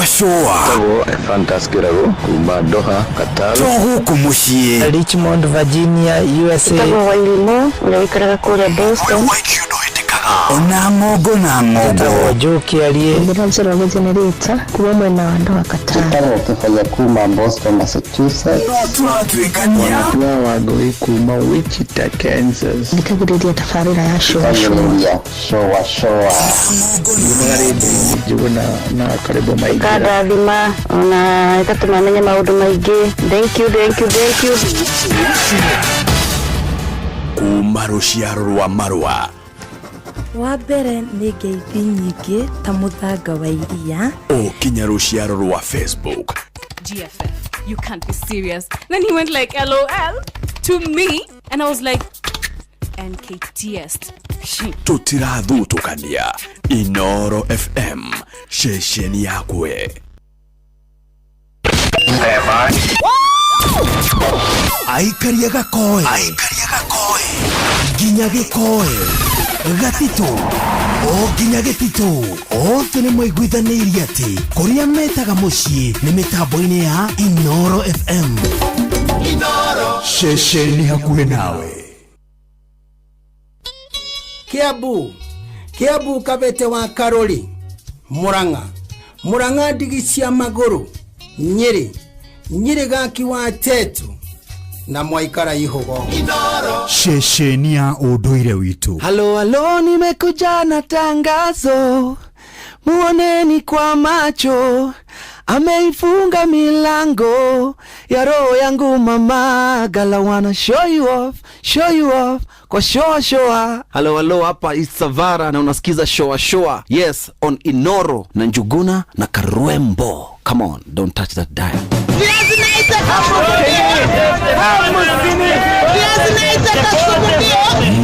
showa Fantaskirago kuma Doha Qatar huku mushie Richmond Virginia USA Walimo unaikaraga kule Boston na ngogo Joki aliye Ndanzira generator kuba mwena wa Doha Qatar Tafanya kuma Boston Massachusetts twatwikania wagoi kuma Wichita Kansas ndikaguririra tafarira ya showa juguna na karibu maigira kada bima na ikatumamenya maundu maingi. Thank you kuma ruciaro rwa Marua. Wa mbere nĩ ngeithi nyingĩ ta mũthanga wa iria Kinya ruciaro rwa Facebook. GFF, you can't be serious. Then he went like LOL to me and I was like NKTS. Tutirathutukania Inoro FM shesheni yakwe. Aikaria gakoe Ginya gikoe Gatito Ginya getito Tene mwaiguithanirie ati kuria metaga mucii ni mitambo-ini ya Inoro FM. Inoro shesheni hakuhe nawe. Kiambu Kabete wa Karoli Murang'a ndigi cia maguru Nyeri gaki wa Tetu na Mwaikara Ihogo. Shesheni ya unduire witu. Halo nimekuja na tangazo, muoneni kwa macho, ameifunga milango ya roho yangu mama. Gala wanna show you off kwa showa. Halo hapa is Savara na unasikiza showa. Yes, on Inoro na Njuguna na Karwembo. Come on, don't touch that dial.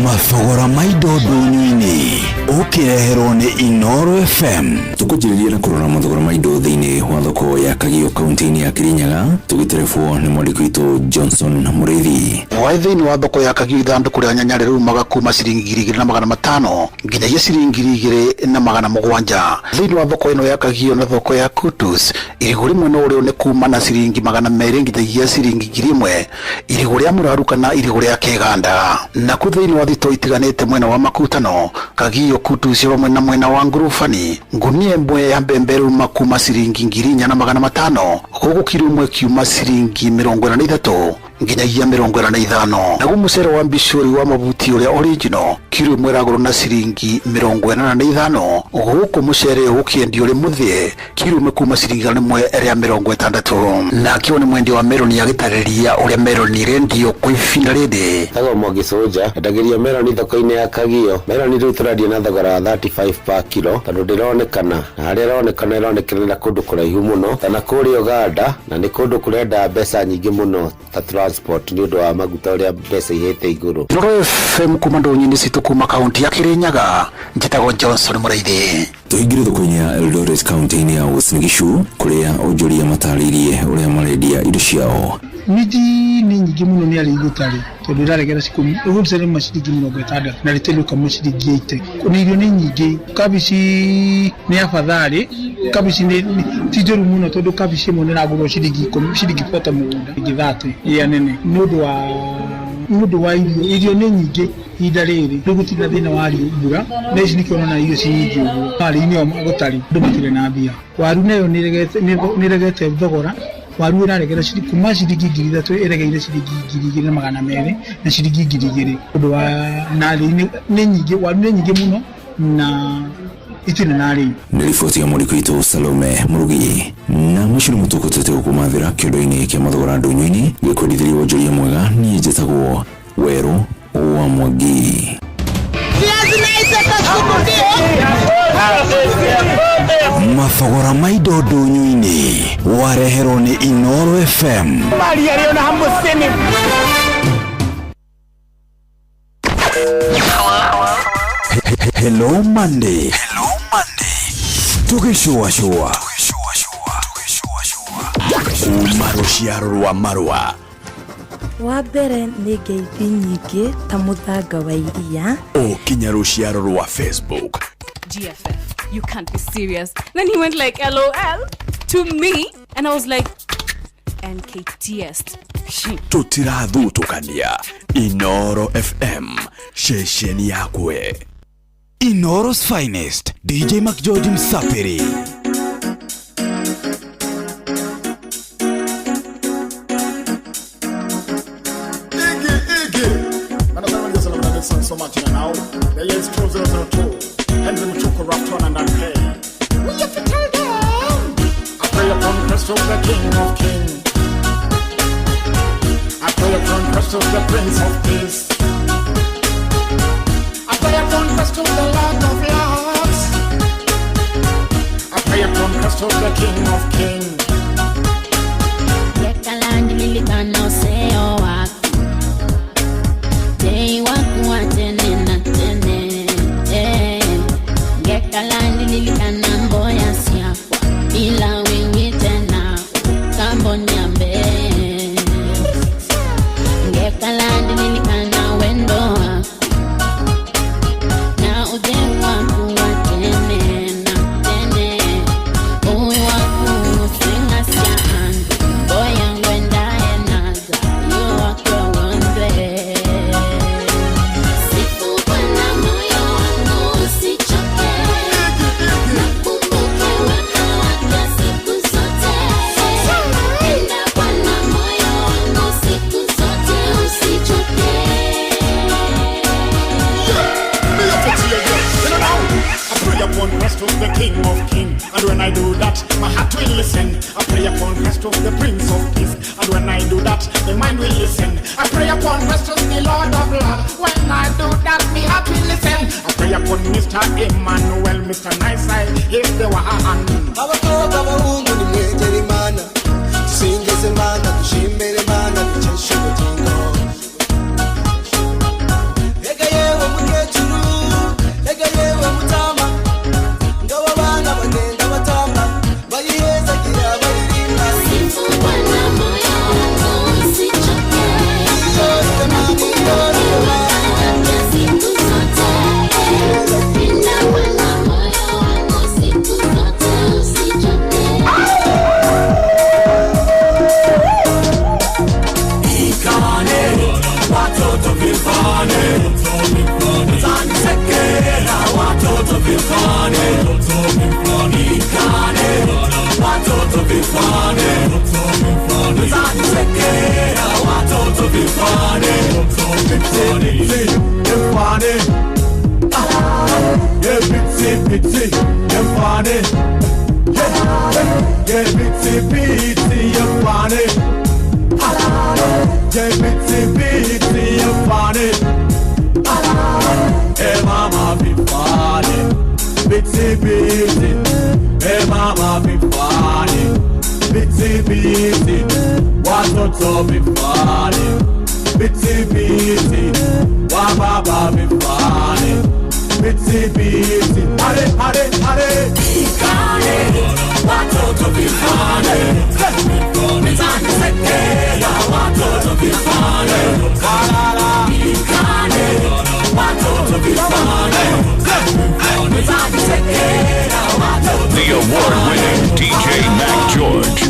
Mafogora maidodo nyini ukirehero ni Inoro FM. Tukujiriria na kurora mathogora maido thiini wa thoko ya Kagio kaunti ya Kirinyaga. Tugiterefo ni mwandiki witu Johnson Mureithi. Thiini wa thoko ya Kagio ithanduku ria nyanya riumaga kuma ciringi 2,500 nginyagia ciringi 2,700. Thiini wa thoko ino ya Kagio na thoko ya Kutus irigu rimwe no rio ni kuma na ciringi 200 nginyagia ciringi 1,000. Irigu ria muraru kana irigu ria keganda. Na thiini wa thito itiganite mwena wa Makutano Kagio Kutus yo mwena wa Ngurufani ngunia ĩmwe ya mbembe ruma kuma ciringi 4,500 guku kilo ĩmwe kiuma ciringi 43 nginyagia 45. Naguo mucere wa Mbicuri wa mabuti uria original kilo ĩmwe ragoro na ciringi 45 guku mucere ukiendio ri muthie kilo ĩmwe kuma ciringi 160. Na akiwa ni mwendia wa meloni ya gitariria uria meloni rendio kwa ifinda rede Tago Mwangi Soja ndagiria meloni thoko-ini ya Kagio. Meloni riu turadia na thogora 35 per kilo tondu ndironekana na haria ironekana kundu kuraihu muno kana kuri Uganda na ni kundu kurenda mbeca nyingi muno ta transport ni undu wa maguta uria mbeca ihete iguru. Inoro FM kuma ndonyini citu kuma kaunti ya Kirinyaga njitago Johnson Mureithi. Tuingire thoko-ini ya Eldoret kaunti ya Uasin Gishu kuria ujuria mataririe uria marendia indo ciao. Miji ni nyingi muno ni ari igutari tondu iraregera cikumi ugucere mashiringi 60 na ritendo kama shiringi 80. Kuna irio ni nyingi, kabici ni afadhali, kabici ni tijoru muno tondu kabici mo ni ragurwo shiringi 10 shiringi 40 mugunda igithate ya nene nudu wa irio ni nyingi idariri rugutina thina wari mbura neci nikiona na irio nyingi pali ni agutari ndumatire na mbia waru nayo ni regete thogora waru iraregera shiringi kuma shiringi 3,000 iregeire shiringi 2,200 na shiringi 2,000 undu wa nari ni nyingi waru ni nyingi muno na itine nari. Ni riboti ya mwandiki Salome Murugi na mushuru mutuko tete kumathira kiondo-ini kia mathogora ndunyu-ini gikurithiria wonjoria mwega ni njitagwo Weru wa Mwangi. Mafogora maido ndunyu-ini warehero ni Inoro FM. Hello Monday. Tukishua Umaruciaro rwa Marua. Wa mbere nĩ ngeithi nyingĩ ta mũthanga wa iria Kinya ruciaro rwa Facebook. GFF, you can't be serious. Then he went like LOL to me, and I was like, NKTS. Tutirathutukania Inoro FM shesheni yakwe. Inoro's finest DJ McGeorge Msapiri. So much now. The year is 2002. Henry Muchuku Rapton and Unpay. We have to tell them. I pray upon Christ of the King of Kings. I pray upon Christ of the Prince of Peace. I pray upon Christ of the Lord of Lords. I pray upon Christ of the King of Kings. Yekalandi lilikana useo wako. Day waku watene na tene. Yekalandi lilikana mboya siakwa. Bila wingi tena kambo nyambe. Yekalandi lilikana wendo wako. Na ude waku watene na tene. Uwe waku swinga siandu. Boya ngwenda enaga. Yo wako wondwe. Christ of the King of Kings, and when I do that, my heart will listen. I pray upon Christ of the Prince of Peace, and when I do that, the mind will listen. I pray upon Christ of the Lord of Lords. When I do that, my heart will listen. I pray upon Mr. Emmanuel, Mr. Nice Eye, he's the one. Abatoka bahungu ni mwegeri mana, tusingeze mana, tushimere mana, tucheshe ubutingo. Ega yewe mukecuru, ega yewe mutama, ngabo bana bagenda batamba, bayiheza gira baririmba. Simfungwa na moyo wangu usichoke, yote mambo yote yote siku zote. Ninawe na moyo wangu siku zote usichoke. Ikane, watoto vifane, Tansekera, watoto vifane, Ikane, watoto vifane, Tansekera, watoto vifane, Vifane, yeah, pitsy, vifane, yeah, pitsy, vifane, yeah, pitsy, vifane. Hey mama be funny, bitsy bitsy. Hey mama be funny, bitsy bitsy. Watoto be funny, bitsy bitsy. Wa baba be funny, bitsy bitsy. Hare. Ikane, watoto be funny. Mitani sekela, watoto be funny. Kalala, ikane. The award-winning DJ Mac George.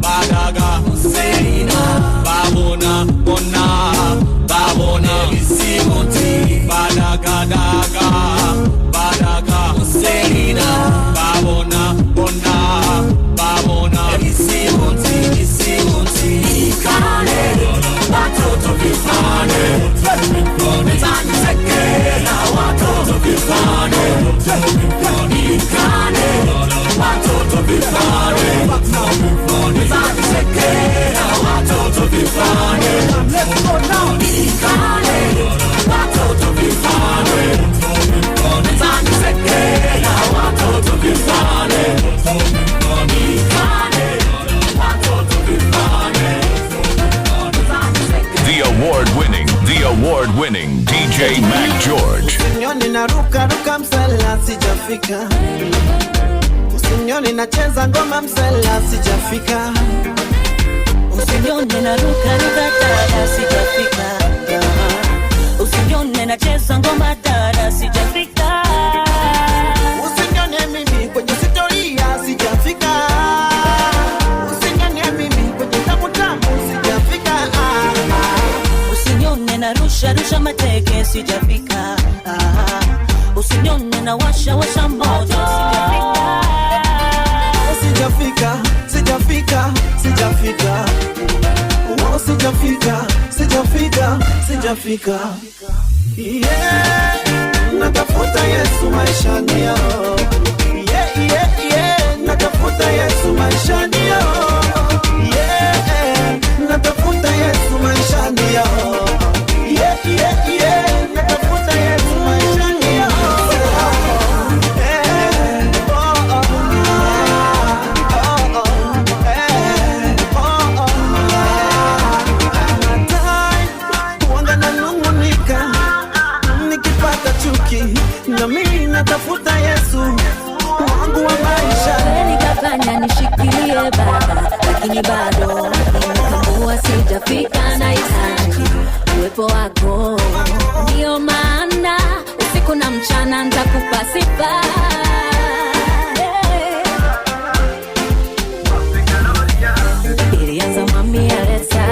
Badaga, Serena, Babona, Babona, Simoti, Badaga, Serena, Babona, Babona, Simoti, Ikane, watoto vifane, Mitani sekela, watoto vifane, Ikane, watoto vifane, Mitani sekela, watoto vifane, Ikane, watoto vifane, Mitani sekela, watoto vifane, Ikane, watoto vifane. The award-winning DJ Mac George. Nyoni na ruka msala sijafika. sijafika. Usinione nacheza ngoma msela, sijafika. Usinione naruka dada, sijafika. Usinione nacheza ngoma dada, sijafika. Usinione mimi kwenye historia, sijafika. Usinione mimi kwenye tamu tamu, sijafika. Usinione narusha mateke, sijafika. Usinione na washa moto, sijafika. Sijafika. Oh, sijafika. Yeah, natafuta Yesu maishani yao. Yeah, natafuta Yesu maishani yao. Yeah, natafuta Yesu maishani yao. Yeah, natafuta Yesu maishani yao. Na mimi natafuta Yesu wangu wa maisha. Nikafanya nishikilie baba, lakini bado nimekamua, sijafika. Na hitaji uwepo wako, ndio maana usiku na mchana nitakupa sifa. Ilianza mami Aleta,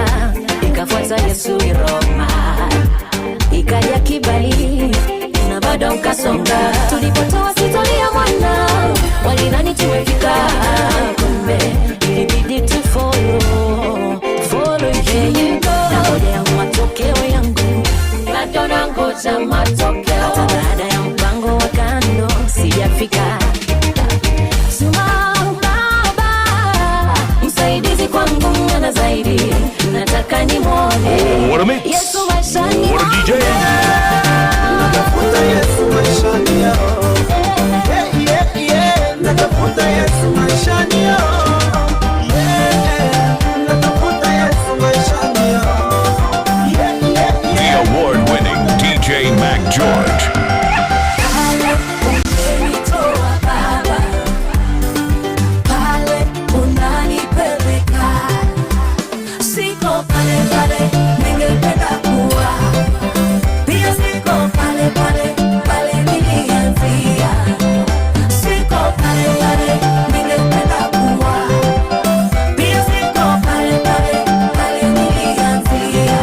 ikafuata Yesu Roma, ikaja Kibali na bado ukasonga. Tulipotoa sitoria mwana, walidhani tumefika, kumbe ilibidi tu follow you. Na ngoja matokeo yangu, bado nangoja matokeo. Hata baada ya mpango wa kando, sijafika. Baba, msaidizi kwangu mwana zaidi, nataka nimwone Yesu maishani. Natafuta Yesu maishani yao. Yeah, natafuta Yesu maishani yao. Yeah, natafuta Yesu maishani yao. Yeah. The award-winning DJ Mac George. Siko pale, ningependa kuwa. Pia siko pale nilianzia. Siko pale, ningependa kuwa. Pia siko pale nilianzia.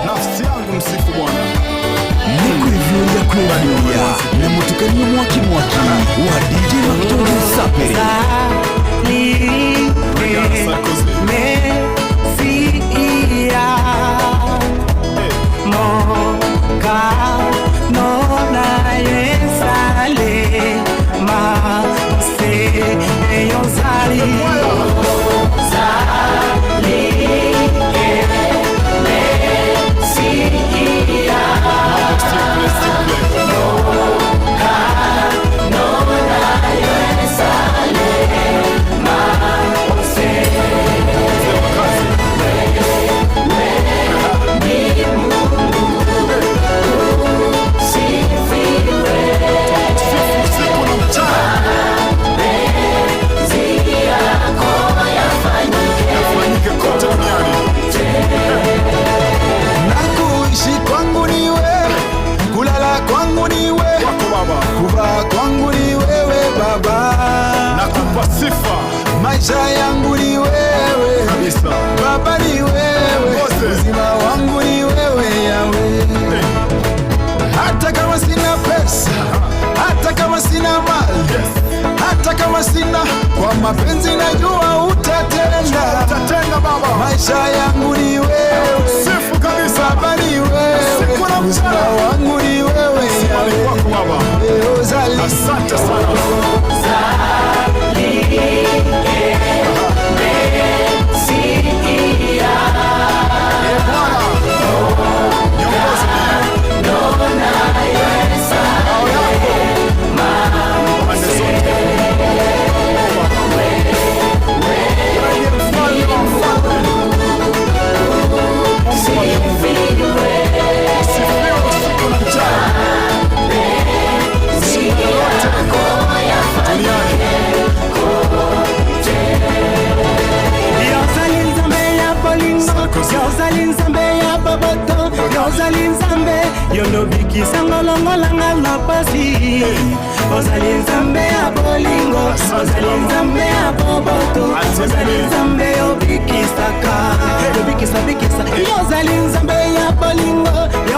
Nafsi yangu msifu Bwana. Niko hivyo ya kuevulia na mutukania mwaki wa DJ Mac George Sapere. Maisha yangu ni wewe kabisa. Baba ni wewe, uzima wangu ni wewe Yawe. Hata kama sina pesa, hata kama sina mali, hata kama sina, kwa mapenzi najua utatenda. Baba. Maisha yangu ni wewe, sifu kabisa. Baba ni wewe, uzima wangu ni wewe Yawe. Asante sana. ozali nzambe yondo bikisa ngolongola ngala pasi ozali nzambe ya bolingo ozali nzambe ya boboto ozali nzambe obikisaka bikisa ozali nzambe ya bolingo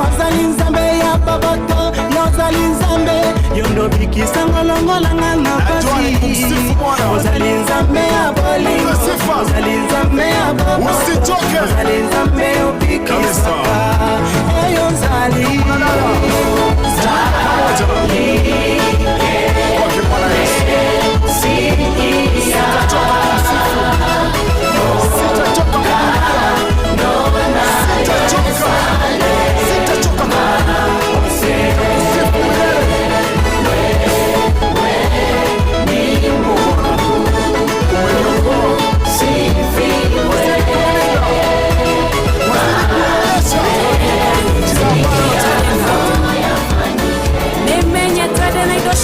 ozali nzambe ya boboto ozali nzambe yondo bikisa ngolongola ngala pasi ozali nzambe ya bolingo ozali nzambe ya boboto ozali nzambe obikisaka ozali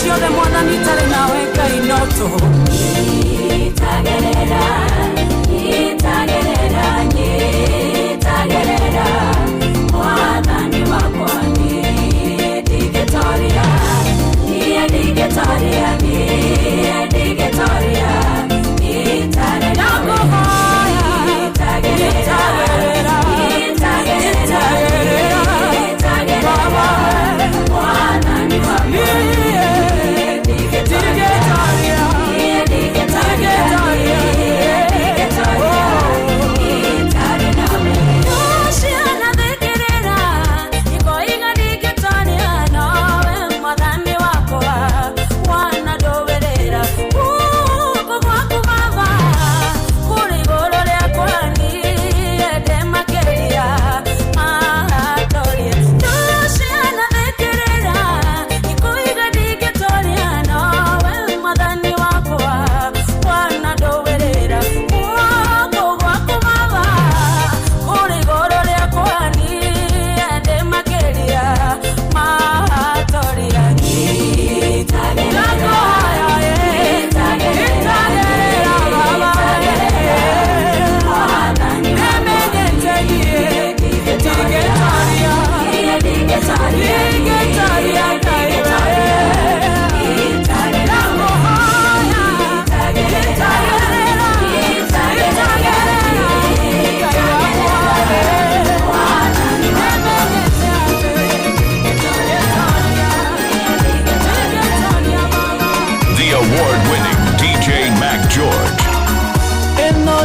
Shiode mwana nitare naweka inoto Itagerera Mwadhani wakwani Digetoria Itagerera Mwadhani wakwani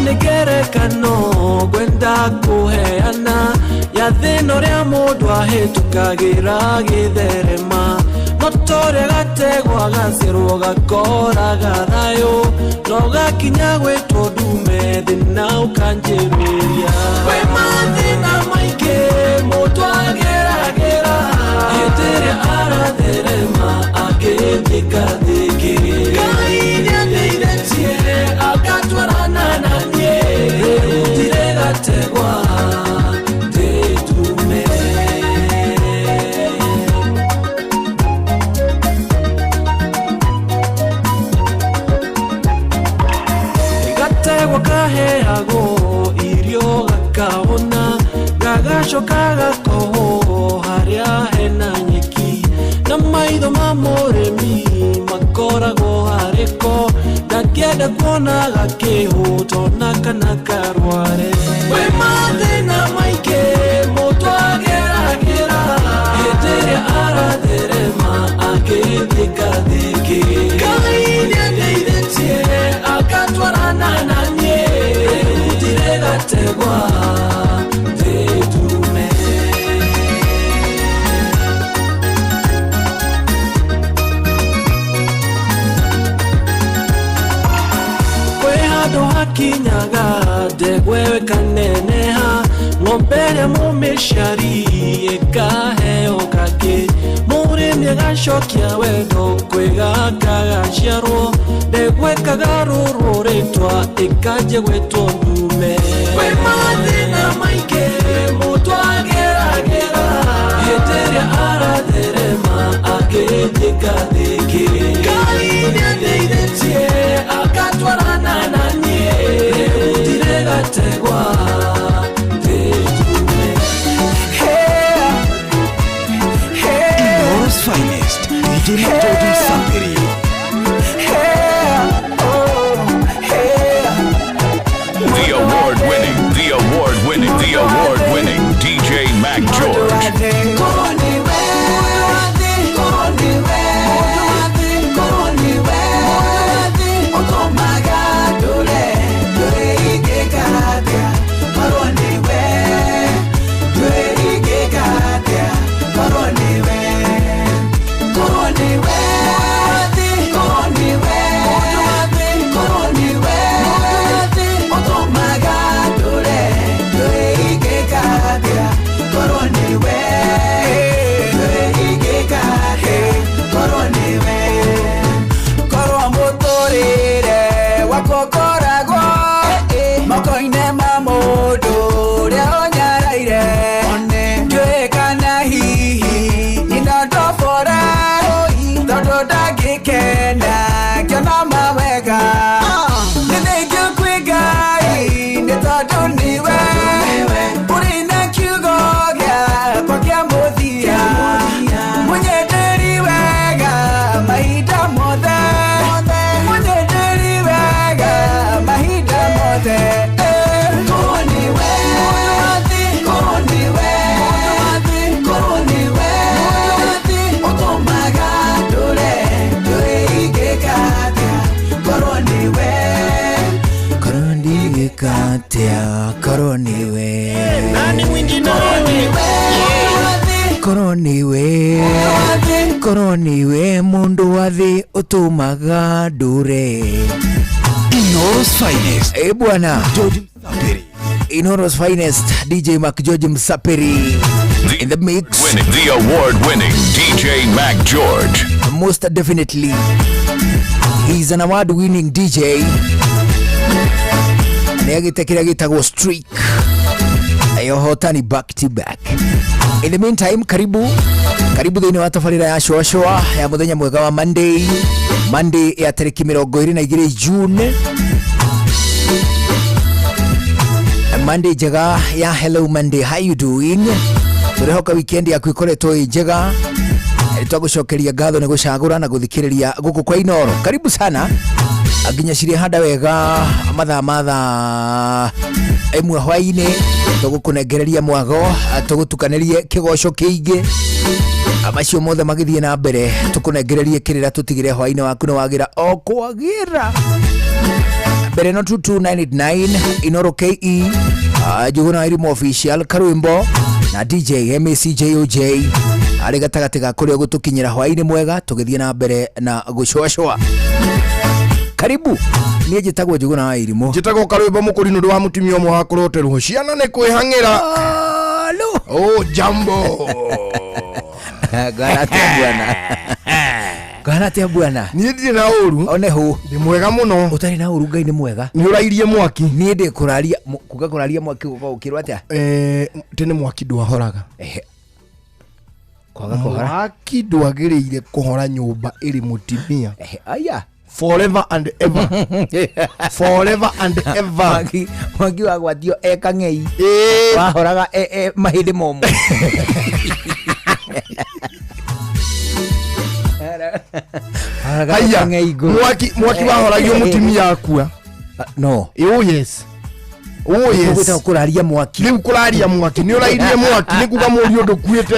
Negerekano gwenda kuheana yathino ria mundu ahitukagira githerema notore gategwa gacirwo gakora gathayo no gakinya gwitwo ndume thina ukanjimiria we mathina maingi mundu ageragira hitiria aratherema agithikathikirira kairia ndeithitie akatwarana na tegwa tetume gategwa kaheago irio gakabona gagacoka gakoho haria hena nyeki na maitho ma mũrĩmi makoragwo harĩko ndakienda kuona gakĩhũtona kana karware we mathĩna maingĩ mũndũ ageragĩra hĩndĩ ĩrĩa aratherema agĩthikathikĩrĩria Ngai nĩandeithĩtie akatwarana na niĩ ndire gategwa tetume kinyaga ndegwewe kaneneha ng'ombe mumishari ekaheo kake mũrĩmi agacokia wendo kwĩgaka gaciarwo ndegwekaga rũrũ rĩtwa ĩkanjĩ gwĩtwo ndume kwĩ mathĩna maingĩ mũndũ ageragĩra hĩndĩ ĩrĩa aratherema agĩthikathikĩrĩria Ngai nĩandeithĩtie akatwarana na niĩ ndire gategwa tetume Ikatea koroniwe Nani mwingine koroniwe mundu wathi utumaga ndure Inoros Finest bwana George Msaperi. Inoros Finest DJ Mac George Msaperi in the mix. The award-winning DJ Mac George. Most definitely he's an award-winning DJ. Neagitekira gitagwo streak ayohotani back to back. In the meantime, karibu thini wa tafarira ya shwa ya muthenya mwega wa Monday ya tariki 22 June. Monday njega ya hello Monday, how you doing? Turihoka weekend ya kwikoretwo njega. Twagucokeria ngatho ni gucagura na guthikiriria guku kwa Inoro. Karibu sana aginya cirie handa wega matha emwe hwaine tugukunengereria mwago tugutukanirie kigoco kiingi amacio mothe magithie na mbere tukunengererie kirira tutigire hwaine waku no wagira o kwagira mbere no 2299 Inoro KE Juguna Irimo official Karwimbo na DJ MCJOJ ari gatagati ga kuri gutukinyira hwaine mwega tugithie na mbere na gucwacwa. Karibu niye jitagwo Juguna Irimo jitagwo Karwimbo mukuri ndu wa mutumia omwe wa kuroterwo ciana ne kwihangira. Oh jambo Ganatia bwana niye ndi na uru one hu ndi mwega muno utari na uru Ngai ni mwega ni urairie mwaki niye ndi kuraria kuga kuraria mwaki ukirwa atia tene mwaki ndwahoraga kwaga kuhora mwaki ndwagiriire kuhora nyumba iri mutimia aya forever and ever forever and ever mwaki wagwatio ekang'ei wahoraga mahindi momo haya mwaki wahoragio mutimia akua no oh yes Kuta kuraria mwaki ni kuraria mwaki ni urairie mwaki ni kuga murio ndukuite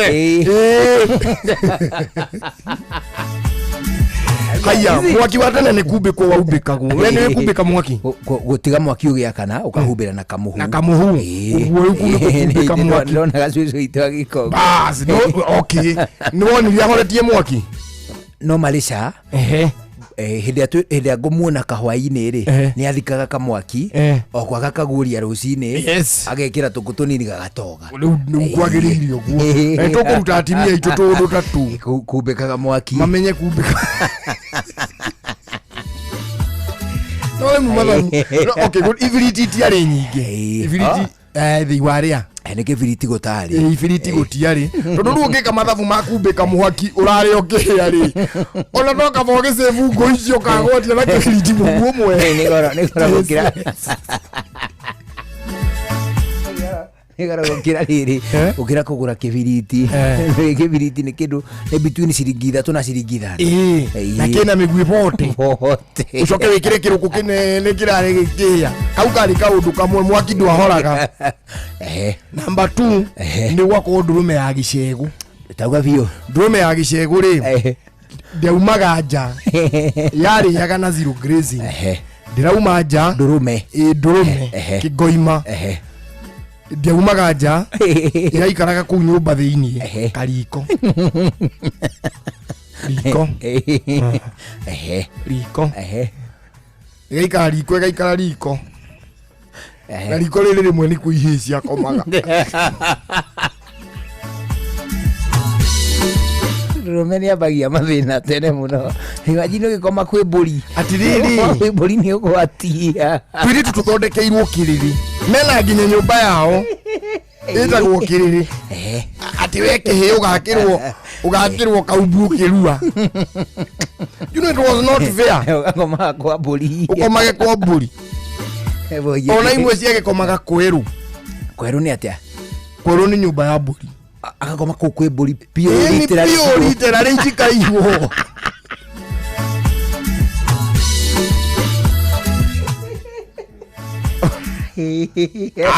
haya mwaki watene ni kubikwo waubikagwo we ni kubika mwaki gutiga mwaki ugiakana ukahumbira na kamuhu uguo kubika mwaki ndona gacucu itwa giko bas no okay ni woni ya horetie mwaki no malisha hĩndĩ ngũmuona kahwainĩ rĩ nĩ athikaga kamwaki o kwaga kaguria rũcinĩ agekĩra tũkũ tũnini gagatoga rĩu kwagĩrĩire ũguo tũkũruta atimia aitũ tũndũ tatu kumbĩkaga mwaki mamenye kumbĩka no rĩu okay ibiriti tiarĩ nyingĩ ibiriti thĩ warĩa nĩ kĩbiriti gũtarĩ ibiriti gũtiarĩ tondũ rĩu ũngĩka mathabu ma kumbĩka mwaki ũrarĩ ũkĩrĩa rĩ ona no kaba ũgĩcĩbu ngũ icio kagwatia na kĩbiriti mũguo ũmwe nĩ goro gũkĩra gũkĩra rĩrĩ ũkĩra kũgũra kĩbiriti kĩbiriti nĩ kĩndũ nĩ between ciringi 3 na ciringi 5 na kĩna mĩgui bote ũcoke wĩkĩre kĩrũkũ kĩnene kĩrarĩ gĩkĩya kau karĩ kaũndũ kamwe mwaki ndwahoraga number 2 nĩ gwakorwo ndũrũme ya gĩcegũ tauga biũ ndũrũme ya gĩcegũ rĩ ndaumaga nja yarĩaga na zero grazing ndĩrauma nja ndũrũme kĩgoima ndaumaga nja iraikaraga kũu nyũmba thĩinĩ kariko riko igaikara riko na riko rĩrĩ rĩmwe nĩ kũihĩcia komaga ndũrũme nĩ ambagia mathĩna tene mũno imagine ũgĩkoma kwĩ mbũri atĩrĩrĩ kwĩ mbũri nĩ ũgwatia twĩrĩtu tũthondekeirwo kĩrĩrĩ mena nginya nyũmba yao ĩtagwo kĩrĩrĩ atĩ we kĩhĩ ũgakĩrwo kaumbu ũkĩrua you know it was not fair ũgakomaga kwa mbũri ũkomage kwa mbũri ona imwe ciagĩkomaga kwĩrũ nĩ atĩa kwĩrũ nĩ nyũmba ya mbũri agakoma kũu kwĩ mbũri piũ literally njikairwo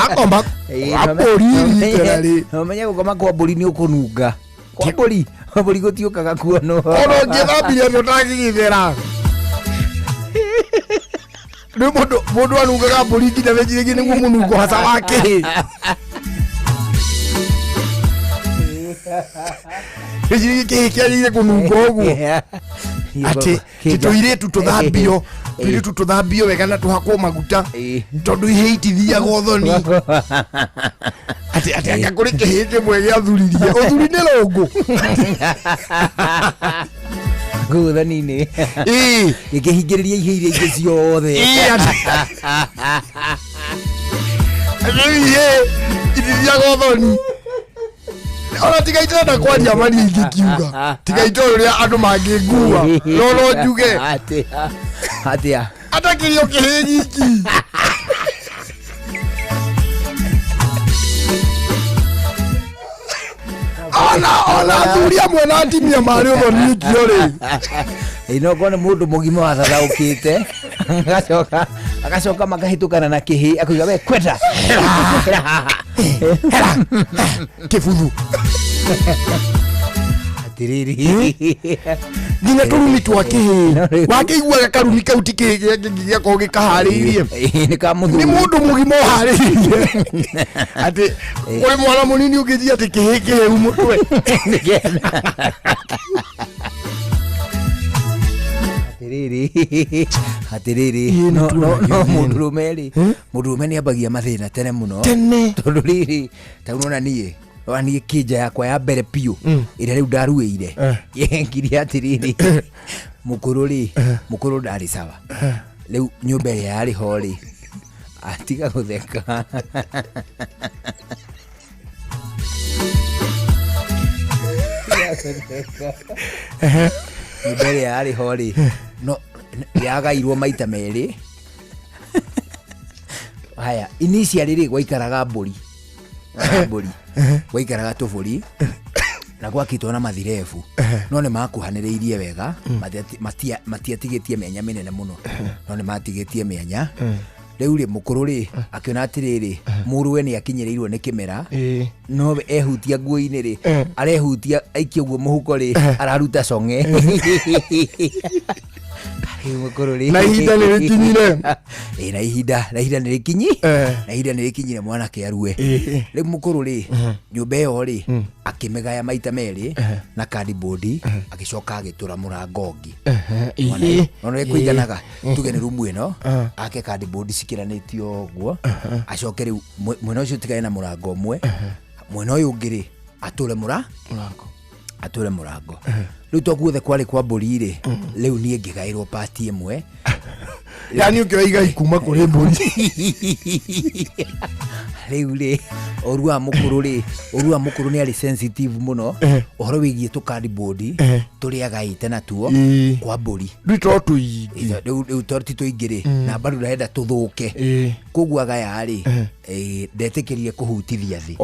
akoma mbũri literally ũmenye gũkoma kwa mbũri nĩ ũkũnunga kwa mbũri gũtiũkaga kuonwo ona ũngĩthambire nĩ ũtangĩgĩthera Mundu anungaga mburi nginya thĩnjirĩgi nĩguo mũnungo haca wake. Thĩnjirĩgi kĩhĩ kĩagĩrĩire kũnunga ũguo. Atĩ tũirĩtu tũthambio. Tũirĩtu tũthambio wega na tũhakwo maguta. Tondũ ihĩ itithiaga ũthoni. Atĩ anga kũrĩ kĩhĩ kĩmwe gĩathuririe. Ũthuri nĩ rũngũ. Gũthani-inĩ. Gĩkĩhingĩrĩria ihĩ iria ingĩ ciothe. Itithiaga ũthoni. Ona tigaitana na kwaria mani ingĩkiuga. Tigaitana ũrĩa andũ mangĩngua. No njuge. Atia. Atakĩrio kĩhĩ giki. Ona athuri amwe na atimia marĩ ũthoni ikio rĩ. Inokorwo nĩ mũndũ mũgima wathathaũkĩte. Agacoka makahĩtũkana na kĩhĩ akauga we kweta. Kĩbuthu. Atiriri. Nginya tũrumi twa kĩhĩ. Wakĩiguaga karumi kau ti kĩhĩ gĩakorwo gĩkaharĩirie. Nĩ mũndũ mũgima ũharĩirie. Atĩ kũrĩ mwana mũnini ũngĩthiĩ atĩ kĩhĩ kĩhĩu mũtwe. Atiriri. No mũndũrũme rĩ. Mũndũrũme nĩ ambagia mathĩna tene mũno. Tondũ rĩrĩ ta unaona niĩ. Niĩ kĩnja yakwa ya mbere piũ ĩrĩa rĩu ndaruĩire. Yengire atiriri. Mũkũrũ ndarĩ sawa. Rĩu nyũmba ĩrĩa yarĩ ho rĩ. Atiga gũtheka. Nyũmba ĩrĩa yarĩ ho rĩ. No yagairwo maita merĩ. Haya, initially rĩ gwaikaraga mbũri. Gwaikaraga tũbũri. Na gwakĩtwo na mathirebu. No nĩ makuhanĩrĩirie wega. Matiatigĩtie mĩanya mĩnene mũno. No nĩ matigĩtie mĩanya. Rĩu rĩ mũkũrũ rĩ akĩona atĩrĩrĩ mũrũwe nĩ akinyĩrĩirwo nĩ kĩmera. No ehutia nguo-inĩ rĩ arehutia aikia ũguo mũhuko rĩ araruta cong'e. Na ihinda nĩ rĩkinyire. Na ihinda nĩ rĩkinyi. Na ihinda nĩ rĩkinyire mwanake arue. Rĩu mũkũrũ rĩ nyũmba ĩyo rĩ akĩmĩgaya maita merĩ na cardboard agĩcoka agĩtũra mũrango ũngĩ. No nĩ kũiganaga tuge nĩ rumu ĩno ake cardboard cikiranĩtio ũguo acoke rĩu mwena ũcio tigae na mũrango ũmwe mwena ũyũ ũngĩ rĩ atũre mũrango. Rĩu to guothe kwarĩ kwa mbũri rĩ rĩu niĩ ngĩgaĩrwo pati ĩmwe. Yani ũkĩoya igai kuma kũrĩ mbũri. Rĩu rĩ orua mũkũrũ nĩ arĩ sensitive mũno ũhoro wĩgiĩ tũ cardboard tũrĩa agaĩte natuo kwa mbũri. Rĩu to ti tũingĩ rĩ na bado ndahenda tũthũke. Koguo agaya rĩ ndetĩkĩrie kũhutithia thĩ.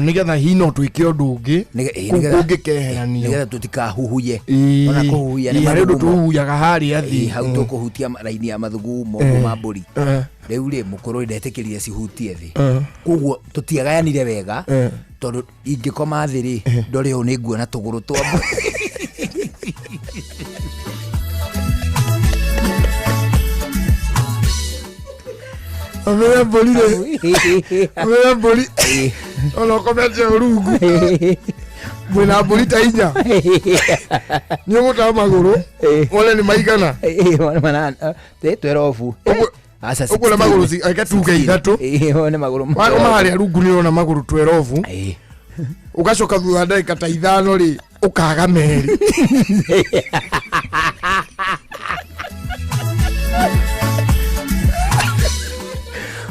Nĩgetha hihi no twĩke ũndũ ũngĩ kũngĩkeheranio. Nĩgetha tũtikahuhuye. Ona kũhuhuya nĩ maũndũ tũhuhuyaga harĩa thĩ. Hau tũkũhutia raini ya mathugumo ma mbũri. Rĩu rĩ mũkũrũ ndetĩkĩrie cihutie thĩ. Koguo tũtiagayanire wega tondũ ingĩkoma thĩ rĩ ndore ũũ nĩ nguona tũgũrũ twa mbũri. Amera mbũri ona ũkomete rungu mwĩna mbũri ta inya nĩ ũgũtaha magũrũ wone nĩ maigana 12. Ũguo na magũrũ ake tuge ithatũ. Nĩ magũrũ maharĩa rungu nĩ ũrona magũrũ 12. Ũgacoka thutha wa ndagĩka ta 5 rĩ ũkaga merĩ.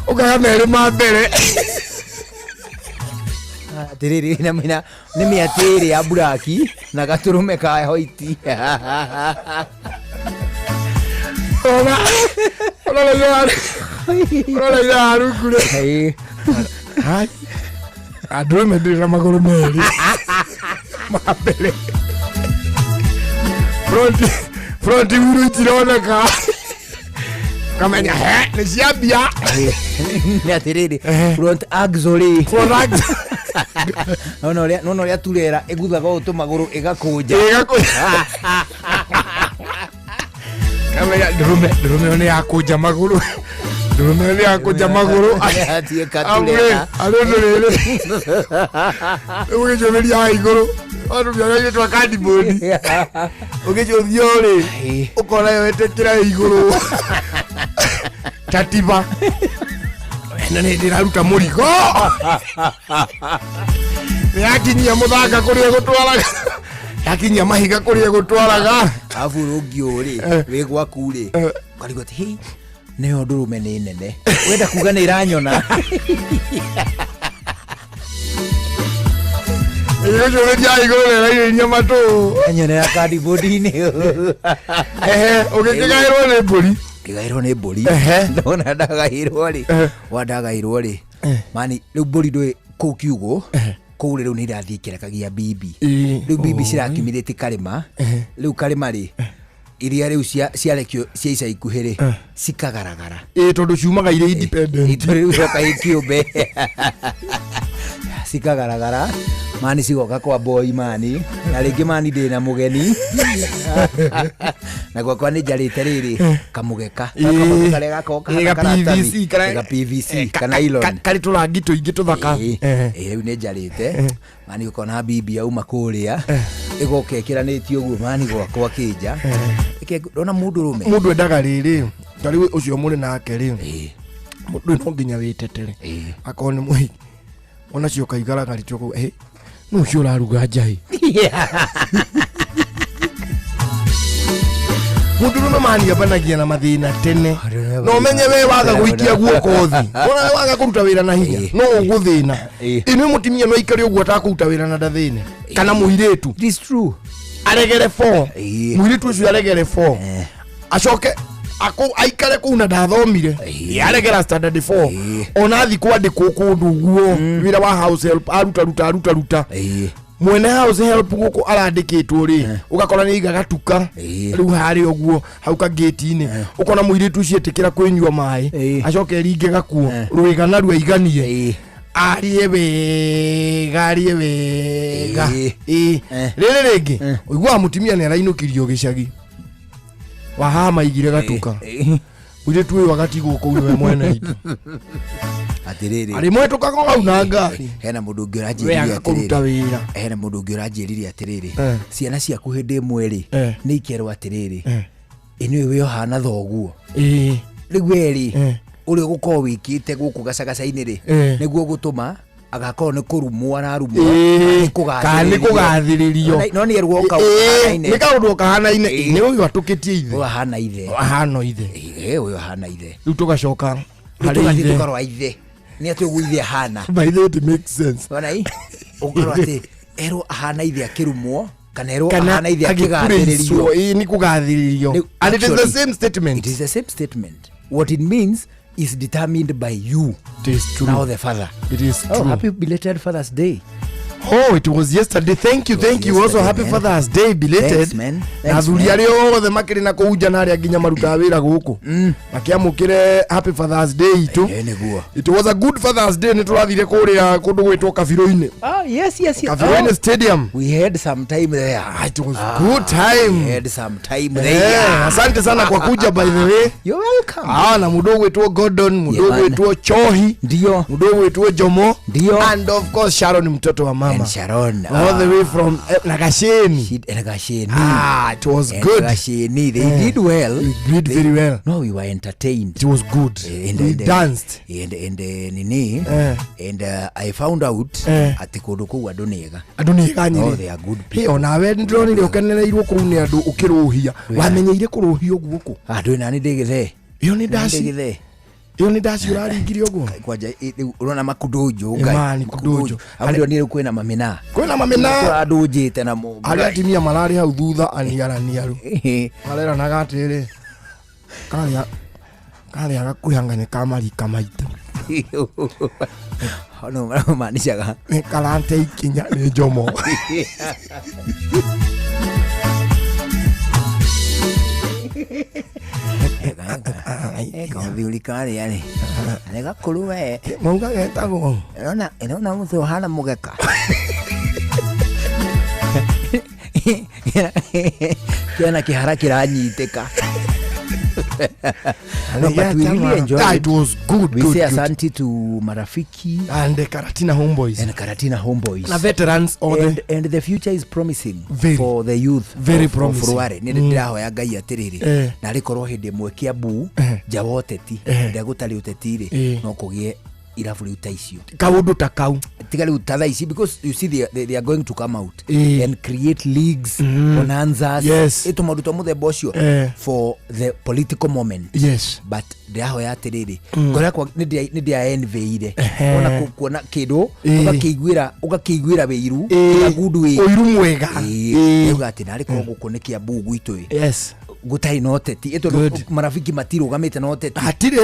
Ũkaga merĩ ma mbere. Atiriri na mina nĩ mĩatĩ ĩrĩ ya buraki na gatũrũme ka hoiti. Ona ira rungu rĩ. Andũrũme ndĩrĩ na magũrũ merĩ ma mbere. Front wheel itironeka. Kamenya nĩ ciambia. Nĩ atiriri front axle. No ũrĩa turera ĩguthaga ũũ tũmagũrũ ĩgakũnja. Kama ya ndurume ni akuja maguru. Ndurume ni akuja maguru. Atie katuleka. Alondo lele. Uge jomeli ya iguru. Anu bya twa cardboard. Uge jovyole. Ukora yote kira iguru. Tatiba. Nani ndiraruta murigo. Yakinyia muthanga kuria gutwaraga. Yakinyia mahiga kuria gutwaraga. Avurugio ri wegwa kure. Karigote hi. Neo ndurume ni nene. Wenda kuga ni iranyona. Iyo jore dia igoro na nyama to. Anyone ya cardboard ni. Ugekigairwo ni mburi. Kigairwo ni mburi. Ndona ndagairwo ri. Wandagairwo ri. Mani riu mburi ndwe ku kiugo. Kule riu ni irathi kirekagia bibi. Riu bibi cirakimirite karima. Riu karima ri. Iria riu ciarekio cia ica ikuhiri cikagaragara. Tondu ciumaga ire independent. Riu coka ikiumbe. Cikagaragara. Mani cigoka kwa boy mani. Na ringi mani ndina mugeni. Na gwakwa ni njarite riri kamugeka. Kamugeka rega koka PVC kana PVC kana nylon. Kari turangi tuingi tuthaka. Riu ni njarite. Mani ukona bibi auma kuria. Igoka ikiranitio uguo mani gwakwa kija. Ndona mundurume. Mundu endaga riri. Tari ucio muri nake ri. Mundu no nginya witetere. Akone muhi. Ona cio kaigaraga ritoko no cio raruga njai. Mundu no mani abanagia na mathina tene. No menye we waga guikia guoko thi. Ona waga kuruta wira na hinya. No uguthina. Inu mutimia no ikari uguo atakuruta wira na ndathina. Kana muhiretu. It is true. Aregere 4. Muhiretu ucio aregere 4. Acoke aikare kuna ndathomire. Yaregera standard 4. Ona thi kwandikwo kundu guo. Wira wa house help aruta. Mwene house help guko arandikitwo ri ugakora ni igagatuka riu hari oguo hau ka gate ini ukona muiritu cietikira kwinyua mai acoke ringe gakuo ruiga na rua iganie arie wega rere ringi uigwa mutimia ni arainukirio gicagi wahama igire gatuka muiritu uyu wakati guko we mwene itu atiriri ari mwetu kago na ngari hena mundu ungi uranjiriria atiriri hena mundu ungi uranjiriria atiriri ciana ciaku hindi mweri ni ikerwo atiriri inu we yohana thoguo rigu eri uri guko wikite guku gacagacaini ri niguo gutuma agakorwo ni kurumwo ararumwo ni kugathiririo no ni erwo ka ni kaundu kahanaine ni uyu atukitie ithe wahana ithe uyu hana ithe riu tugacoka hari tukarwa ithe ni atu guithie hana by the way it makes sense ona i ukorwo ati ero hana ithe akirumwo kana ero hana ithe akigathiririo ni kugathiririo and it is the same statement. What it means is determined by you. It is true. Now the father. It is true. Happy belated Father's Day. Oh, it was yesterday. Thank you. Also happy Father's Day belated. Thanks, man. Nazuri ario the makiri na kuja na ari aginya maruta wira guku. Makiamukire happy Father's Day tu. It was a good Father's Day. Ni turathire kuria kundu gwitwo Kabiro-ini. Oh, yes. Kabiro-ini Stadium. We had some time there. It was good time. We had some time there. Asante sana kwa kuja by the way. You're welcome. Na mudogo wetu Gordon, mudogo wetu Chohi, ndio. Mudogo wetu Jomo, ndio. And of course Sharon mtoto wa mama. And Sharon. All the way from Nagasheni. It was good. Nagasheni. They did well. We did very well. No, we were entertained. It was good. We danced. And I found out at kundu kou adoniega. Adoniega nyiri. Oh, they are good people. Hey, ona we ndroni ri ukenereirwo kou ni andu ukiruhia. Wamenyeire kuruhia guku. Andu nani ndigithe. Iyo ni daci. Iyo ni daci uraringire uguo. Kwanja urona makudojo ngai. Mani kudojo. Andu ni kwina mamina. Kwina mamina. Andu njite na mu. Ari atimia marari hau thutha aniaraniaru. Marera na gatire. Kali agakuhangane kamarika maita. No maanishaga. Kalante ikinya ni Jomo. Kau kali yani. Nega kuluwe. Mauga getago. Ena muthu hana mugeka. Kiana kihara kiranyiteka. No, but we really enjoyed it. was good. We say asante to Marafiki and the Karatina Homeboys. The veterans and the future is promising for the youth. Very promising. Ndirahoya Ngai atiriri na rikorwo hindi mwe Kiambu nja woteti ndia gutari utetire no kugie irabu riu taicio kaundu takau tigari utadhaisi because you see they are going to come out and create leagues bonanzas eto maruto muthemba ucio for the political moment. But ndahoya atiriri ngora kwa ndia enveire ona kuona kidu ugakiguira beiru gundu oiru mwega ugati nari ko gukone Kiambu gwitu gutai noteti eto Marafiki matiro gamete noteti atire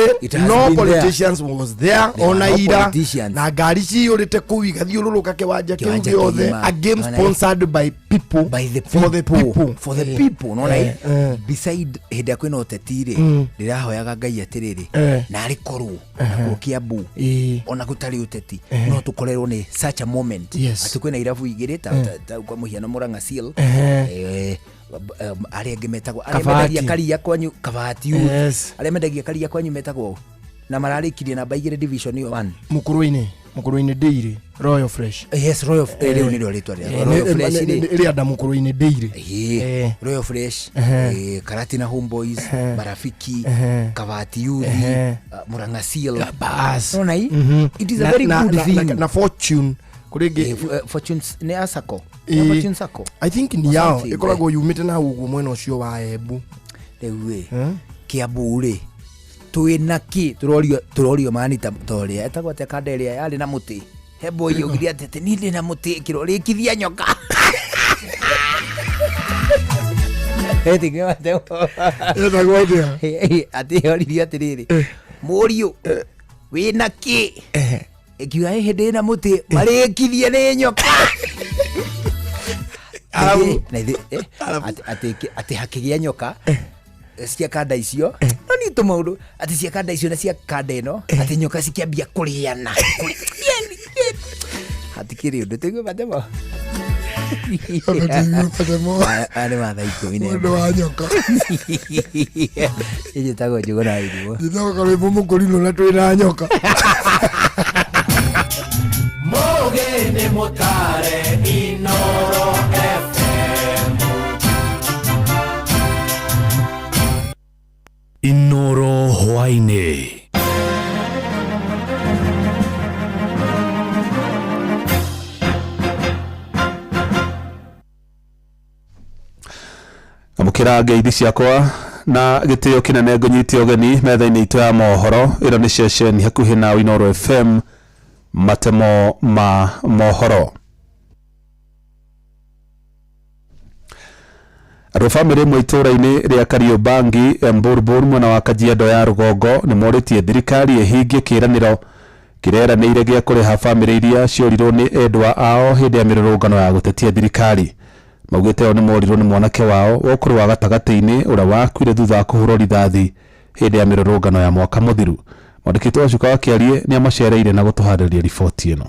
no politicians was there ona ira na ngari ciurite kuu igathiururuka kiwanja kiu giothe a game sponsored by people for the people no right beside hinde kwina otetire ndirahoyaga Ngai atiriri na ari korwo na Kiambu ona gutari uteti no tukorerwo ni such a moment ati kwina irabu igirita kwa muhiano Murang'a Seal aria ngemetagwo aria karia kwanyu Kabati aria mendagia karia kwanyu metagwo na mararikirie namba 2 division yo 1 Mukuruini Dairy Royal Fresh. Royal Fresh ni ro ritwa Royal Fresh ri ada Mukuruini Dairy Royal Fresh Karatina Homeboys Marafiki Kabati Youth Murang'a Seal bas no it is a very good thing na Fortune kurege Fortunes ne asako Fortune sako I think ni yao ikoragwo yumite na uguo mwena ucio wa Embu rewe Kiambu ri twina ki turorio mani toria etagwo te kanderia yari na muti hebo iyo giria tete ni ndi na muti kirori kithia nyoka etinge mateo etagwo dia ati oriria atiriri murio wina ki ekiwa hede na muti marikithie ni nyoka ati hakigia nyoka cia kanda icio no ni to maundu ati cia kanda icio na cia kanda ino ati nyoka cikiambia kuriana ati kiri undu tigwe matemo ale mathaiko ine ndo wa nyoka ije tago jogora irio nditho kale bomo korino na twina nyoka Mogene motare Inoro FM Inoro hwaine amukira ngeithi ciakwa na gitio kinene ngunyitio geni metha-ini itu ya mohoro ira ni session hakuhi na Inoro FM matemo ma mohoro Rufamire mwitura-ini ria Kariobangi Mburu mwena wa Kajiado ya Rugongo ni moritie thirikari ehingie kiraniro kireranire gia kuriha family iria ciorirwo ni endwa ao hindi ya mirurungano ya gutetia thirikari maugite o ni morirwo ni mwanake wao wokuru wa gatagati-ini uria wakuire thutha wa kuhurwo rithathi hindi ya mirurungano ya mwaka muthiru mwandikitwo ucio wa kiarie ni amacereire na gutuhariria riboti ino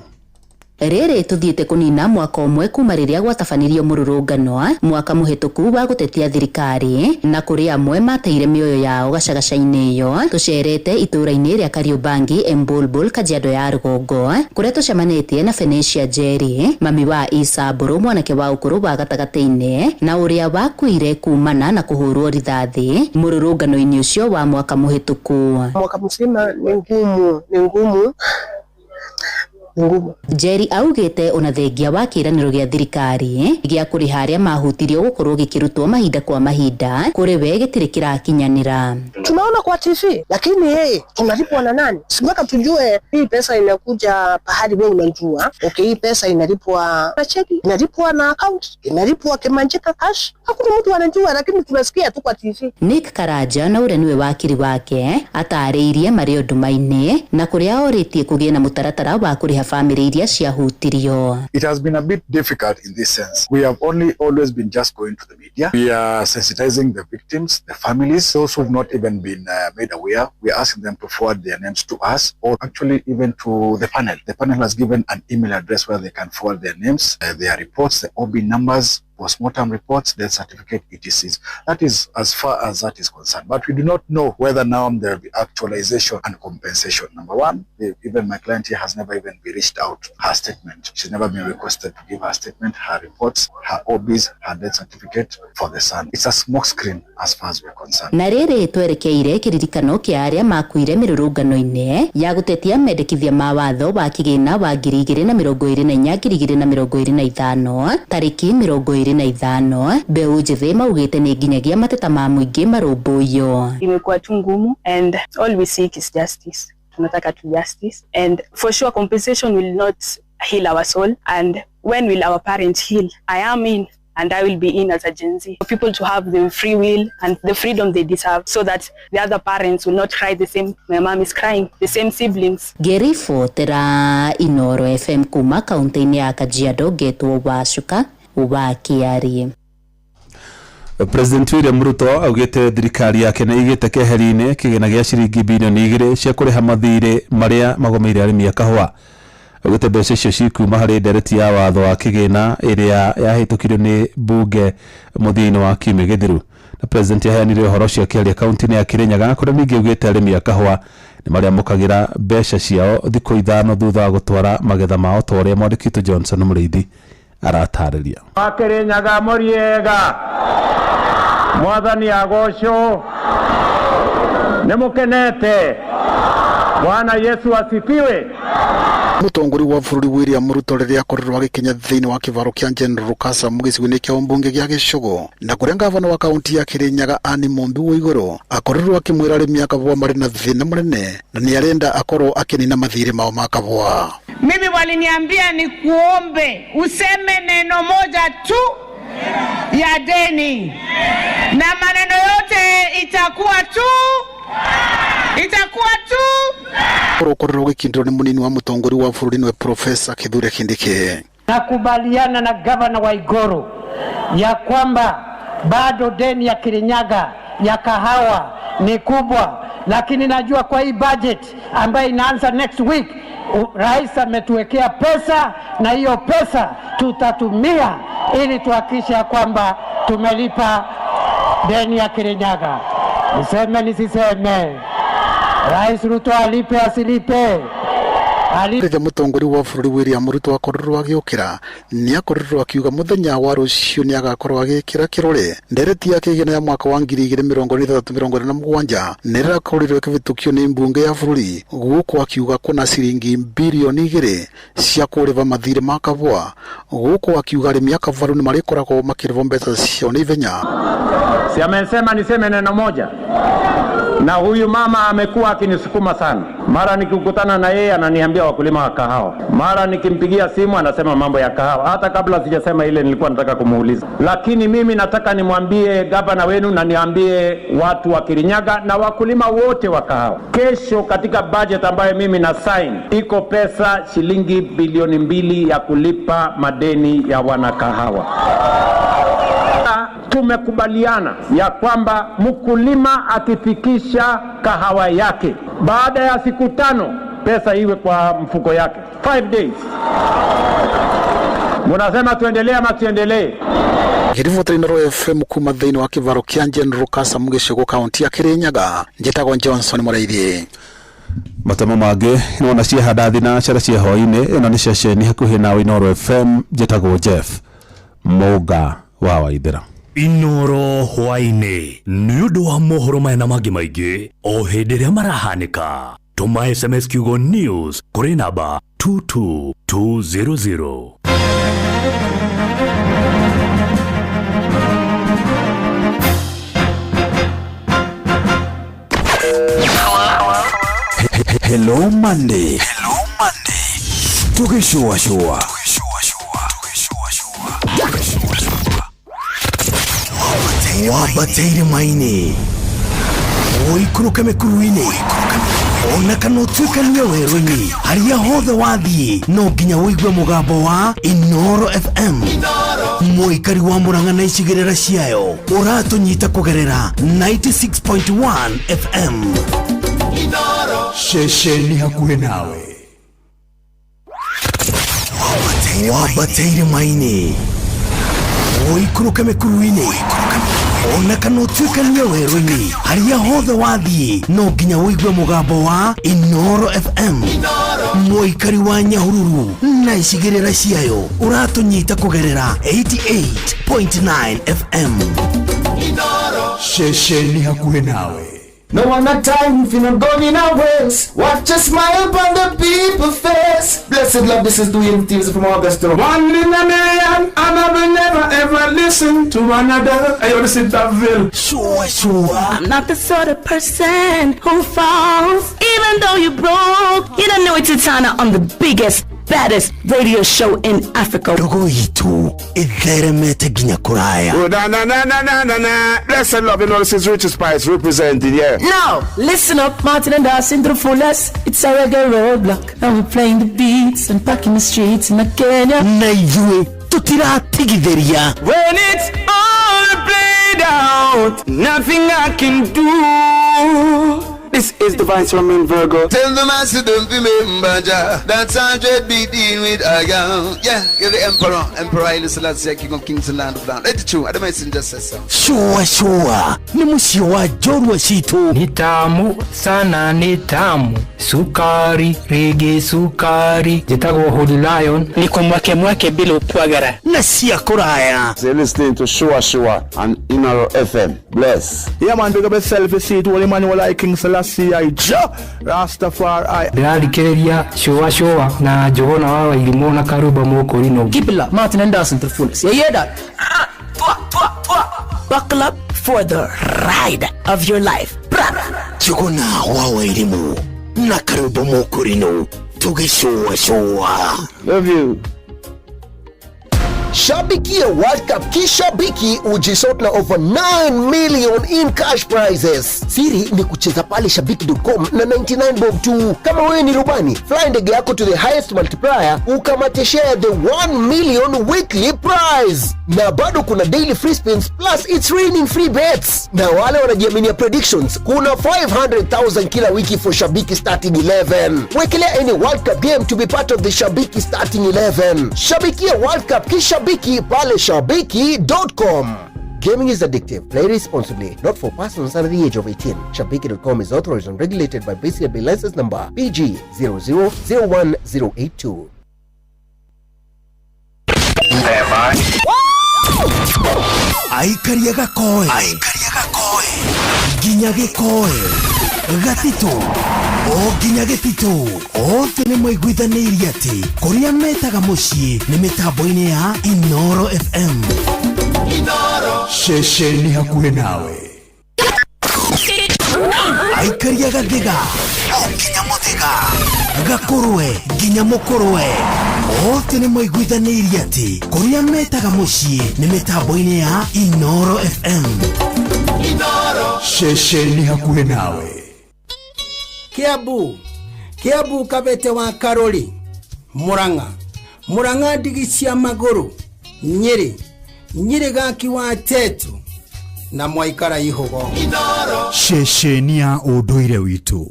Rere tuthiete kunina mwaka umwe kuma riria gwatabanirio mururungano mwaka muhituku wa gutetia thirikari na kuri amwe mateire mioyo yao gacagaca-ini iyo tucerete itura-ini ria Kariobangi Mbulu Kajiado ya Rugongo kuria tucemanitie na Fenicia Jerry mami wa Isa Mburu mwanake wa ukuru wa gatagati-ini na uria wakuire kumana na kuhurwo rithathi mururungano-ini ucio wa mwaka muhituku. Mwaka mzima ni ngumu Jerry augite ona thengia wa kiraniro gia thirikari gia kuriha aria mahutirio gukorwo gikirutwo mahinda kwa mahinda kuri we gitiri kirakinyanira. Tunaona kwa TV lakini tunalipwa na nani? Sibaka tujue hii pesa inakuja pahali wewe unajua. Okay, hii pesa inalipwa na cheki, inalipwa na account, inalipwa kimanjika cash. Hakuna mtu anajua lakini tunasikia tu kwa TV. Nick Karaja na ure niwe wakiri wake atariirie Mario Dumaine na kuria oritie kugie na mutaratara wa kuriha family iria ciahutirio. It has been a bit difficult in this sense. We have always been just going to the media. We are sensitizing the victims, the families, those who have not even been made aware. We are asking them to forward their names to us or actually even to the panel. The panel has given an email address where they can forward their names, their reports, the OB numbers, postmortem reports, death certificate, ETCs. That is as far as that is concerned. But we do not know whether now there will be actualization and compensation. Number one, even my client here has never even been reached out. Her statement, she's never been requested to give her statement, her reports, her OBs, her death certificate for the son. It's a smoke screen as far as we're concerned. Na rĩrĩ twerekeire kiririkano kia aria makuire mirurungano-inĩ ya gutetia mendekithia ma watho wa kigina wa 2024-2025 tariki 25 Mbeũ Njĩthĩ maugite ni nginyagia mateta ma muingi marũmbũiyo. Imekuwa tu ngumu and all we seek is justice. Tunataka tu justice and for sure compensation will not heal our soul. And when will our parents heal? I am in and I will be in as a Gen Z. For people to have the free will and the freedom they deserve so that the other parents will not cry the same. My mom is crying, the same siblings. Gerifotera Inoro FM kuma kaunti ya Kajiado getwo Wacuka ubakiarie. President William Ruto augite thirikari yake na igite keheri-ini kigina gia ciringi bilioni 2 cia kuriha mathirĩ maria magomeire arĩmi a kahũa. Augite mbeca icio cikuma harĩ ndereti ya watho wa kigina iria yahĩtũkirio nĩ mbunge mũthia-inĩ wa kiumia gĩthiru. Na president yaheanire ũhoro ũcio akĩaria kaunti-inĩ ya Kirinyaga kũrĩa ningĩ augite arĩmi a kahũa nĩ marĩamũkagĩra mbeca ciao thikũ ithano thutha wa gũtwara magetha mao ta ũrĩa mwandĩki Johnson Mũrĩithi aratarĩria. Kirinyaga Mũriega Mwathani agocwo nemukenete Bwana Yesu asifiwe. Mũtongoria wa bũrũri William Ruto rĩrĩa akorirwo agĩkinya thĩinĩ wa kĩvaro kĩa General Kasa gĩcigo-inĩ kĩa ũmbunge gĩa Gĩcũgũ na kũrĩa ngavana wa kaunti ya Kirinyaga Anne Mũmbi Waigũrũ akorirwo akĩmwĩra arĩmi a kahũa marĩ na thĩna mũnene na nĩ arenda akorwo akĩnina mathirĩ mao ma kahũa. Mimi waliniambia ni kuombe useme neno moja tu ya deni na maneno yote itakuwa tu Ukororwo gĩkindĩrwo nĩ mũnini wa mũtongoria wa bũrũri nĩwe Profesa Kithure Kindiki. Nakubaliana na gavana Waigũrũ ya kwamba bado deni ya Kirinyaga ya kahawa ni kubwa, lakini najua kwa hii budget ambayo inaanza next week rais ametuwekea pesa na hiyo pesa tutatumia ili tuhakikishe kwamba tumelipa deni ya Kirinyaga. Niseme nisiseme, Rais Ruto alipe asilipe. Rĩrĩa mũtongoria wa bũrũri William Ruto akorirwo agĩũkĩra nĩ akorirwo akiuga mũthenya wa rũciũ nĩ agakorwo agĩkĩra kĩrore ndereti ya kĩgĩna ya mwaka wa 2023-2027 nĩ ĩrakorirwo ĩkĩhĩtũkio nĩ mbunge ya bũrũri gũkũ akiuga kuna ciringi bilioni 2 cia kũrĩha mathirĩ ma kahũa gũkũ akiuga arĩmi a kahũa nĩ marĩkoragwo makĩrĩhwo mbeca cio na ithenya. Si amesema niseme neno moja na huyu mama amekuwa akinisukuma sana. Mara nikikutana na yeye ananiambia wakulima wa kahawa, mara nikimpigia simu anasema mambo ya kahawa. Hata kabla sijasema ile nilikuwa nataka kumuuliza, lakini mimi nataka nimwambie gavana wenu na niambie watu wa Kirinyaga na wakulima wote wa kahawa, kesho katika budget ambayo mimi na sign iko pesa shilingi bilioni 2 ya kulipa madeni ya wana kahawa. Tumekubaliana ya kwamba mkulima akifikisha kahawa yake baada ya siku 5 pesa iwe kwa mfuko yake 5 days. Munasema tuendelee ama tuendelee? Girifotera Inoro FM kuma thĩinĩ wa kĩvaro kĩa General Kasa Gĩcũgũ kaunti ya Kirinyaga njĩtagwo Johnson Mũrĩithi. Matamo mangĩ nĩwona ciehanda thinacara cia hwaĩ-inĩ ĩno nĩ ceceni hakuhĩ na Inoro FM njĩtagwo Jeff Mũga wa Waithĩra. Inoro hwaĩ-inĩ nĩ ũndũ wa mohoro maya na mangĩ maingĩ o hĩndĩ ĩrĩa marahanĩka. Tũma SMS kiugo news kũrĩ namba 22200. Hello Monday. Tukishua. Wabateire maini oikuruka mekuruini ona kana utuika niwe werũ-inĩ harĩa hothe wathiĩ no nginya ũigue mũgambo wa Inoro FM mũikari wa Murang'a na icigĩrĩra ciayo ũratũnyita kũgerera 96.1 FM Inoro ceceni hakuhĩ nawe. Wabateire maini oikuruke mikuruini ona kana utuikanie werũ-inĩ harĩa hothe wathiĩ no nginya wĩigue mũgambo wa Inoro FM mũikari wa Nyahururu na icigĩrĩra ciayo ũratũnyita kũgerera 88.9 FM Shesheni hakuhĩ nawe. No one got time if you're not going in our ways. Watch a smile upon the people's face. Blessed love, this is doing things from August to 1 in a million, and I will never ever listen to another. I want to sit that bill. Sure. I'm not the sort of person who falls. Even though you broke, you don't know it's Tana on the biggest, baddest radio show in Africa. Dogo itu itheremete ginya kuraya. Oh, na. Blessed love, you know, this is Richard Spice representing, yeah. Now, listen up, Martin and Darcy to the fullest. It's a reggae roadblock. And we're playing the beats and packing the streets in Kenya. Na yue, tutira tigideria. When it's all played out, nothing I can do. This is Divine Sermon Virgo. Tell the master don't remember that's 100 beating with a gun. Yeah, you're the emperor. Emperor Haile Selassie, king of kings and land of land. Let it true. I don't mention just say so. Sure. Ni musio wa jorwa situ. Ni tamu sana, ni tamu. Sukari, reggae sukari. Jitago Holy Lion. Niko mwake bila upwagara. Na siya kuraya. You're listening to Shua and Inaro FM. Bless. Yeah man, big up yourself, you see it. Holy Emmanuel I King Selassie I Rastafari. Ndĩrarikĩrĩria Shua na Johona wa Irimũ na Karuba Mokorino. Keep it up, Martin and Dawson to the fullest. You hear that? Buckle up for the ride of your life. Johona wa Irimũ na Karuba Mokorino. Shua. Love you. Shabikia World Cup kishabiki ujisort na over 9 million in cash prizes. Siri ni kucheza pale shabiki.com na 99 bob tu. Kama wewe ni rubani, fly ndege yako to the highest multiplier ukamate share the 1 million weekly prize. Na bado kuna daily free spins plus it's raining free bets. Na wale wanajiaminia predictions, kuna 500,000 kila wiki for Shabiki starting 11. Wekelea any World Cup game to be part of the Shabiki starting 11. Shabikia World Cup kishabiki pale shabiki.com. Gaming is addictive. Play responsibly. Not for persons under the age of 18. Shabiki.com is authorized and regulated by BCB license number PG 0001082. Aikariaga koe ginya gĩkoe gatito o ginya gĩtito othe nĩ maiguithanĩirie atĩ kũrĩa metaga mũciĩ nĩ mĩtambo-inĩ ya Inoro FM. Shesheni hakuhĩ nawe. Aikariaga thĩga o ginya mũthĩga gakũrwe ginya mũkũrwe othe nĩ maiguithanĩirie atĩ kũrĩa metaga mũciĩ nĩ mĩtambo-inĩ ya Inoro FM. Shesheni hakuhĩ nawe. Kiambu Kabete wa Karori, Murang'a ndigi cia magũrũ, Nyeri gaki wa Tetu na Mwaikara Ihogo. Shesheni ya ũndũire witũ.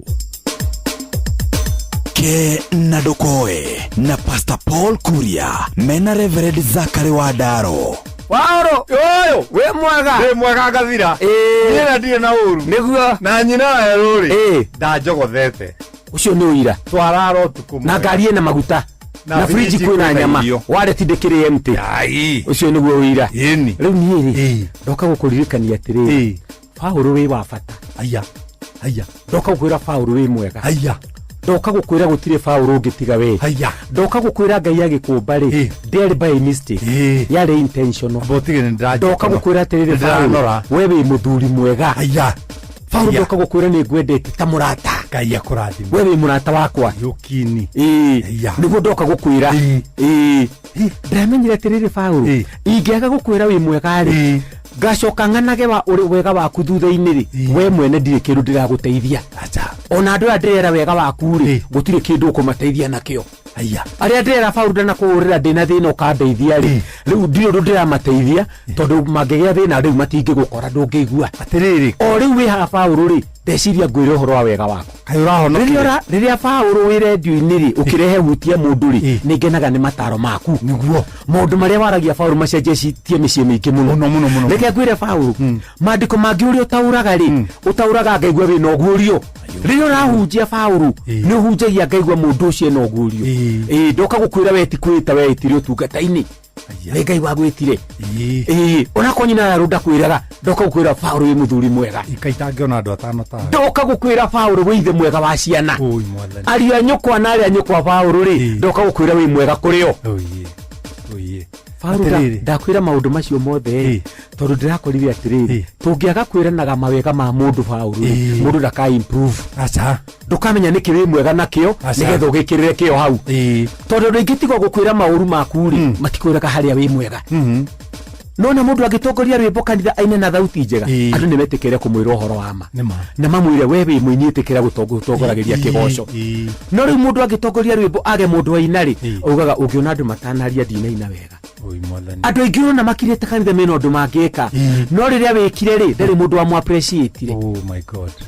Ke na Ndokoe na Pastor Paul Kuria mena Reverend Zachary Wadaro. Waoro yoyo we mwega gathira nina ndiye na uru niguo na nyina eruri ndajogothete ucio ni uira twararo tuku na ngari ina maguta na friji kwina nyama wale tidekire empty ai ucio niguo uira riu niiri ndoka gukuririkania atiri Paulo we wa bata aya ndoka gukwira Paulo we mwega ndoka gukwira gutire Paulo ungitiga we ndoka gukwira Ngai agikũmba ri nderi by mistake yari intentional ndoka gukwira atiri Paulo we wi muthuri mwega Paulo ndoka gukwira ni ngwendete ta murata Ngai akurathime we wi murata wakwa yukini niguo ndoka gukwira ndamenyire atiri Paulo ingiaga gukwira wi mwega ri gacoka nganage wa uri wega waku thutha-inĩ ri we mwene ndirĩ kĩndũ ndĩragũteithia ona andũ aya ndĩrera wega waku ri gũtirĩ kĩndũ ũkũmateithia nakĩo arĩa ndĩrera Paulo ndana kũũrĩra ndĩna thĩna ũkandeithia ri rĩu ndirĩ ũndũ ndĩramateithia tondũ mangĩgĩa thĩna rĩu matingĩgũkora ndũngĩigua atĩrĩrĩ o rĩu wĩ haha Paulo ri ndeciria ngwire uhoro wa wega wako kayo rahono riria Paulo wi radio-ini ri ukirehe hutia mundu ri ningenaga ni mataro maku niguo maundu maria waragia Paulo macenjetie micii mingi muno reke ngwire Paulo mandiko mangi uri utauraga ri utauraga ngaigua wina ugurio riria urahunjia Paulo ni uhunjagia ngaigua mundu ucio na ugurio ndoka gukwira we tikwita we itire utungata-ini Ngai wa gwitire ona konyina runda kwiraga ndoka gukwira Paulo wi muthuri mwega ikaitange ona andu atano ta ndoka gukwira Paulo wi ithe mwega wa ciana ari a nyukwa na ari a nyukwa Paulo ri ndoka gukwira wi mwega kurio Paulo ndakwira maundu macio mothe tondu ndirakorire atiriri tungiaga kwiranaga mawega ma mundu Paulo mundu ndaka improve acha ndukamenya niki wi mwega nakio nigetha ugikirire kio hau tondu ndingitigo gukwira mauru maku ri matikwiraga haria wi mwega nona mundu agitongoria rwimbo kanitha aine na thauti njega andu nimetikire kumwira uhoro wa ma na mamwire we wi mwinyitikira gutongoragiria kigoco no riu mundu agitongoria rwimbo age mundu wa inari ugaga ungiona andu matanaria ndinaina wega andu aingi na makirite kanitha mena undu mangika no riria wikire ri ndari mundu wa mu appreciate ri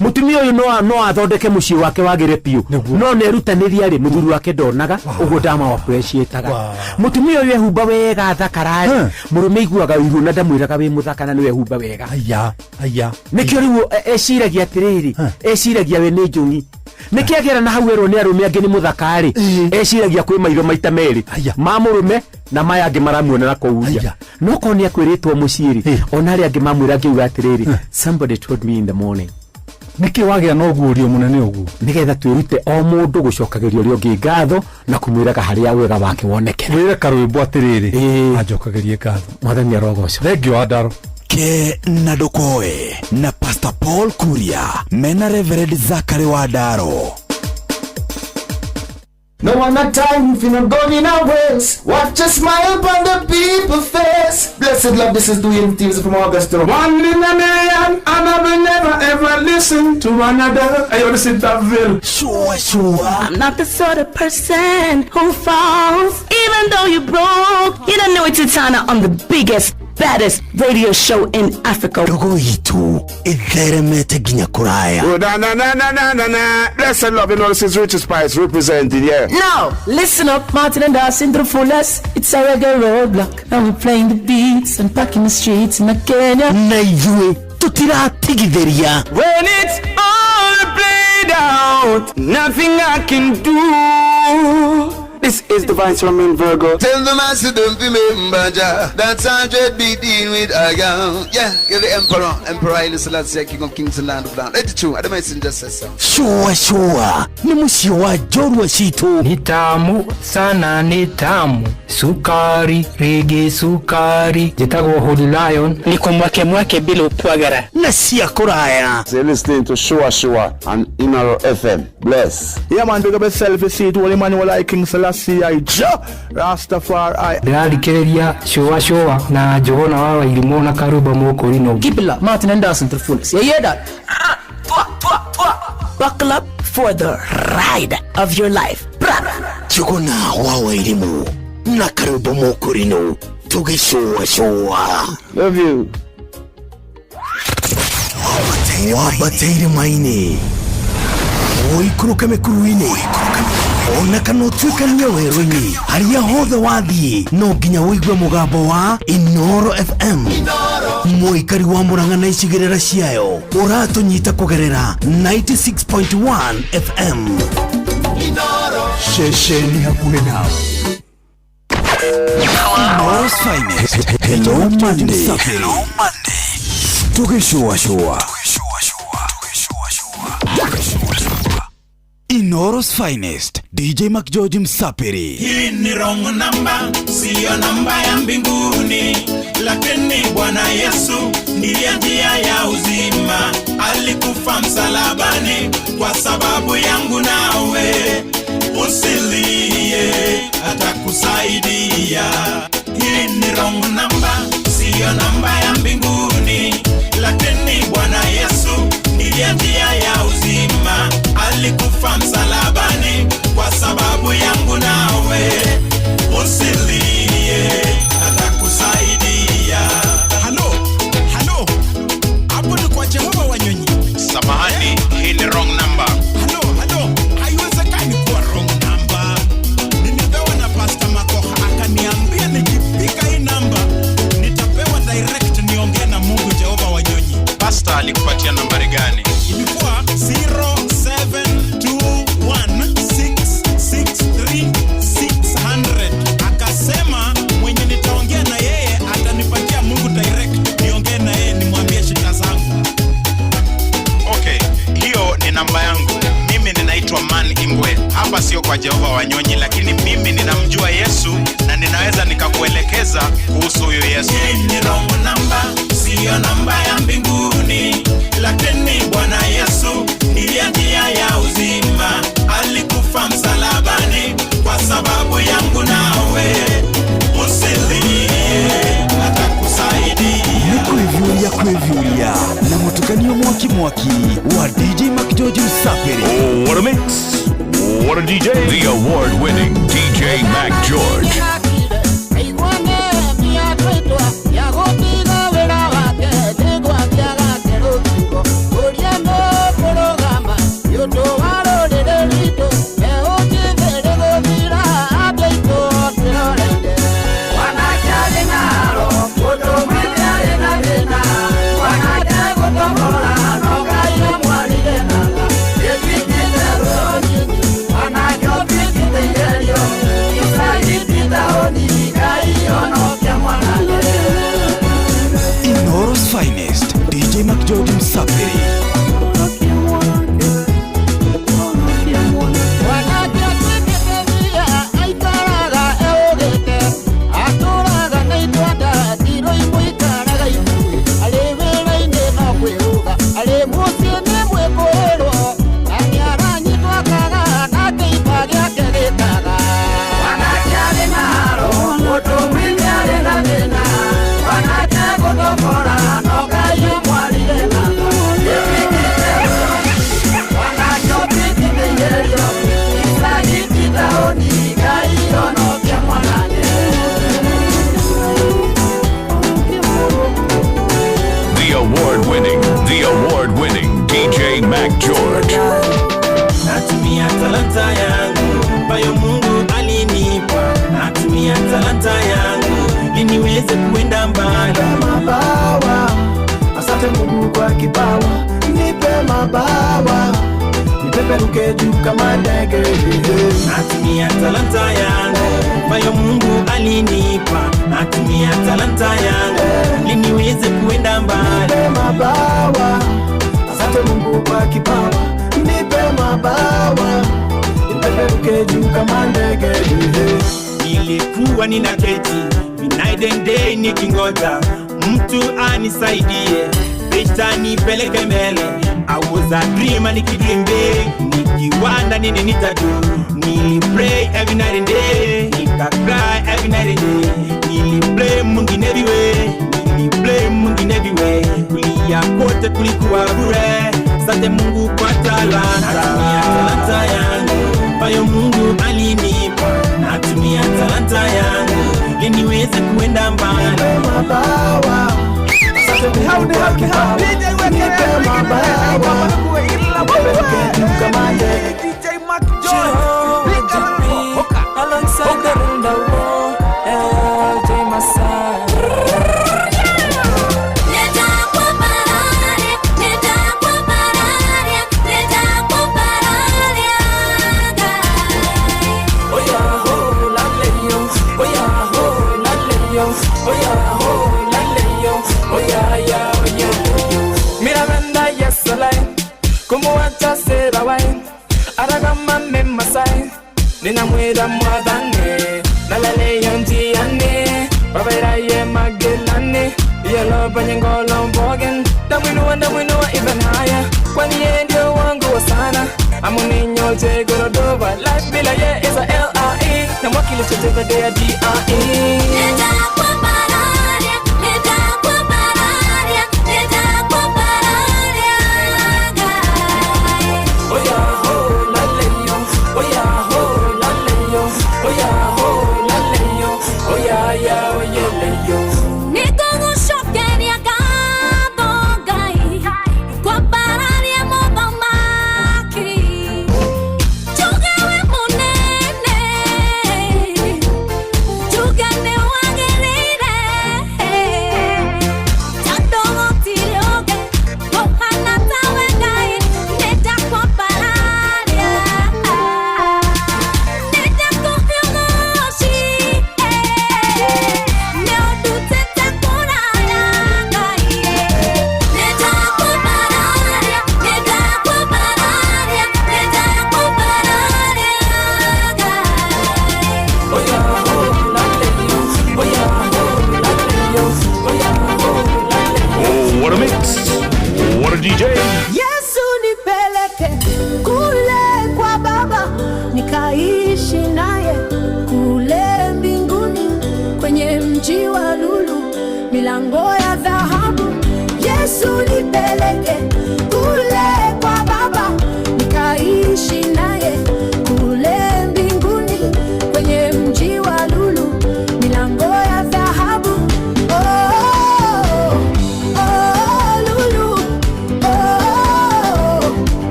mutumia uyu no athondeke mucii wake wagire piu no nerutaniria ri muthuri wake ndonaga uguo ndama appreciate-aga mutumia uyu ehumba wega thakarari murume iguaga wiru na ndamwiraga wi muthaka na niwe humba wega aya nikio riu eciragia atiriri eciragia we ni njungi nikiagera na hau erwo ni arume angi ni muthakari eciragia kwi mairo maita meri ma murume na maya angi maramuona na kuuria no ko ni akwiritwo muciri ona ari angi mamwira ngiuga atiriri somebody told me in the morning niki wagia no guurio munene ugu nigetha twirute o mundu gucokagiria uri ungi ngatho na kumwiraga haria wega wake wonekera wire karwimbo atiriri ajokagirie ngatho mwathani arogoco thengio andaro ke na ndukoe na Pastor Paul Kuria mena Reverend Zachary Wadaro. No one time if you're not going nowhere. Watch a smile upon the people's face. Blessed love, this is doing things from August. One in a million, and I will never ever listen to another. I only sit that will. Sure. I'm not the sort of person who falls, even though you broke. You don't know it's Etana on the biggest, baddest radio show in Africa. Dogo itu itheremete ginya kuraya. Oh, na. Blessed love, you know this is Richard Spice representing, yeah. Now, listen up, Martin and Darcy to the fullest. It's a reggae roadblock. Now we're playing the beats and packing the streets in Kenya. Na yue, tutira tigitheria. When it's all played out, nothing I can do. This is Divine Sermon Virgo. Tell the master don't remember that's 100 BD with Aga. Yeah, you're the Emperor Haile Selassie, King of Kings and Land of Land. Let it true, the messenger says so. Sure. Ni musio wa jorwa shitu. Ni tamu sana, ni tamu. Sukari, rege sukari. Jitago Holy Lion. Niko mwake bila upwagara. Na siya kuraya. You're listening to Shua on Inaro FM. Bless. Yeah man, big up yourself, you see it. Holy Emmanuel King Selassie, Rastafari. Ndadikeria Shua na Johona wawa ilimona karuba mokorino. Keep it up, Martin and Dawson to the fullest. You hear that? Buckle up for the ride of your life. Johona wawa ilimu na karuba mokorino. Tuge Shua. Love you. Wabateire maini. Oikuruka mekuruini. Ona kanotwikania werũ-inĩ haria hothe wathiĩ no nginya wĩigue mũgambo wa Inoro FM mũikari wa Murang'a na icigĩrĩra ciayo ũratũnyita kũgerera 96.1 FM ceceni hakuhĩ nawe. Inoro's finest. Hello Monday. Tugĩcũacũa. Inoro's finest. DJ Mac George Msapiri. Hii ni wrong number, siyo namba ya mbinguni, lakini Bwana Yesu ndiye njia ya uzima. Alikufa msalabani kwa sababu yangu nawe. Usilie, atakusaidia. Hii ni wrong number, siyo namba ya mbinguni, lakini Bwana Yesu ndiye njia ya uzima. Alikufa msalabani kwa sababu yangu nawe. Usilie, atakusaidia. Halo, hapo ni kwa Jehova Wanyonyi. Samahani, wa Jehova Wanyonyi, lakini mimi ninamjua Yesu na ninaweza nikakuelekeza kuhusu huyo Yesu. Hii ni wrong number, sio namba ya mbinguni, lakini Bwana Yesu ndiye njia ya uzima. Alikufa msalabani kwa sababu yangu nawe. Usilie, atakusaidia. Kuivyulia na mutukanio mwaki wa DJ Mac George Msapiri. Oh, what a mix! What a DJ! The award-winning DJ Mac George. Inoro's finest, DJ Mac George Msapiri. The award-winning DJ Mac George. Natumia talanta yangu ambayo Mungu alinipa. Natumia talanta yangu ili niweze kuenda mbali. Mabawa, asante Mungu kwa kipawa. Nipe mabawa, nipeperuke juu kama ndege. Natumia talanta yangu ambayo Mungu alinipa. Natumia talanta yangu ili niweze kuenda mbali. Nipe mabawa, asante Mungu kwa kipawa. Nipe mabawa, nipeperuke juu kama ndege. Nilikuwa ninaketi night and day nikingoja mtu anisaidie, pesa nipeleke mbele. I was a dreamer nikidream big, nikiwanda nini nitadu. Nilipray every night and day, nikacry every night and day. Niliplay Mungu in every way, niliplay Mungu in every way. Kulia kote kulikuwa bure, asante Mungu kwa talanta. Natumia talanta yangu ambayo Mungu alinipa. Natumia talanta yangu ili niweze kuenda mbali. Mabawa, asante Mungu kwa kipawa. Nipe mabawa, nipeperuke juu kama ndege. DJ Mac George, alongside the Runda LJ Masai. Miranda yes alai, como acha será wine, aragama me masai, nina muera muadane, nalale yonjiane, babera ye magelane, yellow banyangolong bogen, damuinua even higher, kwani ye ndio wangu wa sana, amuninyo jegorodoba, life bila ye is a LRE, na mwakilisha tegedea DRE. Tugane wagere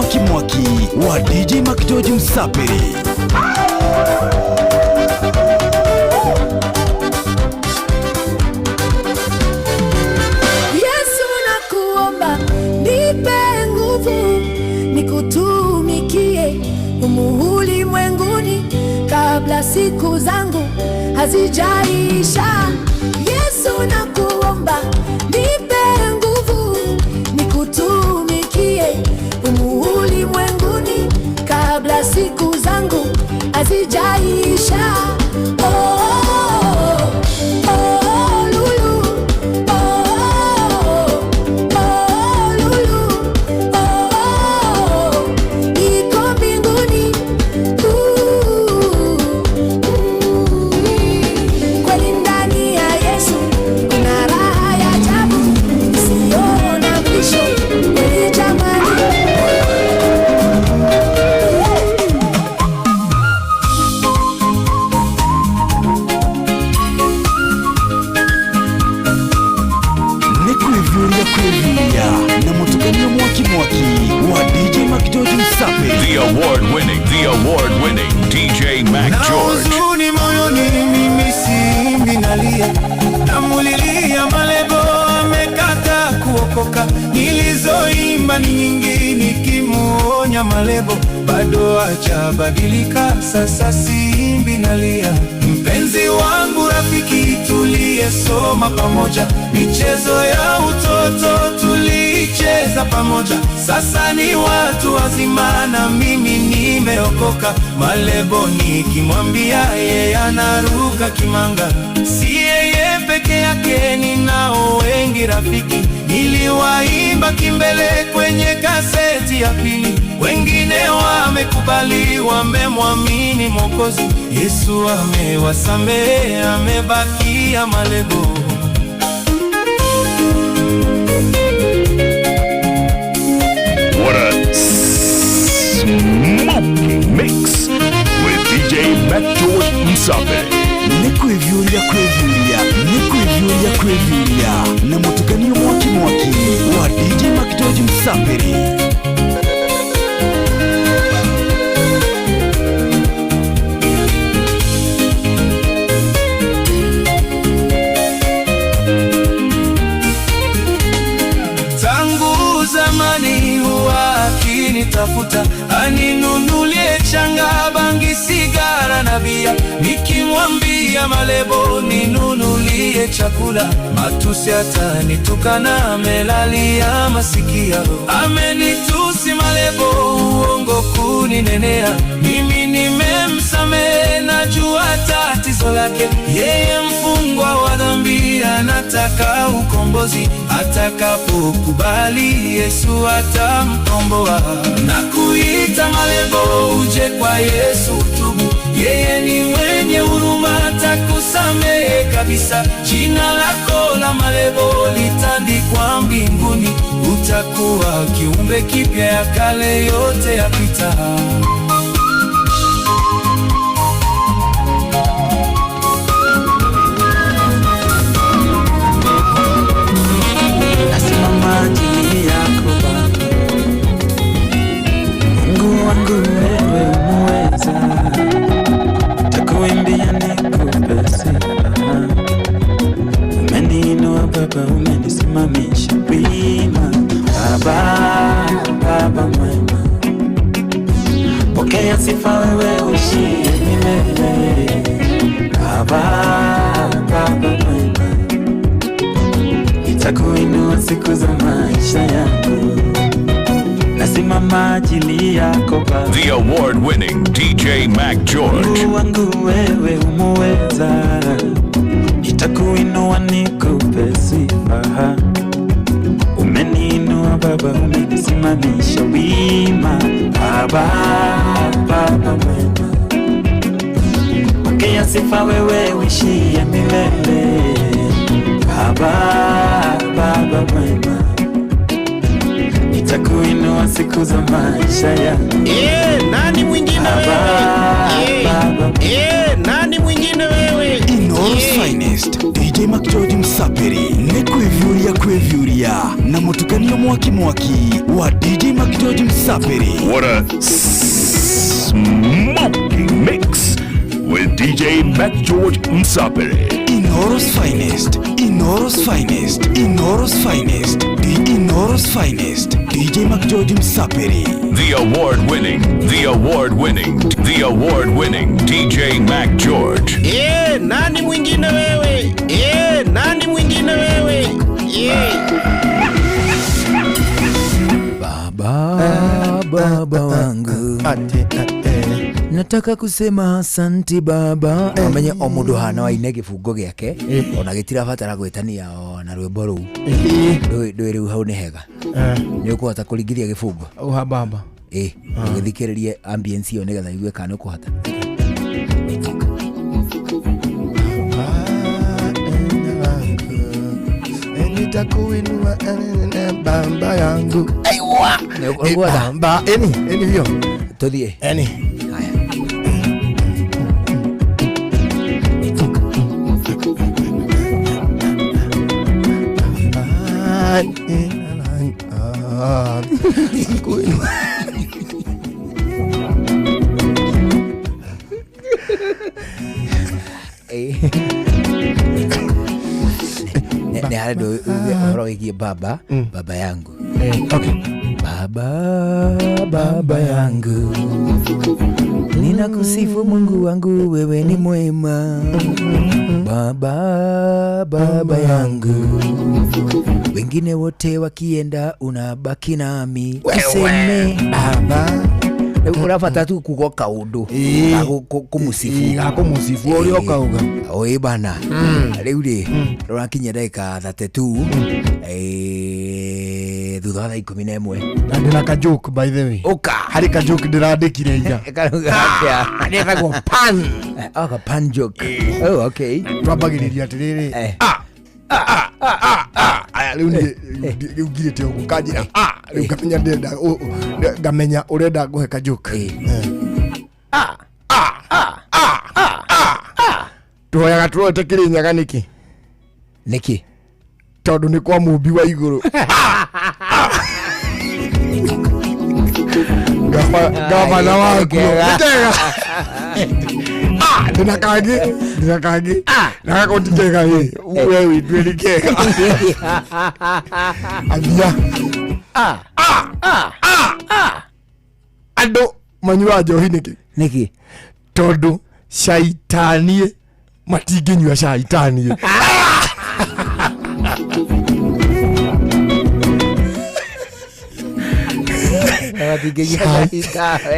mwaki mwaki wa DJ Mac George Msapiri. Yesu nakuomba nipe nguvu nikutumikie humu ulimwenguni kabla siku zangu hazijaisha. Yesu nakuomba nipe nguvu nikutumikie humu ulimwenguni kabla siku zangu hazijaisha. The award-winning DJ Mac George. Huzuni moyoni mimi simbi nalia, namulilia Malebo amekata kuokoka. Nilizoimba ni nyingi nikimuonya Malebo, bado hajabadilika, sasa simbi nalia. Mpenzi wangu rafiki tuliyesoma pamoja, michezo ya utoto tulicheza pamoja, sasa ni watu wazima na mimi nimeokoka. Malebo nikimwambia yeye anaruka kimanga, si yeye peke yake, ninao wengi rafiki. Niliwaimba kimbele kwenye kaseti ya pili, wengine wamekubali, wamemwamini Mwokozi. Yesu amewasamehe, amebakia Malebo. What a smoky mix with DJ Mac George Msapiri. Nikuivyuria na mutukanio mwaki mwaki wa DJ Mac George Msapiri. Tangu zamani huwa akinitafuta, aninunulie changa, bangi, sigara na bia. Nikimwambia Malebo ninunulie chakula, matusi atanitukana, amelalia masikia. Amenitusi Malebo, uongo kuninenea, mimi nimemsamehe, najua tatizo lake. Yeye mfungwa wa dhambi, anataka ukombozi, atakapokubali Yesu atamkomboa. Nakuita Malebo, uje kwa Yesu tubu, yeye ni mwenye huruma, atakusamehe kabisa. Jina lako la Malebo litandikwa mbinguni, utakuwa kiumbe kipya, ya kale yote yapita. Nasimama chini yako Baba, Mungu wangu wewe umeweza, takuimbia nikupe sifa. Umeniinua Baba, umenisimamisha wima. Baba mwema, pokea sifa wewe ushie milele. Baba mwema, nitakuinua siku za maisha yangu, nasimama ajili yako Baba. The award-winning DJ Mac George. Mungu wangu wewe umeweza, nitakuinua nikupe sifa. Umeniinua Baba, umenisimamisha wima. Baba mwema, pokea sifa wewe uishie milele. Baba mwema, nitakuinua siku za maisha yangu. Nani mwingine wewe? Nani mwingine wewe? In all finest, DJ Mac George Msapiri. Nikuivyuria na mutukanio mwaki wa DJ Mac George Msapiri. What a smoking mix with DJ Mac George Msapiri. Inoro's finest, Inoro's finest, Inoro's finest, the Inoro's finest, DJ Mac George Msapiri. The award-winning DJ Mac George. Nani mwingine wewe? Nani mwingine wewe? Baba wangu nataka kusema asanti baba. Amenye omundu hana wa ine gifungo giake ona gitira batara gwetania na rwimbo ruu ndwiri hau ni hega ni ukuhota kuringiria gifungo uha baba githikiririe ambience yo nigetha igue kana ukuhota nitakuinua bamba yangu bamba eni hiyo tuthie eni ni hado rogi baba yangu okay baba yangu ninakusifu Mungu wangu wewe ni mwema baba yangu wengine wote wakienda unabaki nami useme baba urafata tu kugoka undu kumusifu uri okauga oi bana riu ri rurakinya ndeka 32 thutha wa 11 na ndina ka joke by the way oka hari ka joke ndirandikire ira ndetagwo pan pan joke oh okay twambagiriria atiriri riu ngirite ugu kanjira riu ngamenya ndenda ngamenya urenda nguhe ka joke tuhoyaga turote Kirinyaga niki tondu ni kwa mumbi wa iguru gavana waku ndega ndina kangi nakakotikega we witweri kega athia andu manyua njohi niki tondu shaitanie matinginyua shaitanie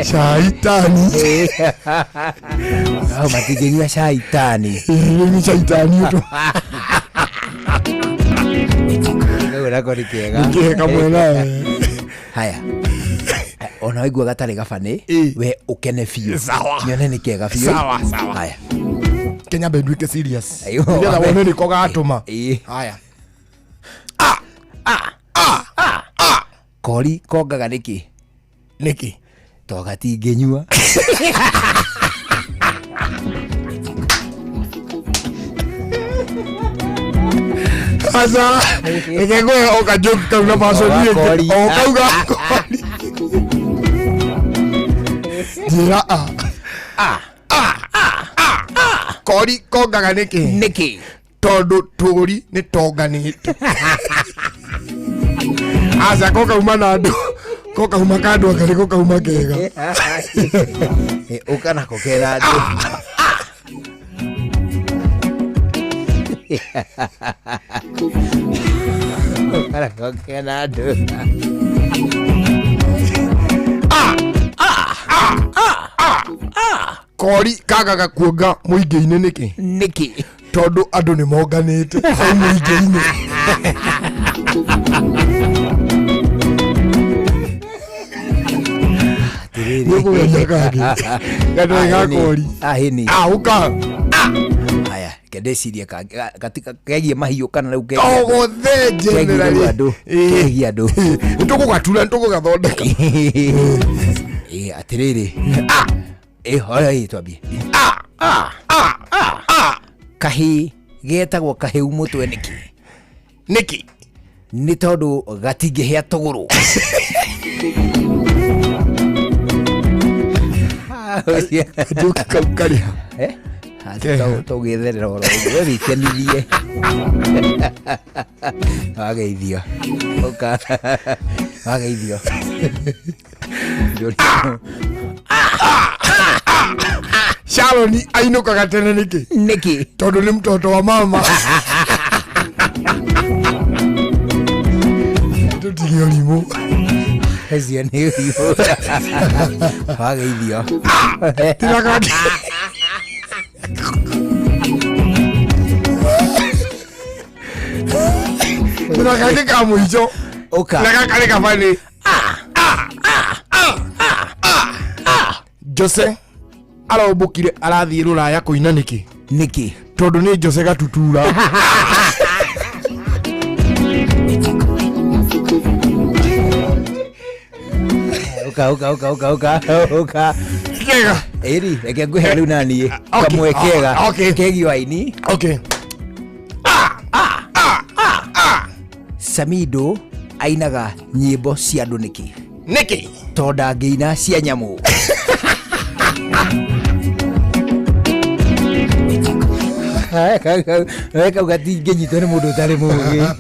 shaitani matinginyua shaitani ni shaitani tu urako kega mwena haya ona waigua gatari gabani we ukene biũ nyone ni kega biũ haya Kenya bedwike serious ndio wone niko gatuma haya kori kongaga niki to gatinginyua asa ekego okajoka kauna pasoni okauga jira kori kongaga niki tondu turi ni tonganite asa kokauma na andu kokauma kandu akari kokauma kega ukana kokera andu ukana kokera andu kori kagaga kuonga muingi-ini niki tondu andu ni monganite au muingi-ini nukugeria kangi gatoi ga kori ahini uka haya kendeciria katika kegie mahiũ kana rĩu ogothe generally kegie andũ nĩtũgũgatura nĩtũgũgathondeka atĩrĩrĩ hoya twambie kahĩ getagwo kahĩu mũtwe nĩkĩ nĩ tondũ gatingĩhĩa tũgũrũ. Nduka kaukariha. Tũgĩtherera oro ũguo wĩkenirie. Wageithio. Wageithio. Sharon ainukaga tene niki? Tondũ nĩ mtoto wa mama. Tutigio limo. Hezia nĩ hiyo. Wageithio. Tirakati. Tirakati kama hicho. Tirakati kama ni. Jose arobukire arathie ruraya kuina niki tondu ni Jose gatutura. Uka kega eri reke nguhe riu nani kamwe kega kegi waini. Okay. Samido ainaga nyimbo cia andu niki tonda ngeina cia nyamu. Weka ugatinge nyitwo nĩ mũndũ ũtarĩ mũũgĩ.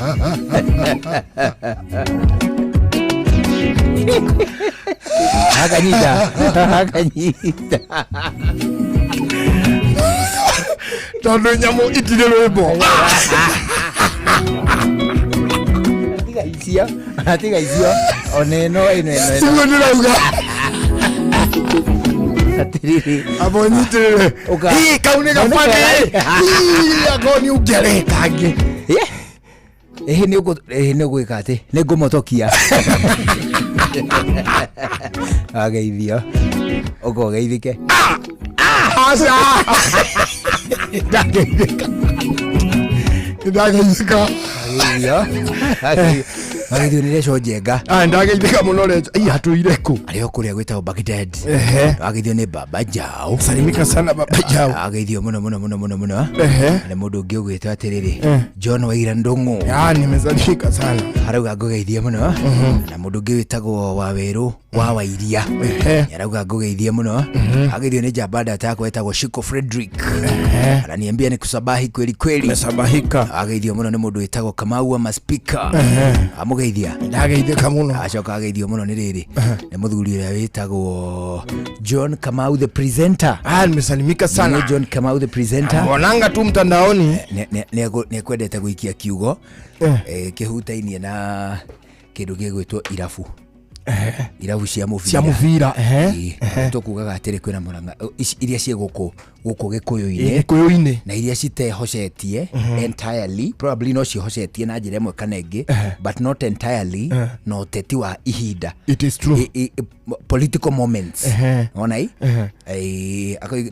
Akanyita tondũ nyamũ itirĩ rwĩmbo. Tiga icio ona ĩno siguo nĩrauga atiriri abo nyitirire hii kaune gafane hii agoni ugere kangi nĩ gwĩka atĩ nĩ ngũmotokia. Ageithio ũkogeithike. Asa ndageithika Ageithio nĩ reco njenga. Ndageithika mũno reco hatũire ku arĩa kũrĩa gwĩtagwo Baghdad. Ageithio nĩ Baba Jao. Salimika sana Baba Jao. Ageithio mũno nĩ mũndũ ũngĩ ũgwĩtwo atĩrĩrĩ John Waira Ndung'u. Nimesalimika sana. Arauga ngũgeithie mũno na mũndũ ũngĩ wĩtagwo Waweru wa Wairia. Arauga ngũgeithie mũno. Ageithio nĩ Jabada atako wĩtagwo Shiko Frederick. Ananiambia ni kusabahi kweli. Mesabahika. Ageithio mũno nĩ mũndũ wĩtagwo Kamau wa Maspika. Amugeithia. Ndageithika mũno. Acoka ageithio mũno nĩ rĩrĩ nĩ mũthuri ũrĩa wĩtagwo John Kamau the presenter. Nimesalimika sana. Ni John Kamau the presenter. Wananga tu mtandaoni. Nĩ kwendete gũikia kiugo kĩhutainie na kĩndũ gĩgwĩtwo irabu. Irabu cia mũbira. Tũkugaga atĩrĩ kwĩna Mũrang'a iria ciĩ gũkũ Gĩkũyũ-inĩ na iria citehocetie entirely, probably no cihocetie na njĩra ĩmwe kana ĩngĩ, but not entirely. No ũteti wa ihinda. It is true. Political moments. Ona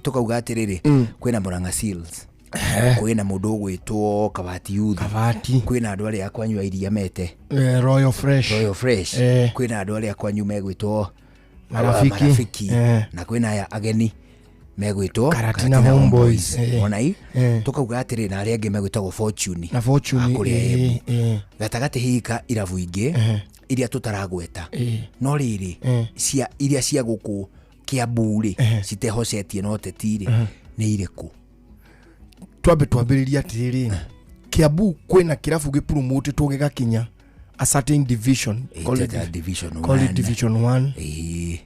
tukauga atĩrĩrĩ kwĩna Mũrang'a Seals. Kwĩna mũndũ ũgwĩtwo Kabati Youth. Kwĩna andũ arĩa akwanyu iria mete Royal Fresh. Kwĩna andũ arĩa akwanyu megwĩtwo Marafiki. Na kwĩna aya ageni megwĩtwo Karatina Homeboys. Ona tukauga atĩrĩ na arĩa angĩ megwĩtagwo Fortune. Gatagatĩ hika irabu ingĩ iria tutaragweta no rĩrĩ iria cia gũkũ Kiambu-rĩ citehocetie no ũteti-rĩ nĩ irĩkũ? Twambĩrĩria atĩrĩrĩ Kiambu kwĩna kĩrabu gĩpurumutĩtwo gĩgakinya a certain division called Division 1.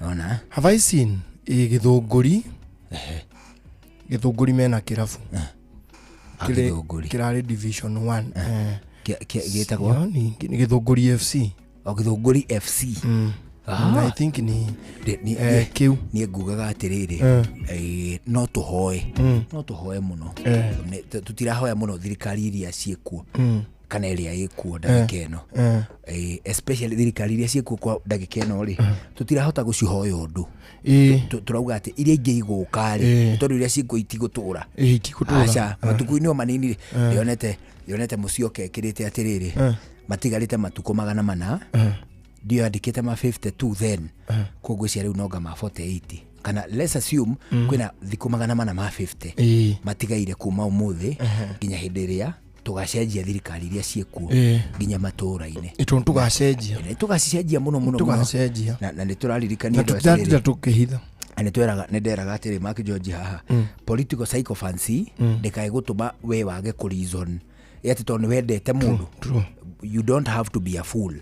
Ona have I seen Gĩthũngũri mena kĩrabu kĩrarĩ Division 1 gĩtagwo Gĩthũngũri FC. Gĩthũngũri FC. I think ni kiu ni ngugaga atiriri no tuhoe muno tutirahoya muno thirikari iria ciekuo kana iria ikuo ndagika ino especially thirikari iria ciekuo kwa ndagika ino ri tutirahota gucihoya undu turauga ati iria ingi iguka ri tondu iria ciekuo itigutura acha matuku-ini o manini yonete mucioke kirite atiriri matigarite matuko 400 ndio andikite ma 52 then koguo cia riu nonga ma 48 kana let's assume kwina thiku 450 matigaire kuma umuthi nginya hindi iria tugacenjia thirikari iria ciekuo nginya matura-ini ito tugacenjia tugacenjia muno tugacenjia na ni turaririkania ndio tukihitha nenderaga atiri Mark George haha political psychophancy ndikae gutuma we wage ku reason yati to ni wendete mundu you don't have to be a fool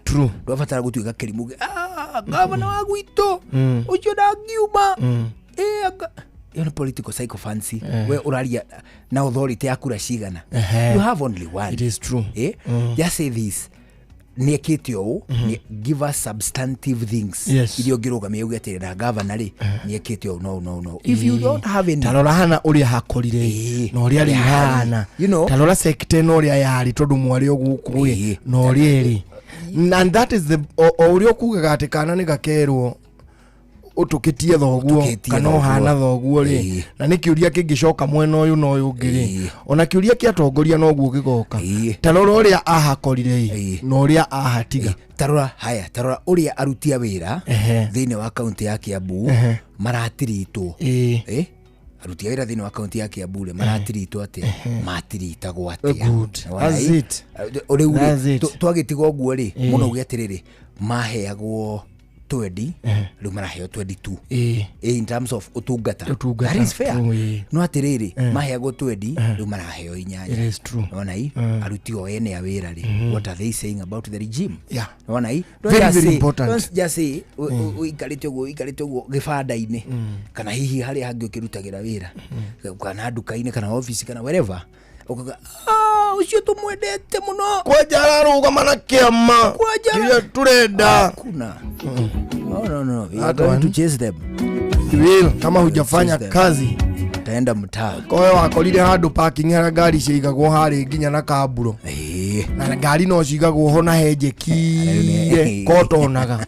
ndwabatara gutuika kirimu gavana wa gwito ucio ndangiuma you political psychophancy we uraria na authority yakura cigana you have only one. It is true. Just say this niekitio give us substantive things irio ngirugamia ugeterera governor niekitio no if you don't have any tarora hana uria hakorire no uria rihana tarora sector no uria yari tondu mwari oguku no uria ri and that is the uria kugaga ati kana ni gakerwo utukitie thoguo kana hana thoguo ri na ni kiuria kingicoka mwena uyu no uyu ngiri ona kiuria kiatongoria no guo gigoka tarora uria ahakorire no uria ahatiga tarora uria arutia wira thiini wa kaunti ya Kiambu maratiritwo arutia wira thiini wa kaunti ya Kiambu maratiritwo ati matiritagwo atia that's it uri twagitigo guo ri muno ugetiriri maheagwo 20 riu maraheo 22 in terms of utungata that is fair no atiriri maheagwo 20 riu maraheo 8 ona hii aruti o ene ya wira ri what are they saying about the regime ona hii very important don't just say uikarite uguo gibanda-ini kana hihi hari hangi ukirutagira wira kana duka-ini kana office kana wherever ukaga ucio tumwendete muno kwajara rugama na kiama kiria turenda kuna no we are going to chase them will kama hujafanya kazi taenda mtaa koe wakorire handu parking ya gari cigagwo hari nginya na kaburo na gari no cigagwo ho na henjeki kotonaga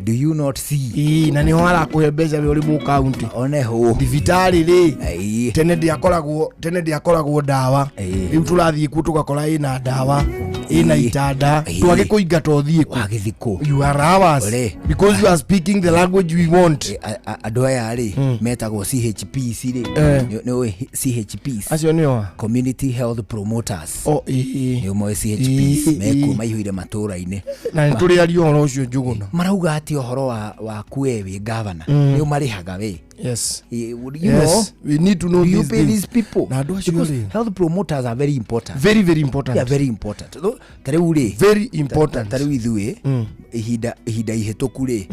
do you not see na ni hora kuhe mbeca we uri mu county one ho divitari ri tene ndiakoragwo dawa riu turathie ku tugakora ina dawa ina itanda twage kuingata uthie ku agithiko you are ours because you are speaking the language we want andu aya ri metagwo CHPs ri no CHPs acio nio community health promoters ni mo CHPs meko maihire matura-ini na turi ario horo ucio njuguna marauga ati ohoro wa kuewe governor ni umarihaga we yes you know we need to know you pay these people na do because health promoters are very important very important yeah very important tare uri very important tare withue ihida ihetoku ri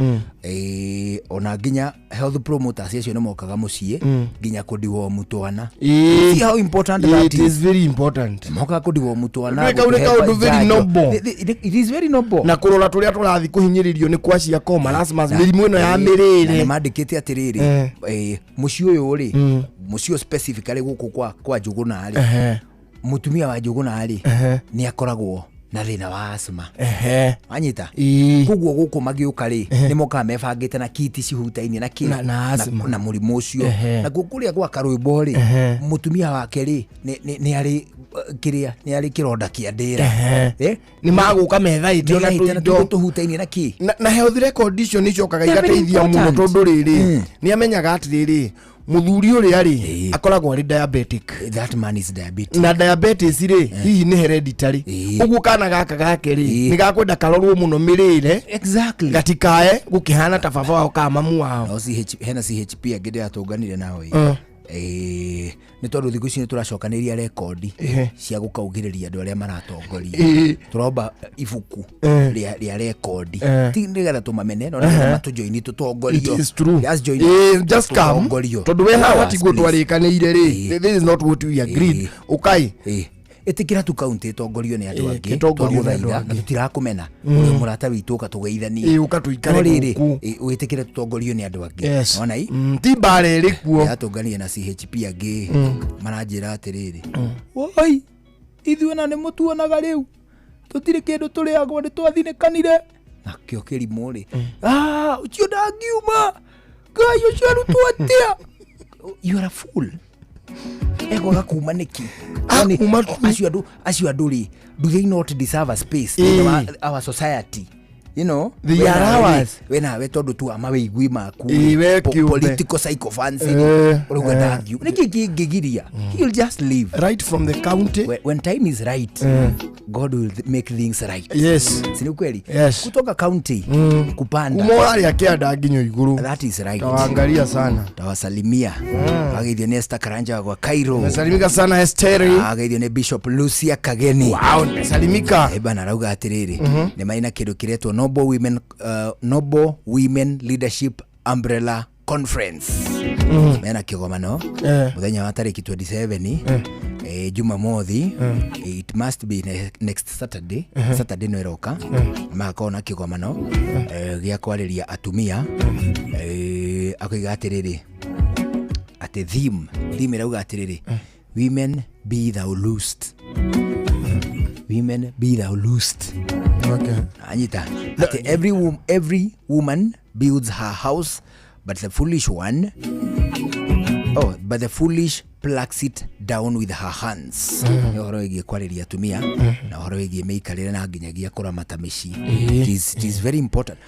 ona nginya health promoters acio ni mokaga mucie nginya kudiwo mutwana see how important that is very important moka kudiwo mutwana very noble it is very noble na kurora turia turathi kuhinyiririo ni kwacia koma lazima mirimu ino ya mirire mandikite atiriri mucio uyu ri mucio specifically guku kwa Njuguna ri mutumia wa Njuguna ri ni akoragwo na thina wa asthma anyita kuguo guku magiuka ri ni moka mebangite na kiti cihutaini na kina na murimu ucio na gukuria gwa karwimbo ri mutumia wake ri ni ari kiria ni ari kironda kia ndira ni maguka metha itio na tuhutaini na ki na health condition icokaga igateithia muno tondu riri ni amenyaga atiriri muthuri uri ari akoragwo ari diabetic that man is diabetic na diabetes ri hihi ni hereditary uguo kana gaka gake ri ni gakwenda karorwo muno mirire exactly gatikae gukihana ta baba wao kama mamu wao no hena CHP agende atunganire nawe ni tondu thiku ici ni turacokaniria rekodi cia gukaugiriria andu aria maratongoria turomba ibuku ria rekodi ti nigetha tumamene no nigetha matujoini tutongorio just come tondu we hawa tiguo twarikaniire ri this is not what we agreed okay etikira tu county tongorio ni andu angi twaguthaitha na tutirakumena uri murata witu ukatugeithania ukatuikare wetikire tutongorio ni andu angi ona i ti bare ri kuo yatungania na CHP angi maranjira atiriri oi ithuĩ na nĩ mũtuonaga rĩu tũtirĩ kĩndũ tũrĩagwo nĩ twathinĩkanire nakĩo kĩrimũ rĩ ũcio ndangiuma ngai ũcio arutwo atĩa you are a fool egwaga kuma nĩki acio andũ rĩ do they not deserve a space in our society you know The hours. wena we tondu tu amaweigui maku political sycophants uruga thank niki gigiria he'll just leave right from the county when time is right. God will make things right. Yes, si kweli? Yes, kutoka county kupanda kumorali akienda nginyo iguru. That is right. Tawaangalia sana, tawasalimia. Ageithio ni Esther Karanja kwa Cairo. Nasalimika sana Esther. Ageithio ni Bishop Lucia Kageni. Wow, nasalimika. Bana rauga atiriri ni maina kindu kiretwo Noble Women Leadership Umbrella Conference. Mena kigomano muthenya wa tariki 27 Jumamothi. It must be next Saturday. Saturday no iroka makona kigomano gya kwariria atumia akiga atiriri ati theme rauga atiriri women be thou loosed. Women be thou loosed. Okay. Anita, every woman builds her house, but the foolish plucks it down with her hands. Horo igi kwariria tumia na horo igi meikarira na nginyagia kuramata mici. It is very important.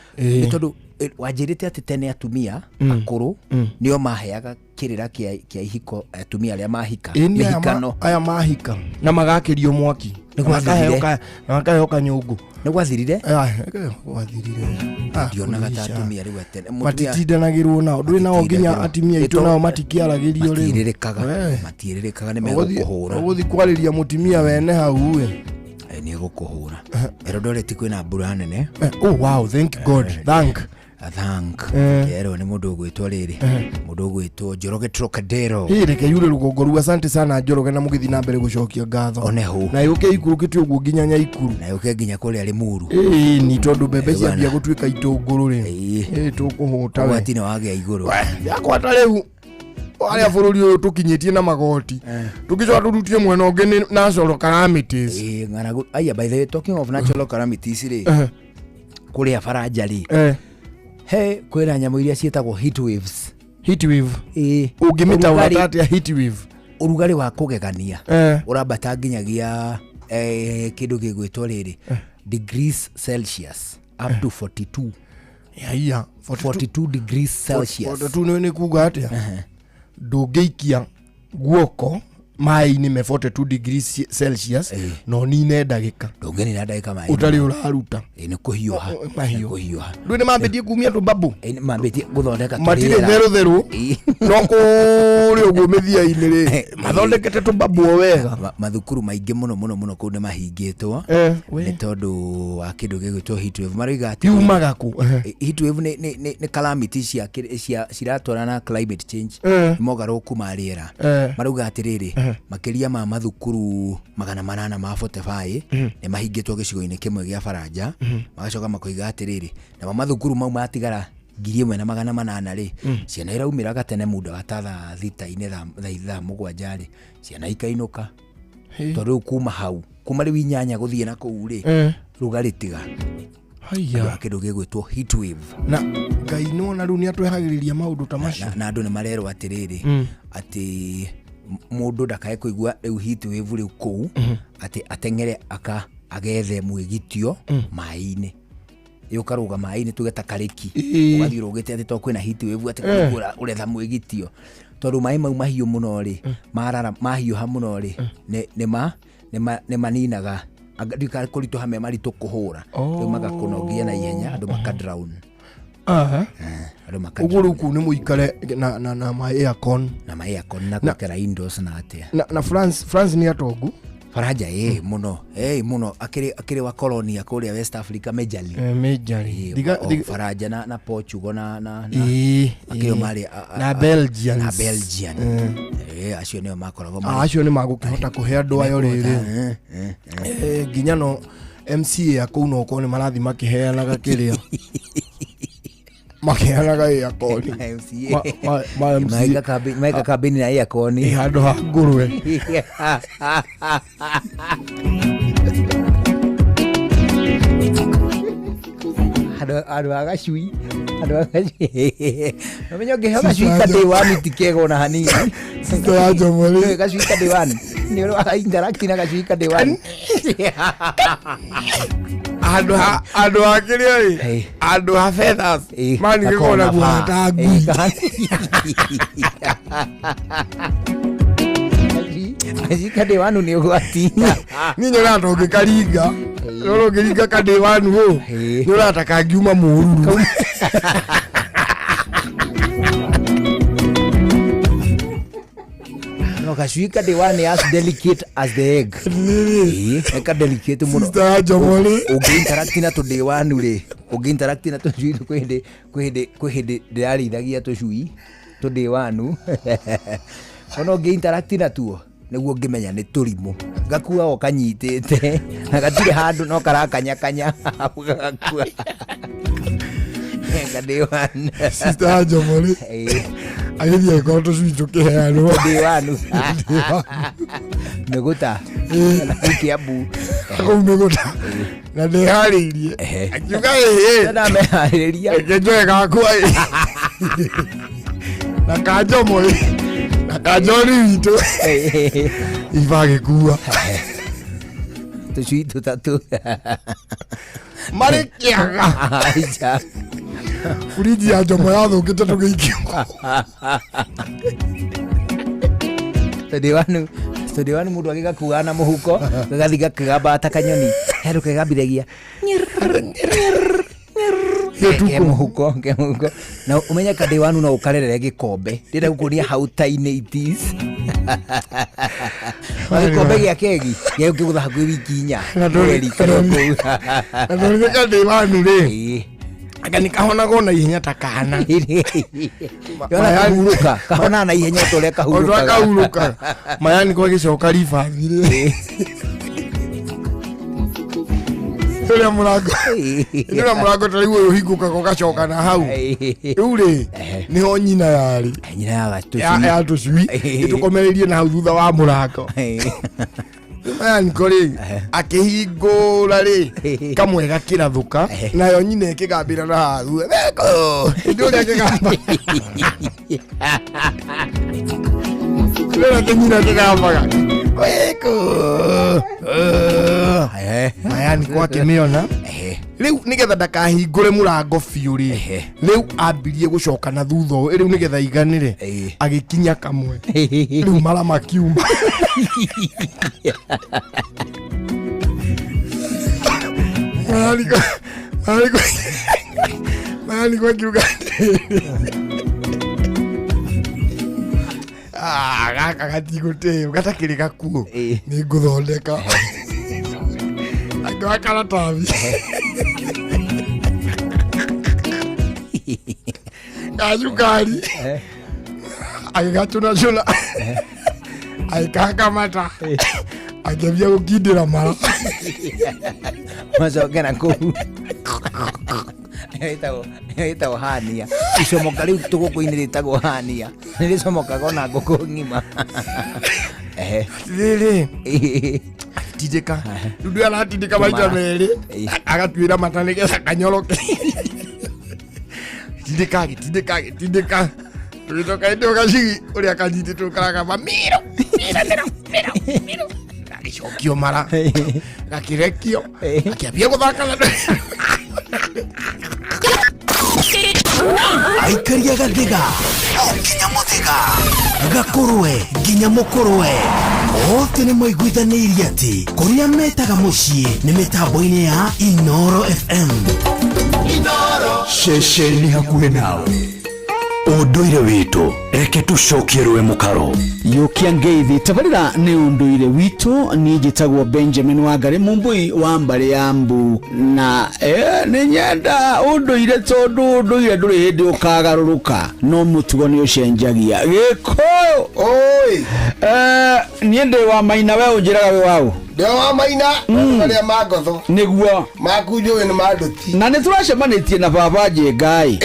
Tondu wajirite ati tene atumia akuru nio maheaga kirira kia ihiko atumia aria mahika mihikano aya mahika na magakirio mwaki nikaheoka nyungu nigwathirire ndionaga ta atumia riu atene matitindanagirwo nao nduri nao nginya atumia itu nao matikiaragirio riu matiririkaga ni megukuhura uguthi kwariria mutumia wene hau we ni gukuhura Eldoret kwina mbura nene. Oh wow, thank God. Thank Kero ni mundu gwitwo riri mundu gwitwo Njoroge Trocadero. Reke yure rugongo ru. Asante sana Njoroge na mugithi na mbere gucokia ngatho onehu na yuke ikurukite uguo nginya Nyaikuru na yuke nginya kuri ari Muru. Ni tondu mbembe ciambia gutwika itunguru ri tukuhuta we watine wage iguru yakwata riu aria bururi uyu tukinyitie na magoti tukicoka turutie mwena ungi ni natural calamities. Ng'aragu aya, by the way, talking of natural calamities ri kuri Faranja ri he kwira nyamu iria cietagwo heat waves. Ungimita watati ya heat wave urugari wa kugegania urambata nginyagia kindu gigwitwo riri degrees Celsius up to 42. Yeah, 42 degrees Celsius. 42 ni kuga atia ndungiikia guoko mai-ini me 42 degrees Celsius no nine ndagika ndungeni na ndagika mai utari uraruta ni kuhiuha ndu ni mambitie kumia tumbabu ni mambitie guthondeka matire theru no kuri uguo mithia-ini ri mathondekete tumbabu wega mathukuru maingi muno kuu ni mahingitwo ni tondu wa kindu gigwitwo heat wave mariga ati yumaga ku heat wave ni calamity cia ciratwarana na climate change mogaruku ma riera maruga atiriri makiria ma mathukuru 800 ma 45 ni mahingitwo gicigo-ini kimwe gia Faranja magacoka makoiga atiriri na mathukuru mau matigara 1,800 ri ciana iraumira gatene muda gatatha thita-ini thaa mugwanja ri ciana ikainuka tondu kuma hau kuma riu inyanya guthie na kuu ri rugari tiga haya kindu gigwitwo heat wave na Ngai no riu ni atwehagiriria maundu ta macio na andu ni marero atiriri ati mundu ndakae kuigua riu heat wave riu kuu ati atengere agethe mwigitio mai-ini yukaruga mai-ini tugeta kariki ugathii rugite ati to kwina heat wave ati uretha mwigitio tondu mai mau mahiu muno ri marara mahiu muno ri ne maninaga ndika kuritu hame maritu kuhura riu magakunogia na ihenya andu makadrown uguru ku ni muikare na my aircon na kukera indoors na atia na France ni atongu Faranja muno akiri wa colonia kuria West Africa majorly Faranja na Portugal na akio mari na Belgian acio nio makoragwo acio ni magukihota kuhe andu ayo riri nginya no MCA akuu no ko ni marathi makiheanaga kiria makiheanaga ya koni maika kabini na ya koni handu ha ngurwe adu agacui namenyo ngihoga cui kade wani tikego na hanini sito ya jomori gacui kade wani ni ro interact na gacui kade wani Ando akiri oi. Ando ha feathers. Mani ngikona guata ngui. Aji kade wanu ni ugwatinya. Ni nyora ndoge karinga. Roro giringa kade wanu ho. Nyora takangiuma mururu. No kashuika de one as delicate as the egg. Eka delicate muno. Sister Jomole. Ugi interact na to de one ule. Ugi interact na to shui kwende de ali dagia to shui. To de one. Ono ugi interact na tuo. Niguo ngimenya ni turimu. Gakua o kanyitete. Na gatire handu no karakanya gakua. Kadewan. Sister Jomole. Agiye ko to sui to ke ano. Kadewan. Meguta. Na kiabu. Ko meguta. Na de haririe. Akiuga na me hariria. Ekejo gakua. Na Kajomole. Na Kajori wito. Ivage kuwa. To sui to tatu. Marikiaga. Aija. Uriji ya Jomo yatho kitatu gikio. Todiwanu mundu agiga kuana muhuko gagathiga kigamba atakanyoni heru kigambiragia ke muhuko na umenya Kadiwanu no ukarerere gikombe ndira gukuria hautaine itis gikombe gia kegi gio kigutha hakuhi wiki 4 na ndori Kadiwanu ri akani kahona gona ihenya takana yona kahuruka kahona na ihenya tole kahuruka mayani kwa gicoka rifa thire Ira murago tariwo uhinguka ko gacoka na hau uri niho nyina yari nyina ya tucui itukomererie na hau thutha wa murago mayani kori akihingura ri kamwe gakirathuka nayo nyina ikigambira na hau beko nduri akigamba Lera kenyina kigambaga beko mayani kwa kimiona riu nigetha ndakahingure murango biu ri riu ambirie gucoka na thutha riu nigetha iganire agikinya kamwe riu mara makiuma mayani kwa kiuga gaka gatigute gatakiri gakuo ni nguthondeka agakara tavi gajukari agachuna aikakamata akebia gukindira mara mazogena ku Ita hania isomoka riu tugukuiniritago hania nirisomoka gona nguku ngima riri tijeka ndu aratindika maita meri agatwira mata nigetha kanyoroke tindika tugitoka indo gacigi uria kanyiti tukaraga mamiro gacokio mara gakirekio akiambia guthaka na aikaria gathiga nginya muthiga gakurwe nginya mukurwe othe nĩ moiguithanirie atĩ kũrĩa metaga mũciĩ nĩ mĩtambo-inĩ ya Inoro FM. Ceceni hakuhĩ nawe ũndũire witũ reke tũcokie rwe mũkaro Yukia ngeithi tabarira ni unduire witu ni jitagwo Benjamin Wangari Mumbui wa Mbale ya Mbu na ni nyenda unduire tondu unduire nduri hindi ukagaruruka no mutugo ni ucenjagia giko oi niende wa maina we unjiraga we wao ndio wa maina maria magotho niguo makunjo ni maduti na nituracemanitie na baba Njengai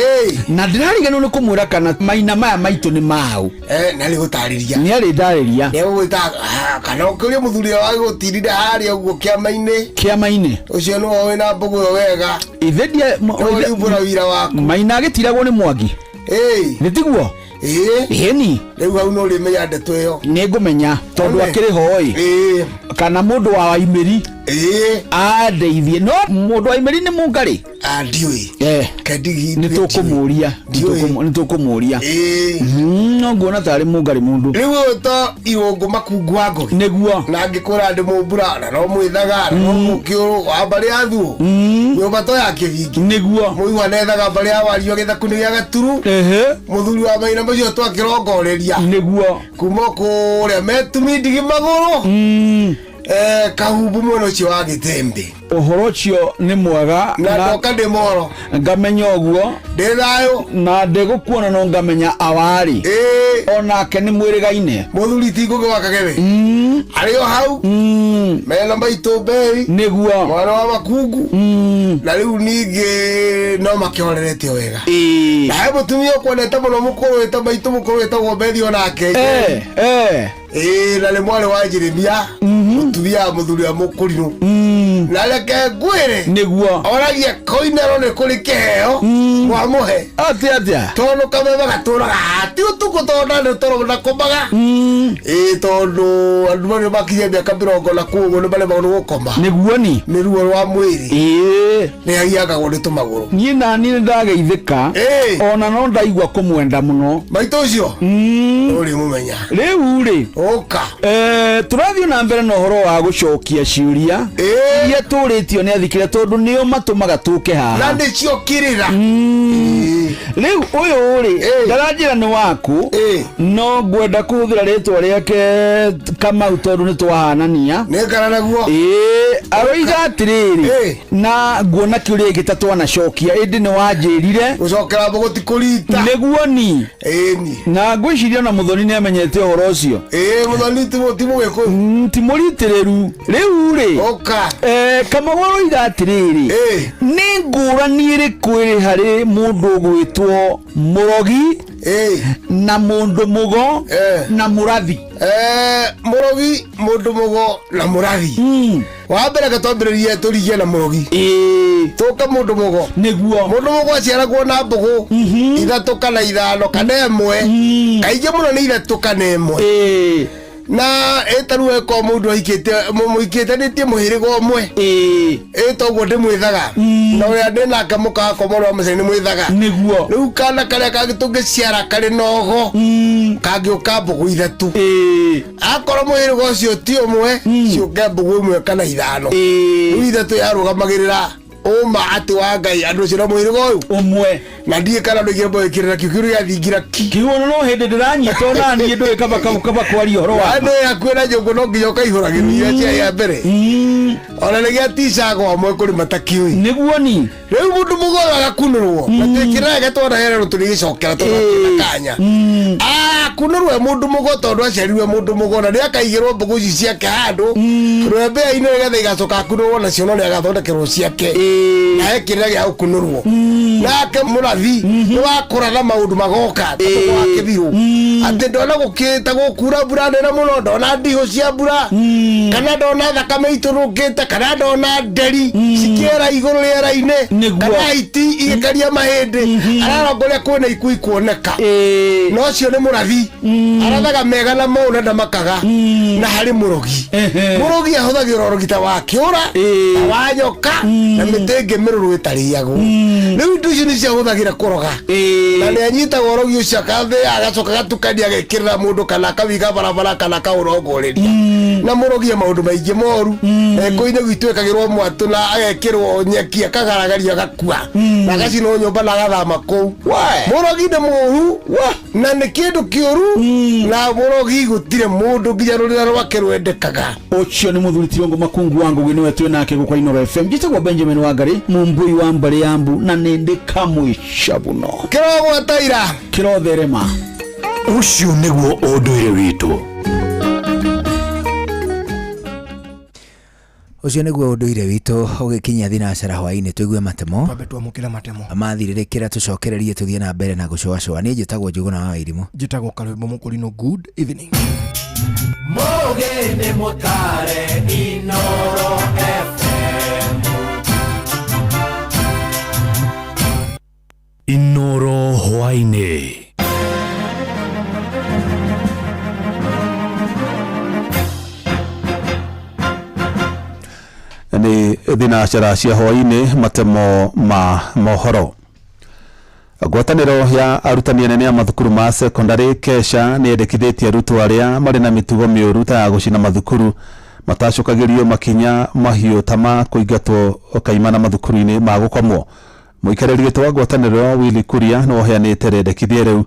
na ndirariganu ni kumwira kana maina maya maitu ni mau na ri gutariria ni ari ndariria ni gwita kana ukuri muthuri wa gutirira hari uguo kiama-ini ucio no we na mbugu wega ithedia mbura wira waku maina agitiragwo ni Mwangi nitiguo ni riu hau no rimenya ndeto iyo ni ngumenya tondu akiri hoi kana mundu wa Waimiri andeithie no mundu aimeri ni mungari ndiui kadigi nitukumuria no nguona tari mungari mundu riu to iwongo makungu wangu niguo na ngikura ndi mumbura na no mwithaga no mukiuru wa bari athu nyumba to ya kivingi niguo muiwa nethaga bari awario githakuni ya gaturu muthuri wa maina macio twakirongoreria niguo kuma kuria metumi ndigi maguru kahumbu muno cio wa gitembe uhoro cio ni mwega na ndoka ndi moro ngamenya oguo ndi thayo na ndigukuona no ngamenya awari onake ni mwirigaine muthuri tinguge wakagebe ario hau mena maitu bei niguo mwana wa makungu na riu ningi no makiorerete wega na he mutumia kwonete muno mukuru weta maitu mukuru weta gombethi onake na le mwale wa Jeremia mutumia muthuri wa mukuriru na leke gwire niguo oragia koinero ne kuri keheo mwamuhe atia tono kameba gatura ati utuko tonda ne toro na komaga tondo andu bali bakiye bya kabirongo na kugo ne bale bagono gukoma niguo ni ruo rwa mwiri ne agiaga goneto maguru ni nani ndageithika ona no ndaigwa kumwenda muno maito ucio uri mumenya riu ri oka turathio na mbere no horo wa gucokia ciuria iria turitio ni athikire tondu nio matumaga tuke haha na ndi ciokirira riu uyu ri ndaranjira ni waku no ngwenda kuhuthira ritwa riake Kamau tondu ni twahanania ni karana guo aroiga atiriri na nguona kiuria gitatwana cokia indi ni wanjirire gucokera boguti kurita niguo ni na ngwiciria na muthoni ni amenyete uhoro ucio muthoni timu geko timuritireru riu ri oka Kamau aroiga atiriri ni ngurani iriku iri hari mundu gwitwo murogi na mundu mugo na murathi murogi mundu mugo na murathi wa mbere gatwambiririe turigie na murogi tuka mundu mugo niguo mundu mugo aciaragwo na mbugu ithatu kana ithano kana imwe kaingĩ muno ni ithatu kana imwe na etaruwe ko mundu aikite nitie muhirigo omwe toguo ndi mwithaga na uria ndi nake mukaga komorwa muceni mwithaga niguo riu kana karia kagitungiciara kari nogo kagiuka mbugu ithatu akorwo muhirigo ucio ti umwe ciuke mbugu imwe kana ithano riu ithatu yarugamagirira uma ati wa ngai andu cio muhirigo uyu umwe na ndie kana ndugire boikirira kikiru ya thingira kiwono no hindi ndiranyita ona ni ndu kaba kwari horo wa ande yakwira jongo no nginya kaihuragiria cia ya mbere ona negia ticago amwe kuri matakiwi niguo ni riu mundu mugola gakunurwo na tekira gatwara herero turigicokera turakanya kunurwe mundu mugo tondu aceriwe mundu mugo na ria kaigirwo mbugu ici ciake handu rwembe ine getha igacoka kunurwo na cio no ria gathondekerwo ciake na ekirira gia kunurwo nake murathi ni wakuraga maundu magoka tondu wa kithiru ati ndona gukita gukura mbura nene muno ndona ndiho cia mbura kana ndona thakame iturukite kana ndona nderi cikiera iguru riera-ine kana iti igikaria mahindi ararongoria kwina ikui kuoneka no cio ni murathi arathaga mega na mauna ndamakaga na hari murogi ahuthagira urugita wa kiura wa nyoka na mitenge miruru itariagwo riu indo icio ni ciahuthagira kuroga na ni anyitaga urogi ucio akathi agacoka gatukania agekirira mundu kana akawiga barabara kana kaurongoreria na murogia maundu maingi moru koine gwitu ekagirwo mwatu na agekirwo nyeki akagaragaria gakua na agacino nyumba na agathama kou murogi ni muru na ni kindu kiuru na murogi gutire mundu nginya rurira rwake rwendekaga ucio ni muthuri Tiongo Makungu wangu gwinewe twi nake gukwa Inoro FM gitagwo Benjamin Wangari mumbui wa mbari yambu na nindi kamwisha buno kirogwa taira kirotherema ucio niguo unduire witu ucio niguo unduire witu ugikinya thinacara hwaini twigue matemo babe twamukira matemo amathiririkira tucokererie tuthie na mbere na gucoacoa ni njitagwo Njuguna wa Wairimu njitagwo Kalwimbo Mukurino. Good evening. Mogene motare Inoro FM Inoro hwaini thinacara cia hwaini matemo ma mohoro. Ngwatanĩro ya arutani anene a mathukuru ma secondary Kesha nĩ yendekithĩtie arutwo arĩa marĩ na mĩtugo mĩũru ta ya gũcina mathukuru matacũkagĩrio makinya mahiũ ta ma kũingatwo kaimana mathukuru-inĩ ma gũkomwo. Mũikarĩri gĩtĩ wa ngwatanĩro Willy Kuria nĩ oheanĩte rĩendekithia rĩu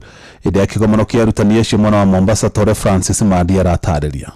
hĩndĩ ya kĩgomano kĩa arutani acio mwena wa Mombasa. Tore Francis Madi aratarĩria.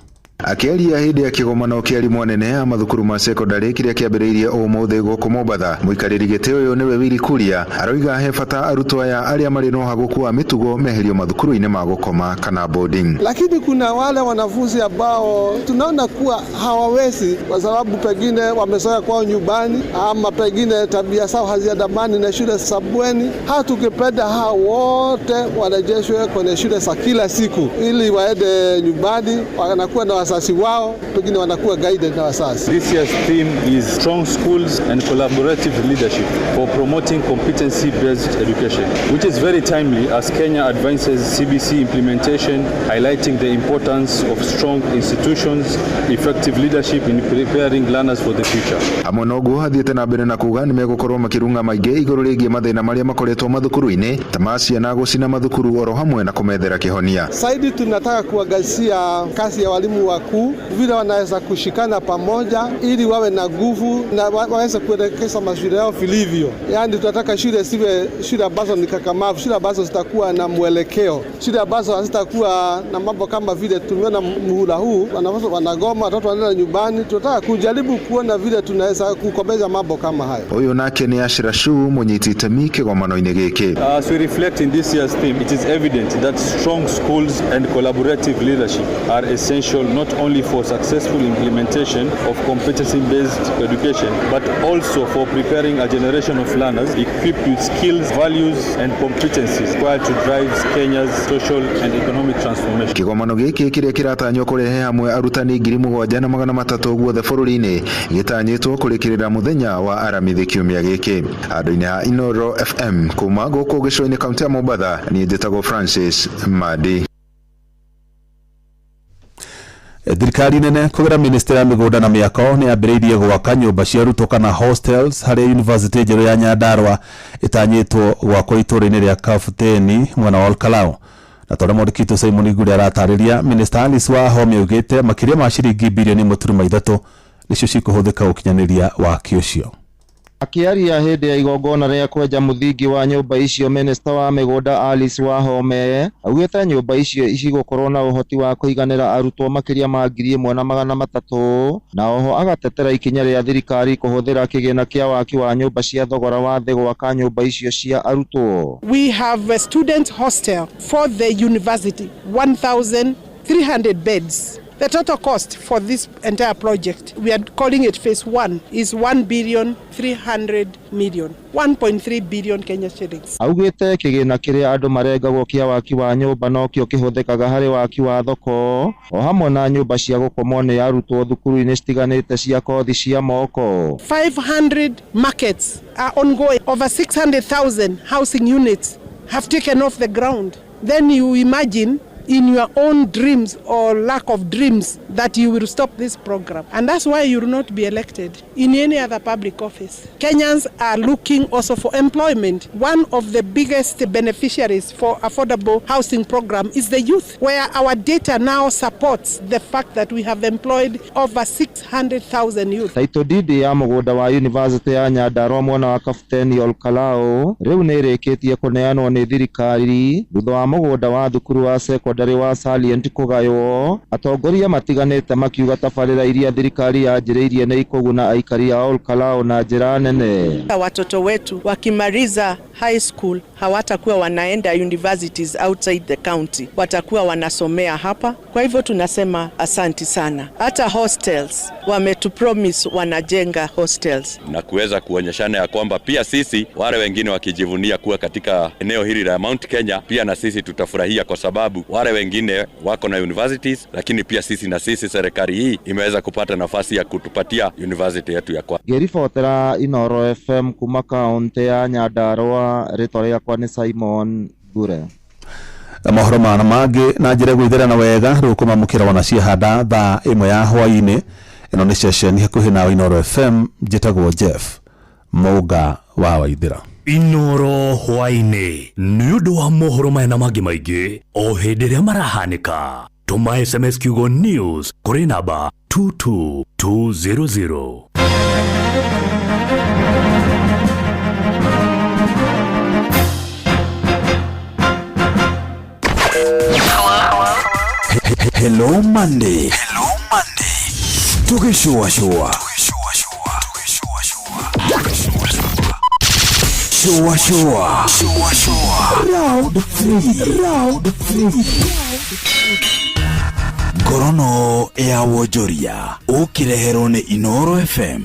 Akiaria hindi ya kigomano kĩa arimũ anene a mathukuru ma secondary kĩrĩa kĩambĩrĩirie ũmũthĩ gũkũ Mombasa, mũikarĩri gĩtĩ ũyũ nĩwe Willy Kuria aroiga he bata arutwo aya arĩa marĩ na ũhagũku wa mĩtugo meherio mathukuru-inĩ ma gũkoma kana boarding. Lakini kuna wale wanafunzi ambao tunaona kuwa hawawezi kwa sababu pengine wamezoea kwao nyumbani ama pengine tabia zao haziandamani na shule za bweni. Tungependa hao wote warejeshwe kwenye shule za kila siku ili waende nyumbani wanakuwa na wasasi wao, pengine wanakuwa guided na wasasi. This year's theme is strong schools and collaborative leadership for promoting competency-based education, which is very timely as Kenya advances CBC implementation, highlighting the importance of strong institutions, effective leadership in preparing learners for the future. Amonogo hathiĩte na mbere na kuga nĩ megũkorwo makĩrunga maingĩ igũrũ rĩgiĩ mathĩna marĩa makoretwo mathukuru-inĩ ta ma ciana gũcina mathukuru oro hamwe na kũmethera kĩhonia. Saidi tunataka kuangazia kazi ya walimu wakuu vile wanaweza kushikana pamoja ili wawe na nguvu na waweze kuelekeza mashule yao vilivyo. Yaani tunataka shule siwe shule ambazo ni kakamavu, shule ambazo zitakuwa na mwelekeo, shule ambazo hazitakuwa na mambo kama vile tumeona muhula huu wanafunzi wanagoma, watoto wanaenda nyumbani. Tunataka kujaribu kuona vile tunaweza kukomesha mambo kama hayo. Huyu nake ni Ashira Shu mwenyekiti itemi kĩgomano-inĩ gĩkĩ. As we reflect in this year's theme, it is evident that strong schools and collaborative leadership are essential not only for successful implementation of competency-based education, but also for preparing a generation of learners equipped with skills, values, and competencies required to drive Kenya's social and economic transformation. Kĩgomano gĩkĩ kĩrĩa kĩratanywo kũrehe hamwe arutani 7,300 guothe bũrũri-inĩ gĩtanyĩtwo kũrĩkĩrĩra mũthenya wa aramithi kiumia gĩkĩ. Handũ-inĩ ha Inoro FM kuma gũkũ gĩcũa-inĩ kaunti ya Mombasa, niĩ njĩtagwo Francis Madi. Thirikari nene kũgera ministry ya mĩgũnda na mĩako nĩ yambĩrĩirie gwaka nyũmba cia arutwo kana hostels harĩ university njerũ ya Nyandarua ĩtanyĩtwo gwakwo itũũra-inĩ rĩa Kafuteni mwena wa Olkalau. Na tondũ mũndĩkitũ Simon Igũrĩ aratarĩria, Minister Alice Wahome augĩte makĩria ma ciringi bilioni 1.3 nĩcio cikũhũthĩka ũkinyanĩria waki ũcio. Akiaria hĩndĩ ya igongona rĩa kwenja mũthingi wa nyũmba icio, Minister wa mĩgũnda Alice Wahome augĩte nyũmba icio igũkorwo na ũhoti wa kũiganĩra arutwo makĩria ma 1,300 na oho agatetera ikinya rĩa thirikari kũhũthĩra kĩgĩna kĩa waki wa nyũmba cia thogora wa thĩ gwaka nyũmba icio cia arutwo. We have a student hostel for the university, 1,300 beds. The total cost for this entire project, we are calling it phase 1, is 1,300,000,000, 1.3 billion Kenya shillings. Augĩte kĩgĩna kĩrĩa andũ marengagwo kĩa waki wa nyũmba no kĩo kĩhũthĩkaga harĩ waki wa thoko o hamwe na nyũmba cia gũkomwo nĩ arutwo thukuru-inĩ citiganĩte cia kothi cia moko. 500 markets are ongoing. Over 600,000 housing units have taken off the ground. Then you imagine in your own dreams or lack of dreams that you will stop this program. And that's why you will not be elected in any other public office. Kenyans are looking also for employment. One of the biggest beneficiaries for affordable housing program is the youth, where our data now supports the fact that we have employed over 600,000 youth. Taito didi ya mũgũnda wa University ya Nyandarua mwena wa Kafuteni Olkalau rĩu nĩ ĩrĩkĩtie kũneanwo nĩ thirikari thutha wa mũgũnda wa thukuru wa secondary wa Salient kũgaywo. Atongoria matiganĩte makiuga tabarĩra iria thirikari yanjĩrĩirie nĩ ikũguna aikari a Olkalau na njĩra nene. Watoto wetu wakimaliza high school hawatakuwa wanaenda universities outside the county, watakuwa wanasomea hapa. Kwa hivyo tunasema asanti sana. Hata hostels wametupromise wanajenga hostels, na kuweza kuonyeshana ya kwamba pia sisi wale wengine wakijivunia kuwa katika eneo hili la Mount Kenya, pia na sisi tutafurahia kwa sababu wale wengine wako na universities, lakini pia sisi na sisi serikali hii imeweza kupata nafasi ya kutupatia university yetu ya kwa. Gerifotera Inoro FM kuma kaunti ya Nyandarua, rĩtwa rĩakwa nĩ Simon Gure. Mohoro mana mangĩ na njĩra gwĩthera na wega rĩu kũmamũkĩra wanaciahanda thaa 1 ya hwaĩ-inĩ ino ni session hakuhi na Inoro FM njitagwo Jeff Moga wa Waithira. Inoro hwaini ni undu wa mohoro maya mangi maingi o hindi ria marahanika. Tuma SMS kiugo news kuri namba 22200. Hello Monday. Tukishua. Shua. Round 3. Gorono ya Wonjoria ukirehero ni Inoro FM.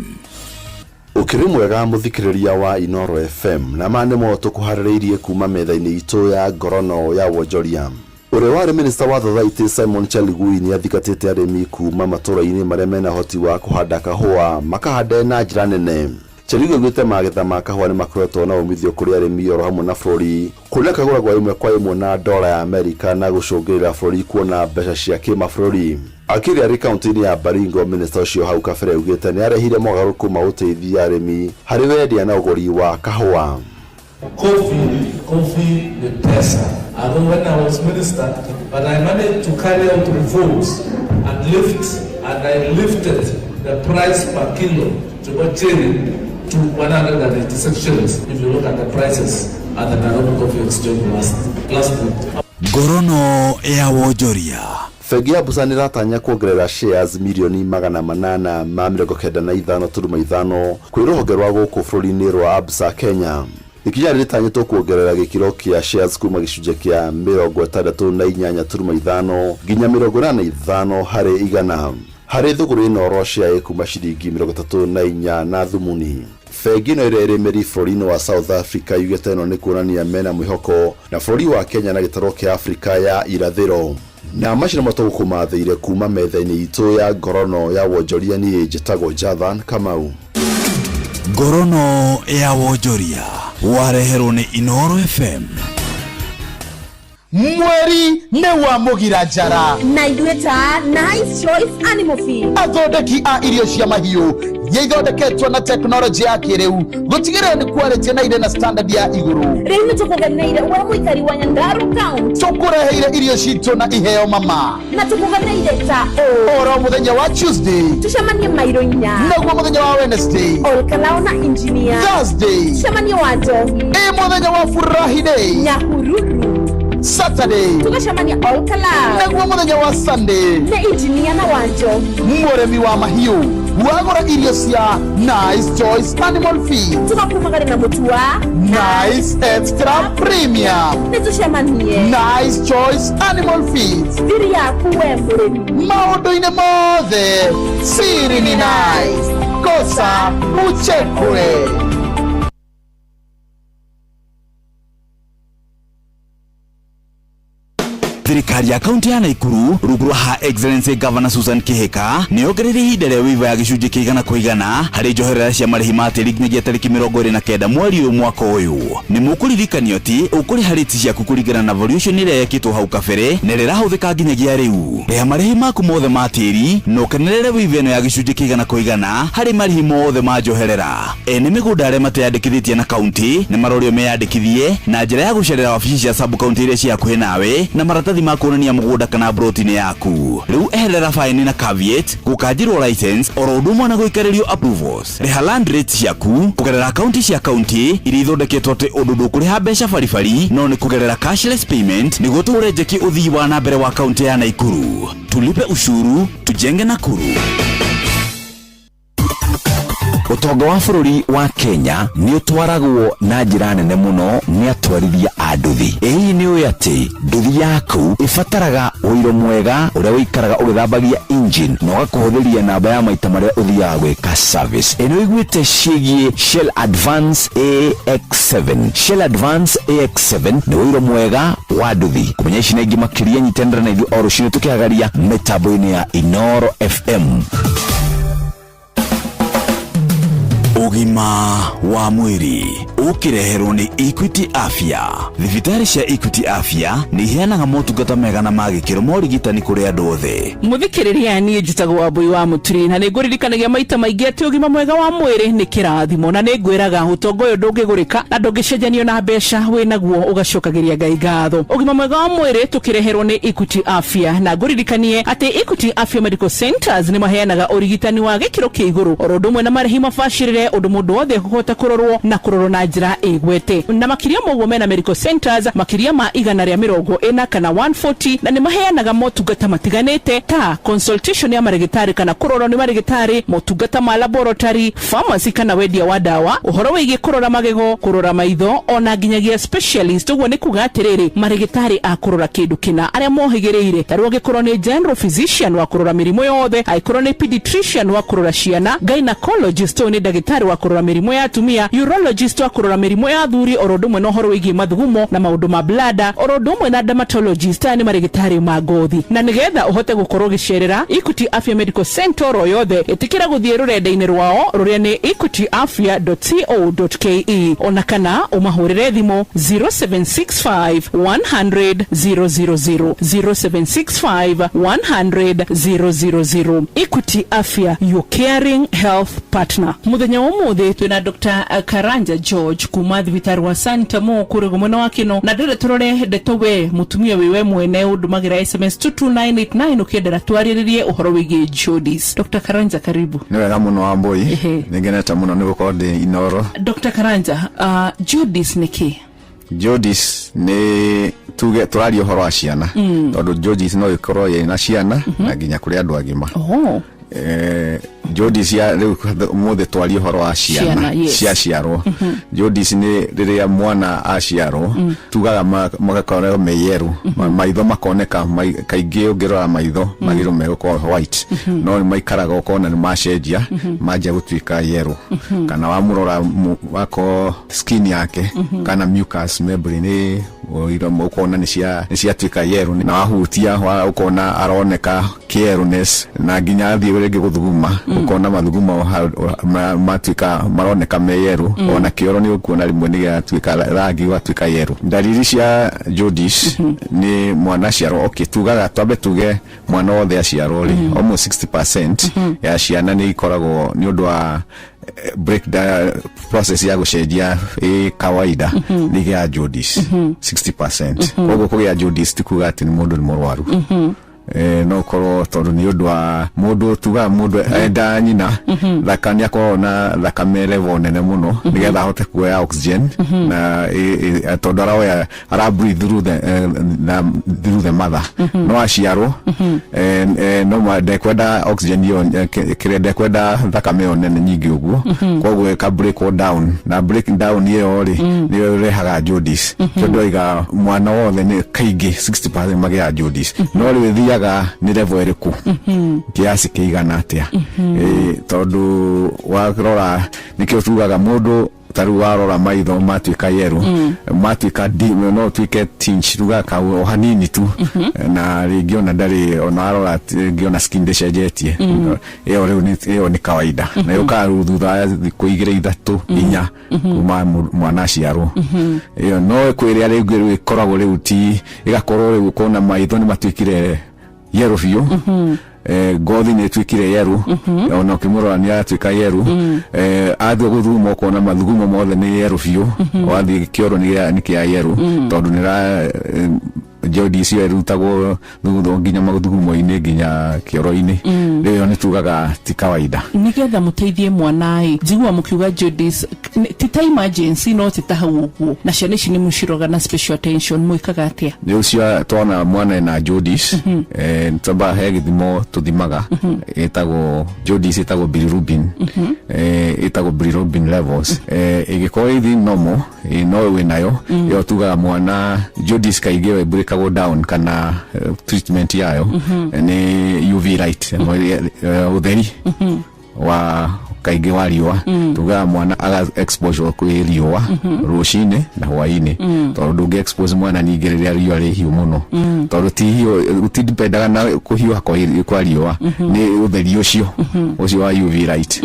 Ukiri mwega muthikiriria wa Inoro FM na mane moto kuhaririirie kuma metha-ini itu ya Gorono ya Wonjoria. Ure wari minister wa Thathaiti Simon Chelugui ni athikatite arimi kuma matura-ini maria mena hoti wa kuhanda kahua makahanda na njira nene. Chelugui gwite magetha ma kahua ni makoretwo na umithio kuri arimi oro hamwe na bũrũri kuria kagũra gwa imwe kwa imwe na dola ya Amerika na gucungirira bũrũri kuona mbeca cia kimabũrũri. Akiri ari kaunti-ini ya Baringo, minister ucio hau kabere ugite ni arehire mogaruku ma uteithia arimi hari wendia na uguri wa kahua. Kofi the pesa. I know when I was minister, but I managed to carry out reforms and I lifted the price per kilo to Ocheri to 186 shillings. If you look at the prices at the Nairobi Coffee Exchange last month. Gorono ya Wonjoria. Fegi ya Busa niratanya kuongerera shares milioni 895.5 kwi ruhonge rwa guku bũrũri-inĩ rwa Absa Kenya. Ikinya ritanyitwo kuongerera gikiro kia shares kuma gicunje kia 68.5 nginya 85 hari igana. Hari thuguru ino Russia ikuma ciringi 34 na thumuni. Fegi no ire meri bũrũri-inĩ wa South Africa yugite no ni kuonania mena mwihoko na bũrũri wa Kenya na gitaro kia Afrika ya irathiro. Na mashina matogo kumathire kuma metha-ini itu ya Gorono ya Wonjoria ni njitagwo Jathan Kamau. Gorono ya Wonjoria wareherwo ni Inoro FM. Mweri ne wa mugira njara na idueta Nice Choice Animal Feed. Athondeki a irio cia mahiu yeithondeketwo na teknoloji ya kiriu gutigirira ni quality na ire na standard ya iguru. Riu ni tukugeneire wa muikari wa Nyandarua County. Tukureheire irio citu na iheo mama na tukugeneire ta oro muthenya wa Tuesday tucemanie Mairo 4 naguo muthenya wa Wednesday Olkalao na Engineer. Thursday tucemanie wa Njohi muthenya wa Furahi Day Nyahururu. Saturday tukacemania Olkalao naguo muthenya wa Sunday na Engineer na Wanjo. Muremi wa mahiu wagora irio cia Nice Choice Animal Feed tukakumagare na mutua Nice Extra Premium. Nitucemanie Nice Choice Animal Feed siri yaku we muremi maundu-ini mothe siri ni Nice kosa uchekwe. Thirikari ya kaunti ya Nakuru ruguru ha Excellency Governor Susan Kihika ni ongerere ihinda rĩa wiva ya gĩcunjĩ kĩa 100 harĩ njoherera cia marĩhi ma tĩri nginyagia tarĩki 29 mweri ũyũ mwaka ũyũ. Nĩ mũkũririkanio atĩ ũkũrĩha rĩti ciaku kũringana na valuation ĩrĩa yekĩtwo hau kabere na ĩrahũthĩka nginyagia rĩu. Rĩha marĩhi maku mothe ma tĩri na ũkenerere wiva ĩno ya gĩcunjĩ kĩa 100 harĩ marĩhi mothe ma njoherera. Ene mĩgũnda arĩa mateyandĩkithĩtie na kaunti nĩ marorio meyandĩkithie na njĩra ya gũcerera wabici cia sub county iria ciĩ hakuhĩ nawe na maratathi ma kuonania mũgũnda kana broti-inĩ yaku. Rĩu eherera faini na caveat gũkanjĩrwo license oro ũndũ ũmwe na gũikarĩrio approvals. Rĩha land rates ciaku kũgerera akaunti cia kaunti iria ithondeketwo atĩ ũndũ ndũkũrĩha mbeca baribari no nĩ kũgerera cashless payment nĩguo tũrenjekie ũthii wa na mbere wa kaunti ya Nakuru. Tulipe ushuru tujenge Nakuru. Utonga wa bũrũri wa Kenya ni utwaragwo na njĩra nene mũno ni atwarithia a nduthi. Ĩĩ nĩ ũĩ atĩ nduthi yaku ĩbataraga ũiro mwega ũrĩa ũikaraga ũgĩthambagia engine na ũgakũhũthĩria namba ya maita marĩa ũthiaga gwĩka service. Ĩno ĩgwĩte ciĩgiĩ Shell Advance AX7. Shell Advance AX7 nĩ ũiro mwega wa nduthi. Kũmenya ici na ingĩ makĩria nyitanĩra na ithuĩ o rũciinĩ tũkĩhagaria mĩtambo-inĩ ya Inoro FM. Ugima wa mwiri ukireherwo ni Equity Afya. Thibitari cia Equity Afya ni iheanaga motungata mega na magikiro morigitani kuri andu othe. Muthikiriria ni njitagwo Wambui wa Muturi na niguririkanagia maita maingi ati ugima mwega wa mwiri ni kirathimo na ningwiraga utongo uyu ndungigurika na ndungicenjanio na mbeca winaguo ugacokagiria Ngai ngatho. Ugima mwega wa mwiri tukireherwo ni Equity Afya na nguririkanie ati Equity Afya Medical Centers ni maheanaga urigitani wa gikiro kia iguru orondumwe na marehi mabashirire undu mundu wothe kuhota kurorwo na kurorwo na njira igwete na makiria moguo mena medical centers makiria ma 140 kana 140 na ni maheanaga motungata matiganite ta consultation ya marigitari kana kurorwo ni marigitari motungata ma laboratory pharmacy kana wendia wa dawa uhoro wigie kurora magego kurora maitho ona nginyagia specialist uguo ni kugatiriri marigitari a kurora kindu kina aria mohigireire tarwo gikorwo ni general physician wa kurora mirimo yothe aikorwo ni pediatrician wa kurora ciana gynecologist ni dagitari wa kurora mirimo ya atumia urologist wa kurora mirimo ya athuri orodumwe no horo wigie mathugumo na maundu ma blada orodumwe na dermatologist ni marigitari ma ngothi na nigetha uhote gukorwo gicerera Equity Afya Medical Center yothe itikira guthie rurenda-ini rwao ruria ni equityafya.co.ke ona kana umahurire thimo 0765 100 000 0765 100 000. Equity Afya, your caring health partner. Muthenya umuthi twina Dr. Karanja George kuma thibitari wa Santa Mo kuri gumona wa kino na ndire turore ndetowe mutumia wiwe mwene udumagira SMS 22989 ukiendera twaririe uhoro wigie Jodis. Dr. Karanja karibu. Ni wega muno Wambui. Ningeneta muno nigukorwo ndi Inoro. Dr. Karanja, Jodis niki? Jodis ni tuge turario horo wa ciana tondu Jodis no ikorwo yina ciana na nginya kuri andu agima. Jodis ya muthe twario horo wa ciana cia ciarwo. Jodis ni riria mwana aciarwo tugaga magakorwo meyeru maitho makoneka kaingi ungirora maitho magiro megukorwo white no maikaraga ukona ni macenjia maje gutwika yellow kana wamurora wako skin yake kana mucous membrane iro ukona ni cia twika yellow na wahutia ukona aroneka careness na nginya athie rege guthuguma ukona mathuguma matwika maroneka meyeru ona kioro ni ukuona rimwe ni gatwika rangi watwika yeru. Dalili cia Jodis ni mwana ciaro tugaga twabe tuge mwana wothe aciaro ri almost 60% ya ciana ni ikoragwo ni undu wa break the process ya gucenjia kawaida ni gya Jodis 60%. Kogo kugia Jodis tikuga ati ni mundu ni murwaru no koro tondu ni undu wa mundu tuga mundu enda nyina thakani akona thakame level nene muno nigetha ahote kuoya oxygen na tondu ara breathe through the mother no aciarwo no dekwenda oxygen yo kire dekwenda thakame yo nene nyingi uguo koguo ka break down na breaking down yo ri ni rehaga Jodis tondu iga mwana wothe ni kaingi 60% magia Jodis no ri thia ni level eriku kiasi kiigana atia tondu warora nikio tugaga mundu taru warora maitho matwika yeru matwika dim no twike tinch tuga ka hanini tu na region ndari onarora giona skin deshajetie iyo ni kawaida na yokaru thutha kuigire ithatu inya kuma mwana ciaro iyo no kwiria regu ikoragwo riuti igakorwo riu kona maitho ni matwikire yero fiyo gothi ni twikire yeru ona kimurora ni atwika yeru athwe guthuma kona mathugumo mothe ni yeru fiyo wathi kioro ni kia yeru tondu nira Jodis irutagwo thutho nginya maguthugumo-ini nginya kioro-ini riyo ni tugaga ti kawaida nigetha muteithie mwanai njigua mukiuga Jodis ti emergency no ti tahuguo na ciana ici ni mushiroga na special attention mwikaga atia ni ucio twana mwana na Jodis ntamba he githimo tuthimaga etagwo Jodis etagwo bilirubin etagwo bilirubin levels igikorwo ithi normal no we nayo yo tugaga mwana Jodis kaige break go down kana treatment yayo ni UV light utheri wa kaingi wa riũa tuga mwana aga exposure kwĩ riũa rũcinĩ na hwainĩ tondũ ndũngĩ expose mwana ningĩ rĩrĩa riũa rĩ hiũ mũno tondũ ti hiũ utidependaga na kũhiũha kwa riũa nĩ ũtheri ũcio wa UV light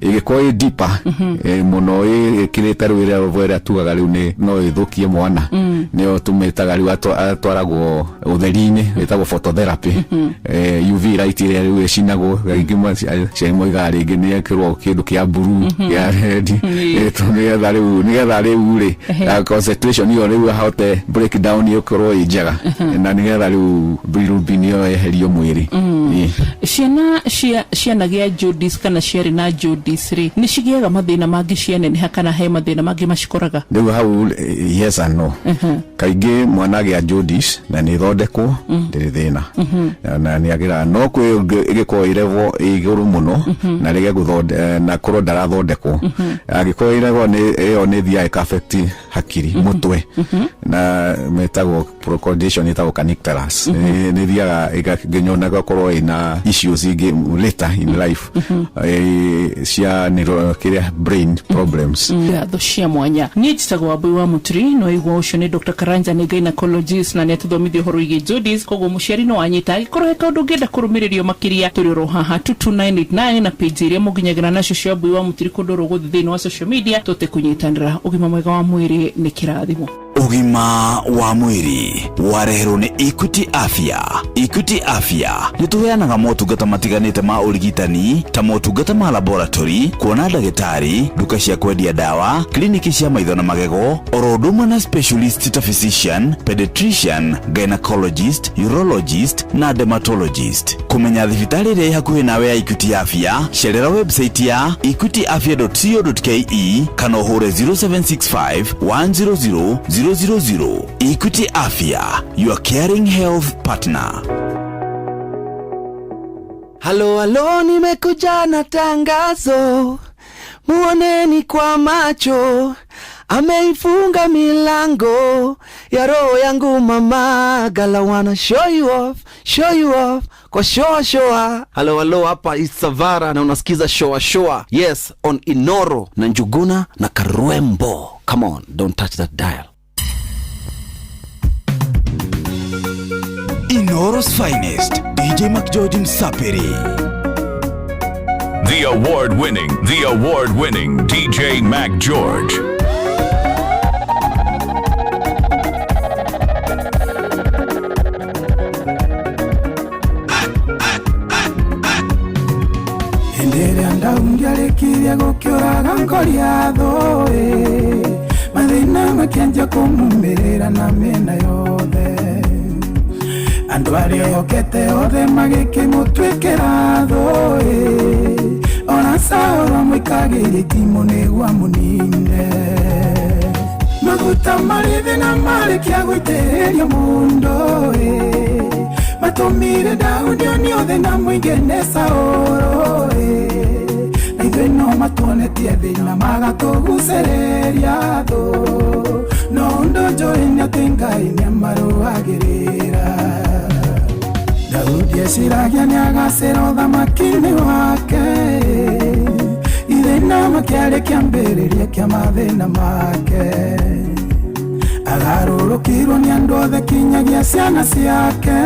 ĩgĩkorwo ĩ deeper mũno ĩkĩrĩte rwĩra rwĩra tugaga rĩu no ĩthũkie mwana nĩyo tũmĩtaga rĩu atwaragwo ũtheri-inĩ ĩtagwo phototherapy UV light ĩrĩa rĩu ĩcinagwo ciarimo iga rĩngĩ nĩ ekĩrwo kĩndũ kĩa blue ya red nĩgetha rĩu rĩ concentration iyo rĩu ahote break down ĩkorwo ĩ njega na nĩgetha rĩu bilirubin iyo eherio mwĩrĩ ciana gĩa jaundice kana ciarĩ na jaundice rĩ nĩ cigĩaga mathĩna mangĩ cianeneha kana he mathĩna mangĩ macikoraga rĩu hau yes and no kaingĩ mwana gĩa jaundice na nĩ thondekwo ndĩrĩ thĩna na nĩ agira no kwĩ ĩgĩkorwo irevo igũrũ mũno na rĩge gũthonde na korwo ndarathondekwo agĩkorwo irevo ĩyo nĩ thiaga affect hakiri mũtwe na metagwo condition ĩtagwo canicterus nĩ thiaga ĩgakĩnyona gũkorwo ina issues ingĩ later in life cia kĩrĩa brain problems ngatho cia mwanya niĩ njĩtagwo Wambui wa Muturi no igwa ũcio nĩ Dr. Karanja nĩ gynecologist na nĩ atũthomithia ũhoro wĩgiĩ jaundice koguo mũciari no anyita angĩkorwo he kaũndũ ũngĩenda kũrũmĩrĩrio makĩria tũrĩ oro haha 22989 na page iria mũnginyagĩra nacio cia Wambui wa Muturi kũndũ rũgũthi thĩinĩ wa social media tũte kũnyitanĩra ũgima mwega wa mwĩrĩ nĩ kĩrathimo Ugima wa mwiri wareherwo ni Equity Afya. Equity Afya nituheanaga motungata matiganite ma urigitani ta motungata ma laboratory, kuona ndagĩtarĩ, duka cia kwendia dawa, kliniki cia maitho na magego, oroduma na specialist ta physician, pediatrician, gynecologist, urologist na dermatologist. Kumenya thibitari ĩrĩa hakuhĩ nawe ya Equity Afya, cerera website ya equityafya.co.ke kana ũhũre 0765 100 000. Equity Afya, your caring health partner. Halo, nimekuja na tangazo, muoneni kwa macho, ameifunga milango ya roho yangu mama, gala wanna show you off kwa showa. Halo, hapa is Savara na unasikiza showa. Yes, on Inoro na Njuguna na Karwembo. Come on, don't touch that dial. Inoro's finest, DJ McGeorge Sapiri. The award-winning DJ McGeorge. Endere anda ungialekiria gukioraga ngoria thoe mathina makianjia kumumbirira na mena yothe andu aria yokete othe magikimutwikira thoe ona saura mwikagiri timu nigwa muninde maguta marithi na marikia gwitĩrĩria mũndũ matumire daudio ni othe na mwingene saoro na ithuĩ no matuonetie thĩna magatũgucĩrĩria thũ no ũndũ njũĩ nĩ atĩ Ngai nĩamarũagĩrĩra Daudi eciragia nĩagacĩra ũthamaki-inĩ wake ithĩna makĩarĩ kĩambĩrĩria kĩa mathĩna make agarũrũkirwo nĩ andũ othe kinyagia ciana ciake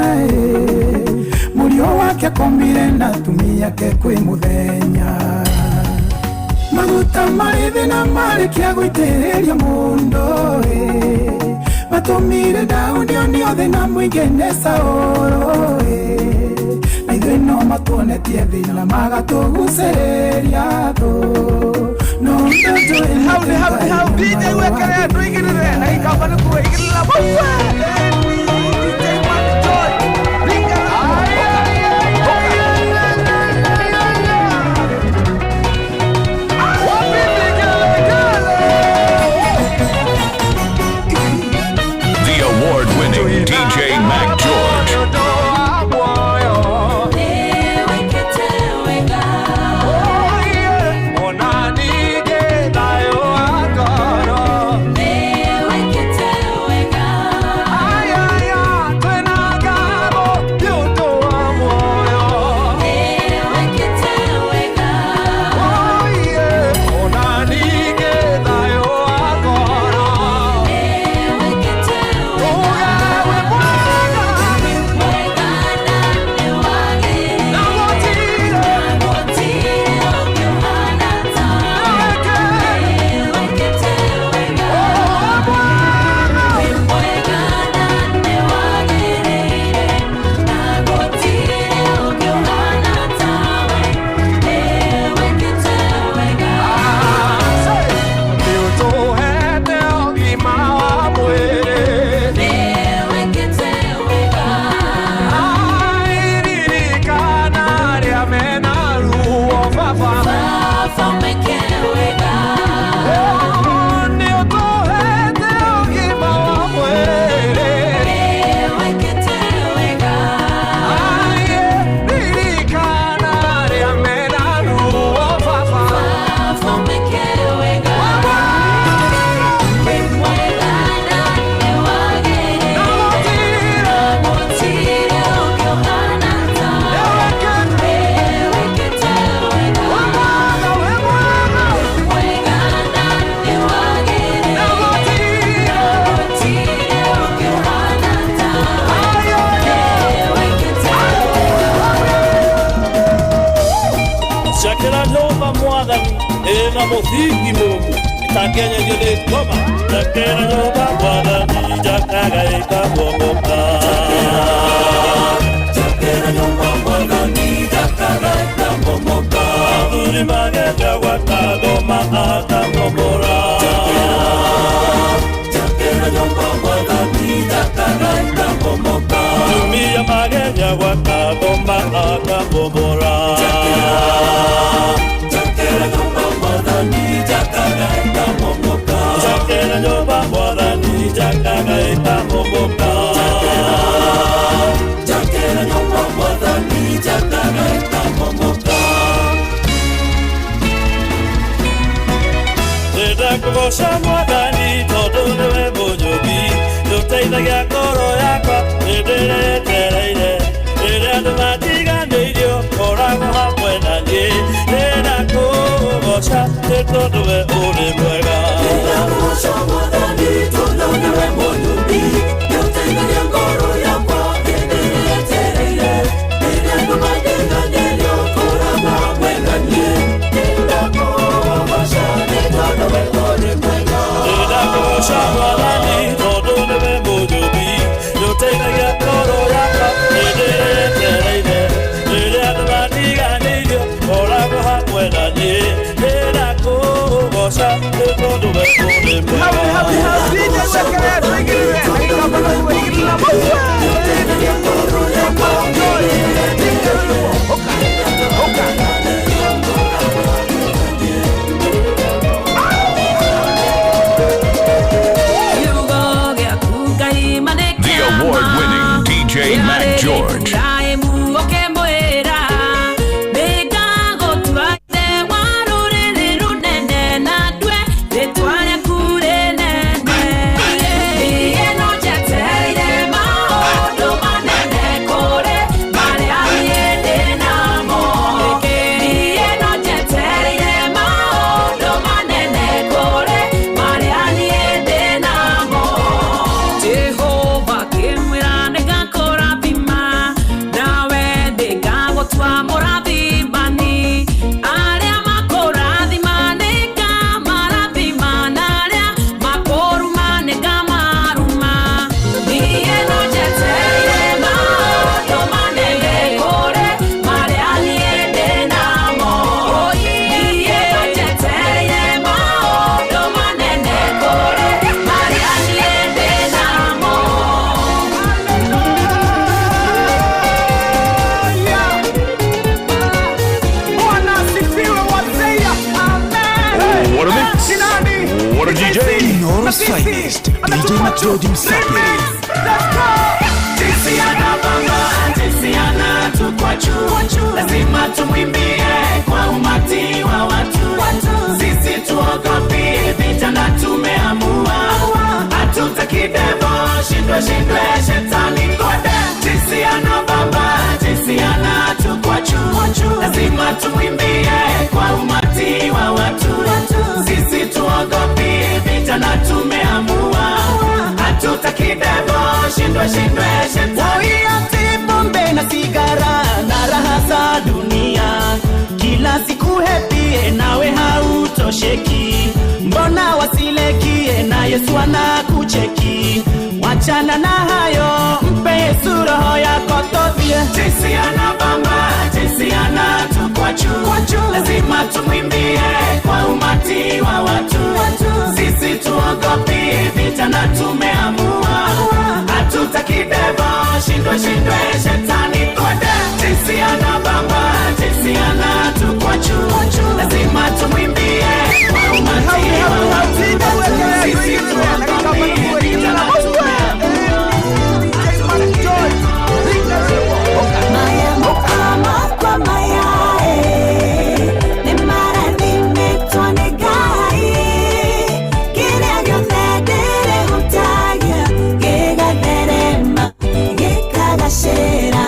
mũriũ wake komire na atumia ake kwĩ mũthenya maguta marithi na marikia gwitĩrĩria mũndũ matumire Daudi oni othe na mwingene Saũlũ na ithuĩ no matuonetie thĩna magatũgucĩrĩria thũ no ndũnjũĩ hau DJ wekere andũ igĩrĩre na ikamba nĩ kuigĩrĩra DJ McGeorge. Chakera nyoba mwathani jakaga ikabomoka. Chakera nyoba mwathani jakaga ikabomoka. Athuri mageja gwatathoma akabomora. Chakera nyoba mwathani jakaga ikabomoka. Tumia mageja gwatathoma akabomora. Chakera nyoba mwathani jakaga ikabomoka. Chakera nyoba mwathani jakaga ikabomoka. Chakera nyoba mwathani jakaga ikabomoka. Ndakugosha mwathani tondu niwe mũnyũmbi, ndũteithagia ngoro yakwa hĩndĩ ĩtereire, rĩrĩa andũ matiganĩirio koragwo hamwe na niĩ. Ndakũgooca nĩ tondũ we ũrĩ mwega. Ndakugosha mwathani tondu niwe mũnyũmbi, ndũteithagia ngoro yakwa hĩndĩ ĩtereire, rĩrĩa andũ matiganĩirio koragwo hamwe na niĩ. Ndakũgooca nĩ tondũ we ũrĩ mwega. Ndakugosha mwathani tondu niwe mũnyũmbi, ndũteithagia ngoro yakwa hĩndĩ ĩtereire, rĩrĩa andũ matiganĩirio koragwo hamwe na niĩ. Ndakũgooca nĩ tondũ we ũrĩ mwega. The award-winning DJ Mac George. Inooro's finest, DJ Mac George Msapi. Tisiana tukwachu, lazima tumwimbie kwa umati wa watu. Sisi tuogopi vita na tumeamua, hatutaki devo shindwe shetani kode. Tisiana baba, tisiana tukwachu, lazima tumwimbie kwa umati wa watu. Sisi tuogopi vita na tumeamua, hatutaki devo shindwe shetani. Pombe na sigara na raha za dunia, kila siku happy nawe hautosheki. Mbona wasilekie na Yesu anakucheki? Wachana na hayo, mpe Yesu roho yako tovie. Tisiana bamba, tisiana tukwachu, lazima tumwimbie kwa umati wa watu. Sisi tuogopi vita na tumeamua, hatutaki devo shindwe shetani kode. Tisiana bamba, tisiana tukwachu, lazima tumwimbie kwa umati wa watu. Sisi tuogopi vita na tumeamua. Será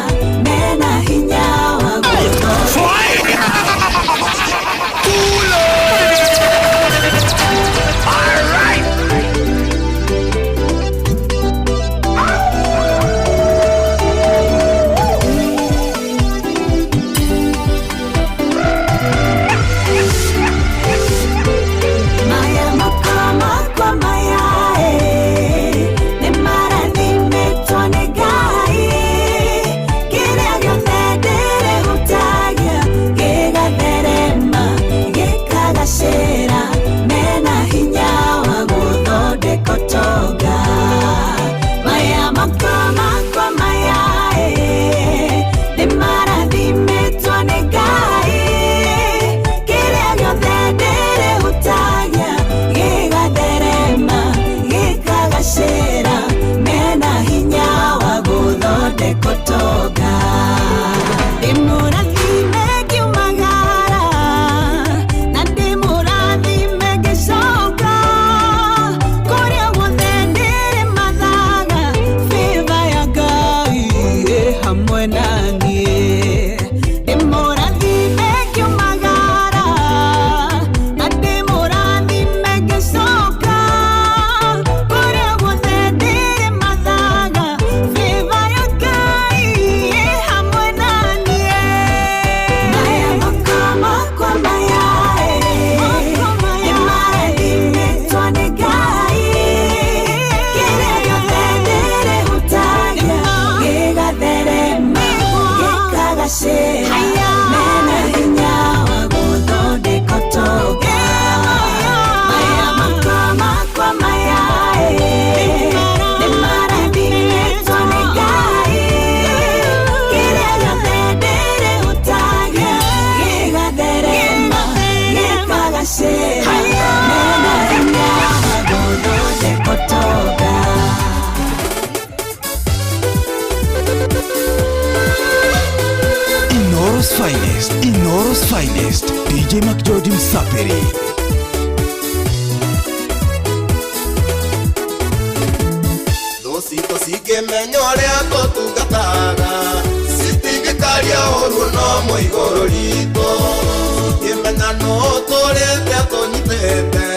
finest, DJ Mac George Msapiri. Dosito sike menyore atotugataga sitigikaria oruno moigoro rito sikimenya no torete atonyitete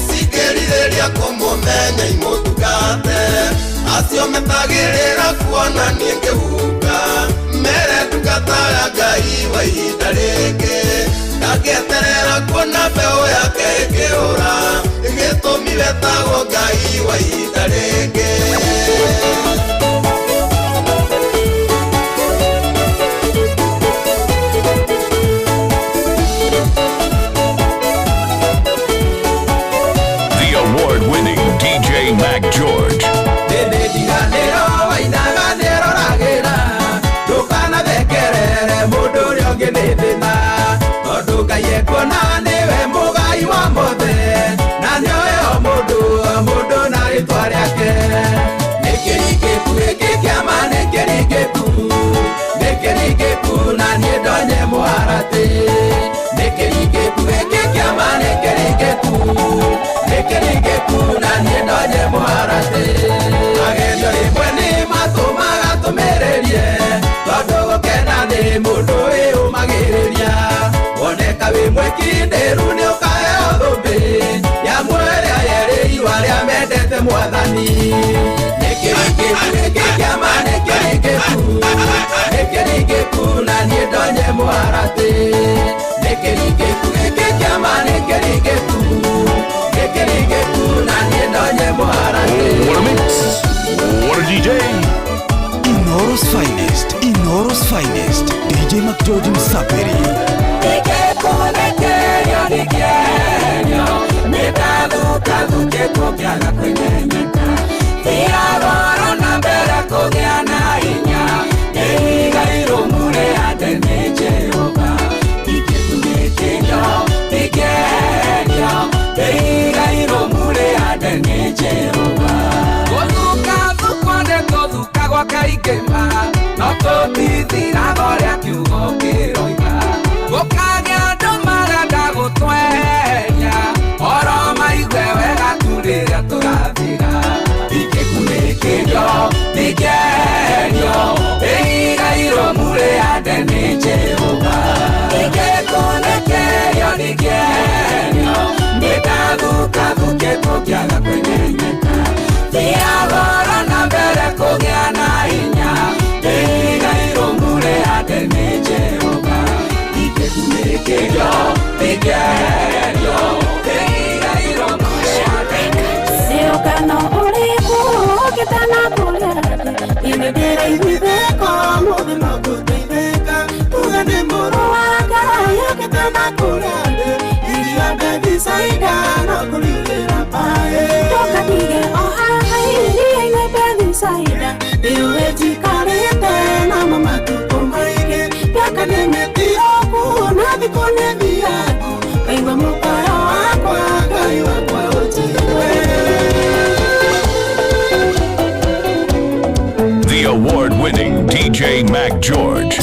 sikerireria kumumenya imotugate acio metagirira kuona ningehuka mere tukataga Ngai wa ihinda ringi ngageterera kuona mbeu yake ikiura gitumire tago Ngai wa ihinda ringi. The award-winning DJ Mac George. What a mix! What a DJ! Inoro's finest, Inoro's finest, DJ Mac George Msapiri. The award-winning DJ Mac George.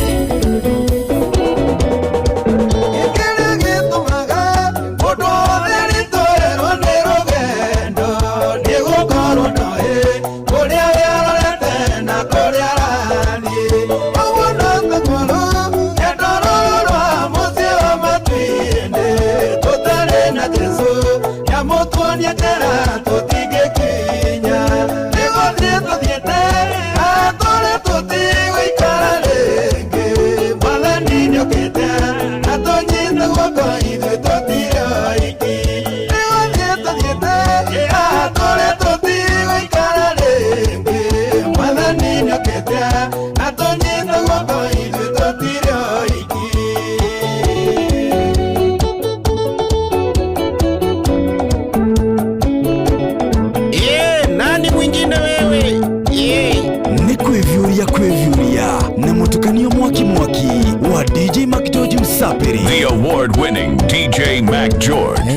The award-winning DJ Mac George.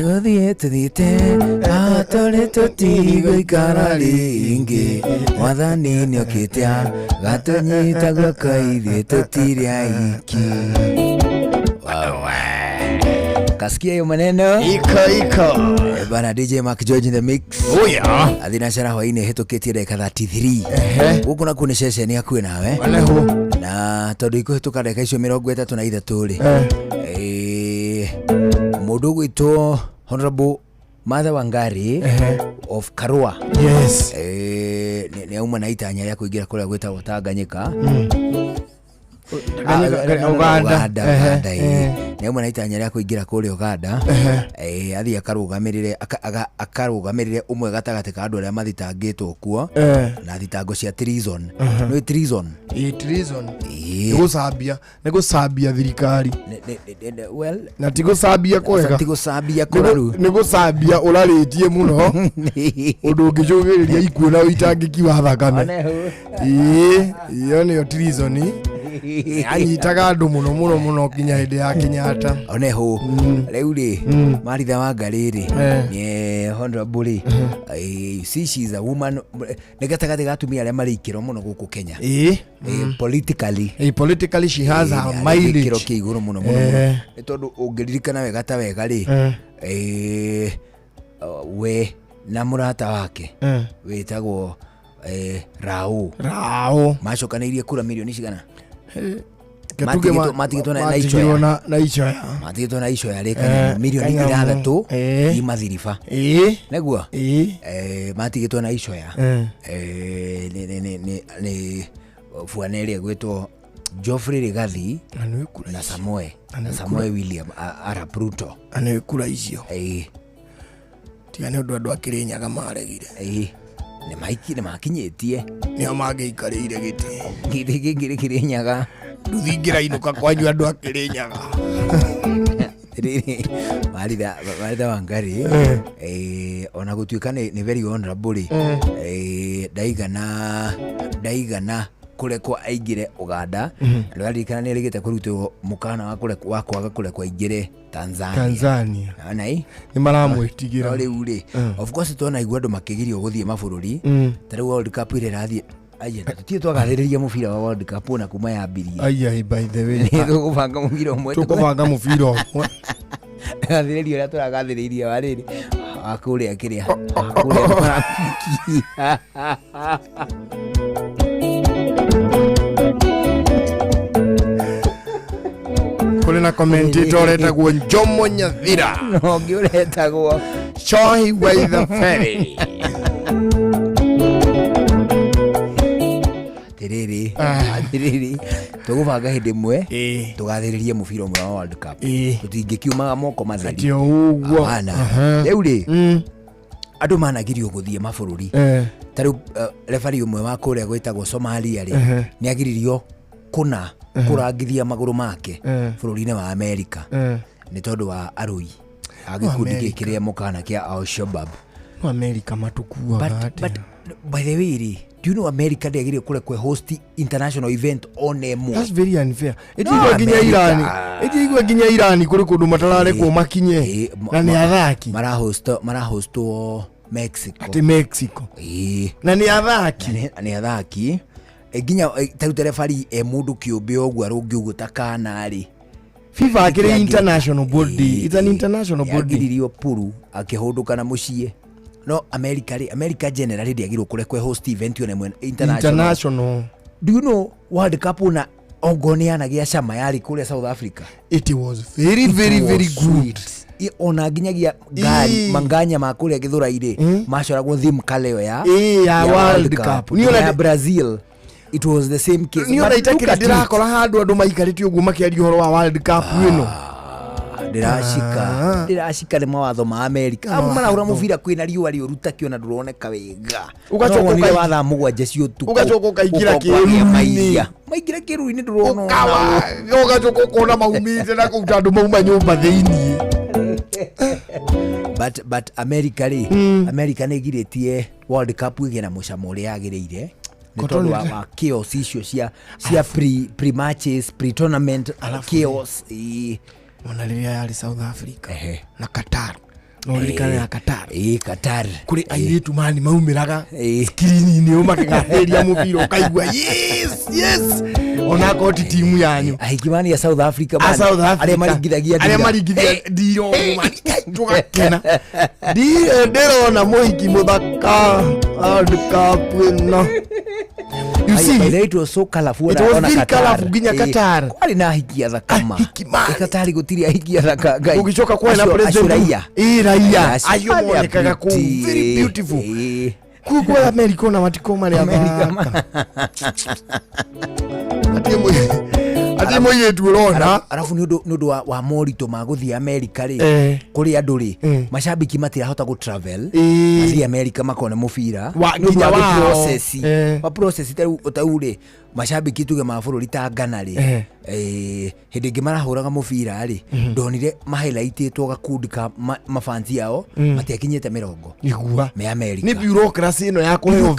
Kasikia hiyo maneno? Iko. Bana DJ Mark George in the mix. Oh yeah. Athina shara hwaine hetoketie dakika 33. Guku na kune session yaku nawe. Na tondu ikuhituka dakika icio 33 mundu gwitwo Honorable Martha Wangari of Karua. Yes. Ni auma na itanya ya kuingira kuria gwitagwo Tanganyika. Uganda. Ni auma na itanya ya kuingira kuria Uganda. Athi akarugamirire umwe gatagati ka andu aria mathitangitwo kuo na thitango cia treason. No treason. Treason. Nigusambia thirikari. Well, na tigusambia kwega. Tigusambia kuraru. Nigusambia uraritie muno. Undu ngicugiriria ikuo na uitangiki wa thakame. Iyo ni treason. Anyitaga andu muno kinya hindi ya Kenyatta. Oneho riu ri Martha Wangari ri ni honorable. She's a woman. Negatagati gatumia aria marikiro muno guku Kenya. Politically she has her mileage. Kiro kiiguru muno. Ni tondu ungiririkana wega ta wega ri we na murata wake witagwo Rao macokanirie kura milioni cigana? Matigitwo na icoya reka milioni 6 imathirifa neguo matigitwo na icoya ni fuaneria gwitwo Geoffrey Rigathi na Samoe William Arap Ruto anekura icio tigane undu andu akirinyaga maregire ni makinyitie nio mageikarire giti kirinyaga nduthingira inuka kwanyu andu akirinyaga Martha Wangari ona gutuika ni very honorable ndaigana kurekwa aingire Uganda na ndirikana ni rigite kurutwo mukana wa kwaga kurekwa aingire Tanzania nai ni maramwitigira riu ri of course tona igwa andu makigirio guthie mabururi tariu World Cup ile rathie ayenda tutie twagathiriria mubira wa World Cup na kuma yambirie ayai by the way tukubanga mubira umwe gathiririo ria turagathiriria wariri akuria kiria akuria kule na commentator etagwo Njomo Nyathira no ngiuretagwo Choi way the ferry tiriri tugubanga hindi mwe tugathiririe mubira umwe wa World Cup tutingikiumaga moko matheri tio uguo riu ri andu managirio guthie mabururi tariu referee umwe wa kuria gwitagwo Somalia ri ni agiririo kuna kurangithia maguru make bururi-ini wa America ni tondu wa arui agikundi gikiria mukana kia Al-Shabaab America matukuaga but by the way do you know America ndiagirio kule kwe host international event onemo? That's very unfair. Etiigwa ginya Irani kuri kundu matarare ko makinye na ni athaki mara host Mexico ati Mexico na ni athaki ginya tarutere fari mundu kiumbe ogwo arungi uguo takana ri FIFA akiri international body. It's an international body. Agiririo puru akihunduka na mucie no America generally ndiagirwo kurekwe host event yo nemwe international. Do you know World Cup na ogoniana gia chama yari kule South Africa? It was very good. Ona ginyagia gari manganya makule githura ire mashoragwo theme kaleo ya World Cup ni ya Brazil. It was the same case. Ni ona itakira ndirakora handu andu maikarite uguo makiaria horo wa World Cup ino ndirashika ni mawatho ma America amu marahura mubira kwina riua ri uruta kiona nduroneka wega ugacoka watha mugwanje cio tu ugacoka kaikira kiru maigira kiru ni ndurona ugacoka kona maumite na kutandu mauma nyumba thiini but America ni giretie World Cup igena mucamo uri agirire ni tondu wa chaos icio cia pre matches pre tournament chaos Monaliria yari South Africa na Qatar no rikana ya Qatar Qatar kuri airetu mani maumiraga screen ni umakaheria mubira ukaigwa yes ona koti timu yanyu ahikimani ya South Africa man aria marigithagia ndiro mani tugakena ndirona muhiki muthaka adikapwena. You see, it was so colorful. It was very colorful ginya Qatar. Kwali na hikia za kama. Qatar gutiri hikia za gai. Ukichoka kwa na president. Raia. Ayo monekaga ku very beautiful. Kwa America na matikoma ya America. Ati moye tuona arafu nudu wa morito maguthi America ri kuri andu ri mashabiki matirahota go travel athi America makona mubira nginya wa process utaure mashabiki tuge mabururi ta Ghana ri hindi ngi marahuraga mubira ri ndonire mahighlightitwo gakundi ka mafanzi yao matiakinyete 40 igua me America ni bureaucracy ino ya kuheo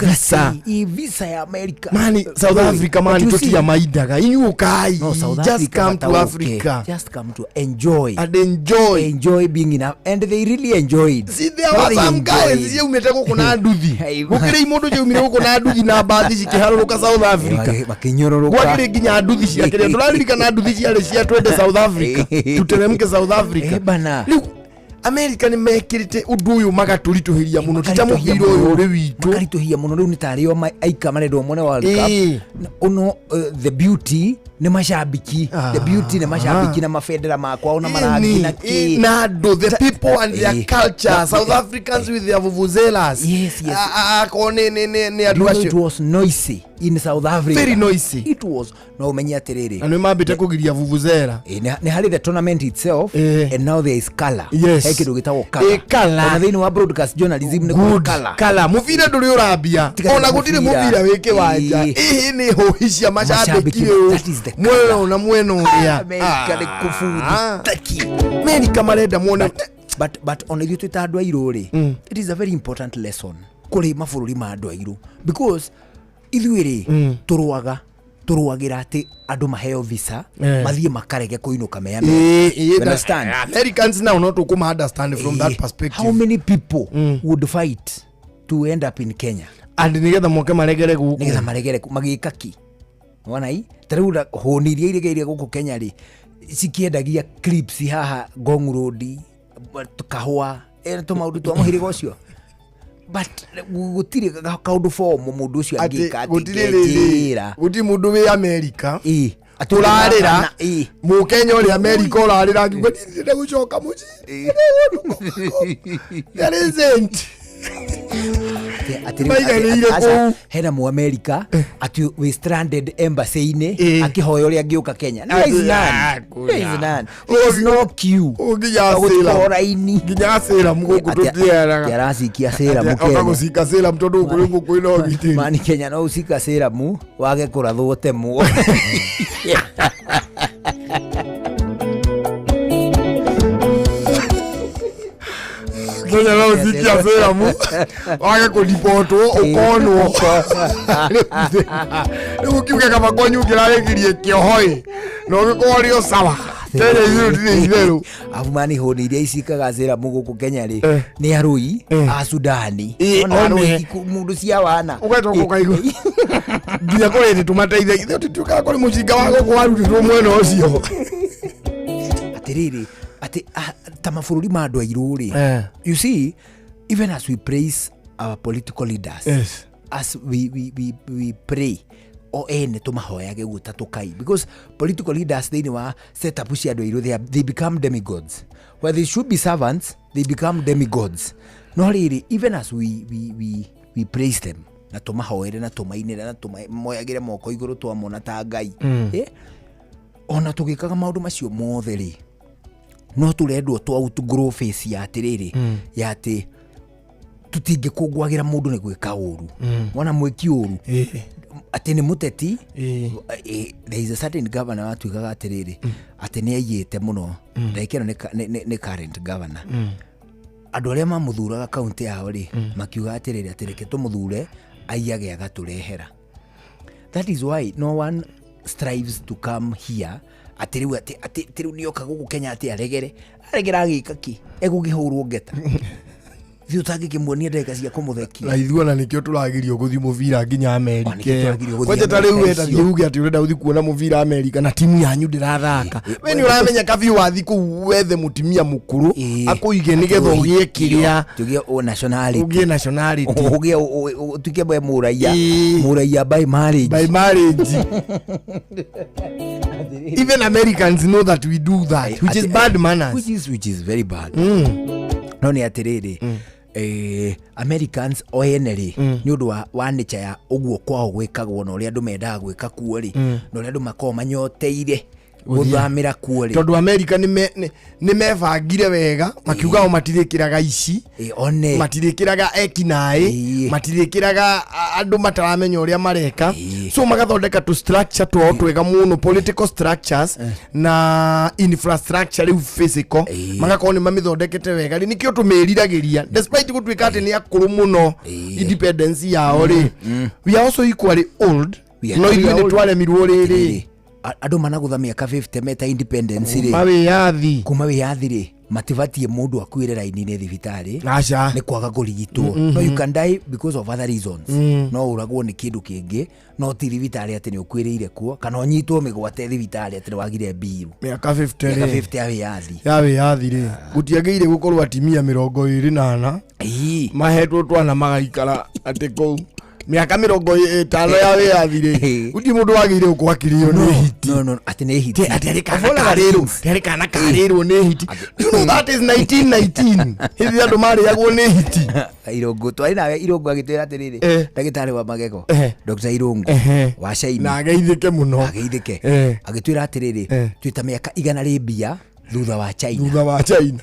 visa ya America mani South Africa mani tutia maidaga inyukai just come to Africa just come to enjoy and enjoy being in and they really enjoyed. See there was some guys you umeteko kuna nduthi gukire imundu je umire kuna nduthi na baadhi cikiharũrũka South Africa makinyororoka gwakire ginya nduthi ciakire turaririkana nduthi ciarĩ cia twende South Africa tuteremke South Africa bana America ni mekirite undu uyu magaturituhiria muno tita mubira uyu uri witu makarituhiria muno riu ni tario aika marendo mone World Cup uno the beauty ni mashabiki the beauty ni mashabiki na mafedera makwa una marangi na ki na do the people and their culture South Africans with their vuvuzelas yes akone ne adwasho. It was noisy in South Africa, very noisy. It was no menya terere and we mabite kugiria vuvuzela ni hali the tournament itself and now there is color. Yes, hekido gitawo color color then wa broadcast journalism ni color muvira nduri urabia ona gutire muvira weke wanja ihi ni hohisha mashabiki mweno na mweno ya America ni kufudu taki meni kamareda muone but on you to tadwa irore it is a very important lesson kuri mafururi ma andwa iru because ithuire turuagira ati andu maheo visa mathie makarege kuinuka me understand Americans now not to understand from that perspective. How many people would fight to end up in Kenya and nigetha moke maregere guku magikaki wana hii taruda honirie iregeire guku Kenya ri sikiendagia clips haha Ngong Road kahwa to maundu to mahiri gocio but gutire kaundu form mundu ucio angika atikira guti mundu we America aturarira mu Kenya uri America urarira ngigwe ndinde gucoka muci there isn't hena mu America ati we stranded embassy-ini akihoya uri angiuka Kenya. There is none. There is no queue. Nginya sera muguku tutieraga yarasikia sera mu Kenya ukagusika sera mtondo ukuri nguku ino gitiri mani Kenya no usika sera mu wage kurathwo temu Kenya no usika sera mu wage kudipoto ukonwo ukiuka kama kwanyu kiraregirie kiohoi no gikorio sawa Kenya hiyo ndiro avumani honi iria isikaga sera mu guku Kenya ri ni arui a Sudani ona arui mundu cia wana ugatoka ukaigo nginya kore tumateithe ithu tutuka kuri mucinga wa guku warutirwo mwena ucio atiriri ati tamafururi ma andu airu ri you see even as we praise our political leaders as we pray o ene tumahoyage guta tukai because political leaders they wa set up cia andu airu they become demigods where they should be servants they become demigods no really even as we praise them na tumahoere na tumainira na tumoyagire moko iguru twamona ta ngai ona tugikaga maundu macio mothe ri no turendwo to out grow face ya atiriri ya ati tutinge kugwagira mundu ni gwika uru wana mwiki uru ati ni muteti there is a certain governor watuigaga atiriri ati ni ayite muno ndaikero ni current governor andu aria mamuthuraga county yao ri makiuga atiriri atireke tumuthure aiage agaturehera. That is why no one strives to come here atiriu nioka guku Kenya ati aregera agikaki egugihurwo ngeta thiu tangikimwonia ndeka cia kumuthekia na ithuona nikio turagirio guthi muvira nginya Amerika kwenye tariu weta uge ati urenda uthi kuona muvira Amerika na timu yanyu ndirathaka we ni uramenya kabi wathi ku wethe mutimia mukuru akuige nigetha ugie kiria tugie nationality ugie tukie boy muraia by marriage even Americans know that we do that, which is bad manners, which is very bad. No ni atiriri Americans oeneri ni undu wa nature ya uguo kwao gwikagwo na uria andu mendaga gwika kuo ri na uria andu makoo manyoteire guthamira kuo ri tondu America ni mebangire wega makiuga matirikiraga ici matirikiraga ekinai matirikiraga andu mataramenya uria mareka so magathondeka tu structure twao twega muno political structures na infrastructure riu physical magakorwo ni mamithondekete wega ri nikio tumiriragiria despite gutwika ati ni akuru muno independence yao ri we are also equally old no ithuĩ nĩ twaremirwo rĩrĩ andu managutha miaka 50 meta independence ri kuma wiyathi ri mativatie mundu akwire raini-ini thibitari ni kwaga kurigitwo no you can die because of other reasons no uragwo ni kindu kingi no ti thibitari ati ni ukwiriire kuo kana unyitwo migwate thibitari ati ni wagire biru miaka 50 ya wiyathi ri gutiageire gukorwo atimia 24 mahetwo twana magaikara ati kou miaka 50 ya wiyathire uti mundu wagire ukwakirio ni hiti no ati ni hiti ati ari kana karirwo ni hiti you know that is 1919 hizi andu mariagwo ni hiti Irungu twari nawe Irungu agitwira atiriri ndagitari wa magego Dr. Irungu wa China na ageithike muno agitwira atiriri twita miaka igana ri mbia thutha wa China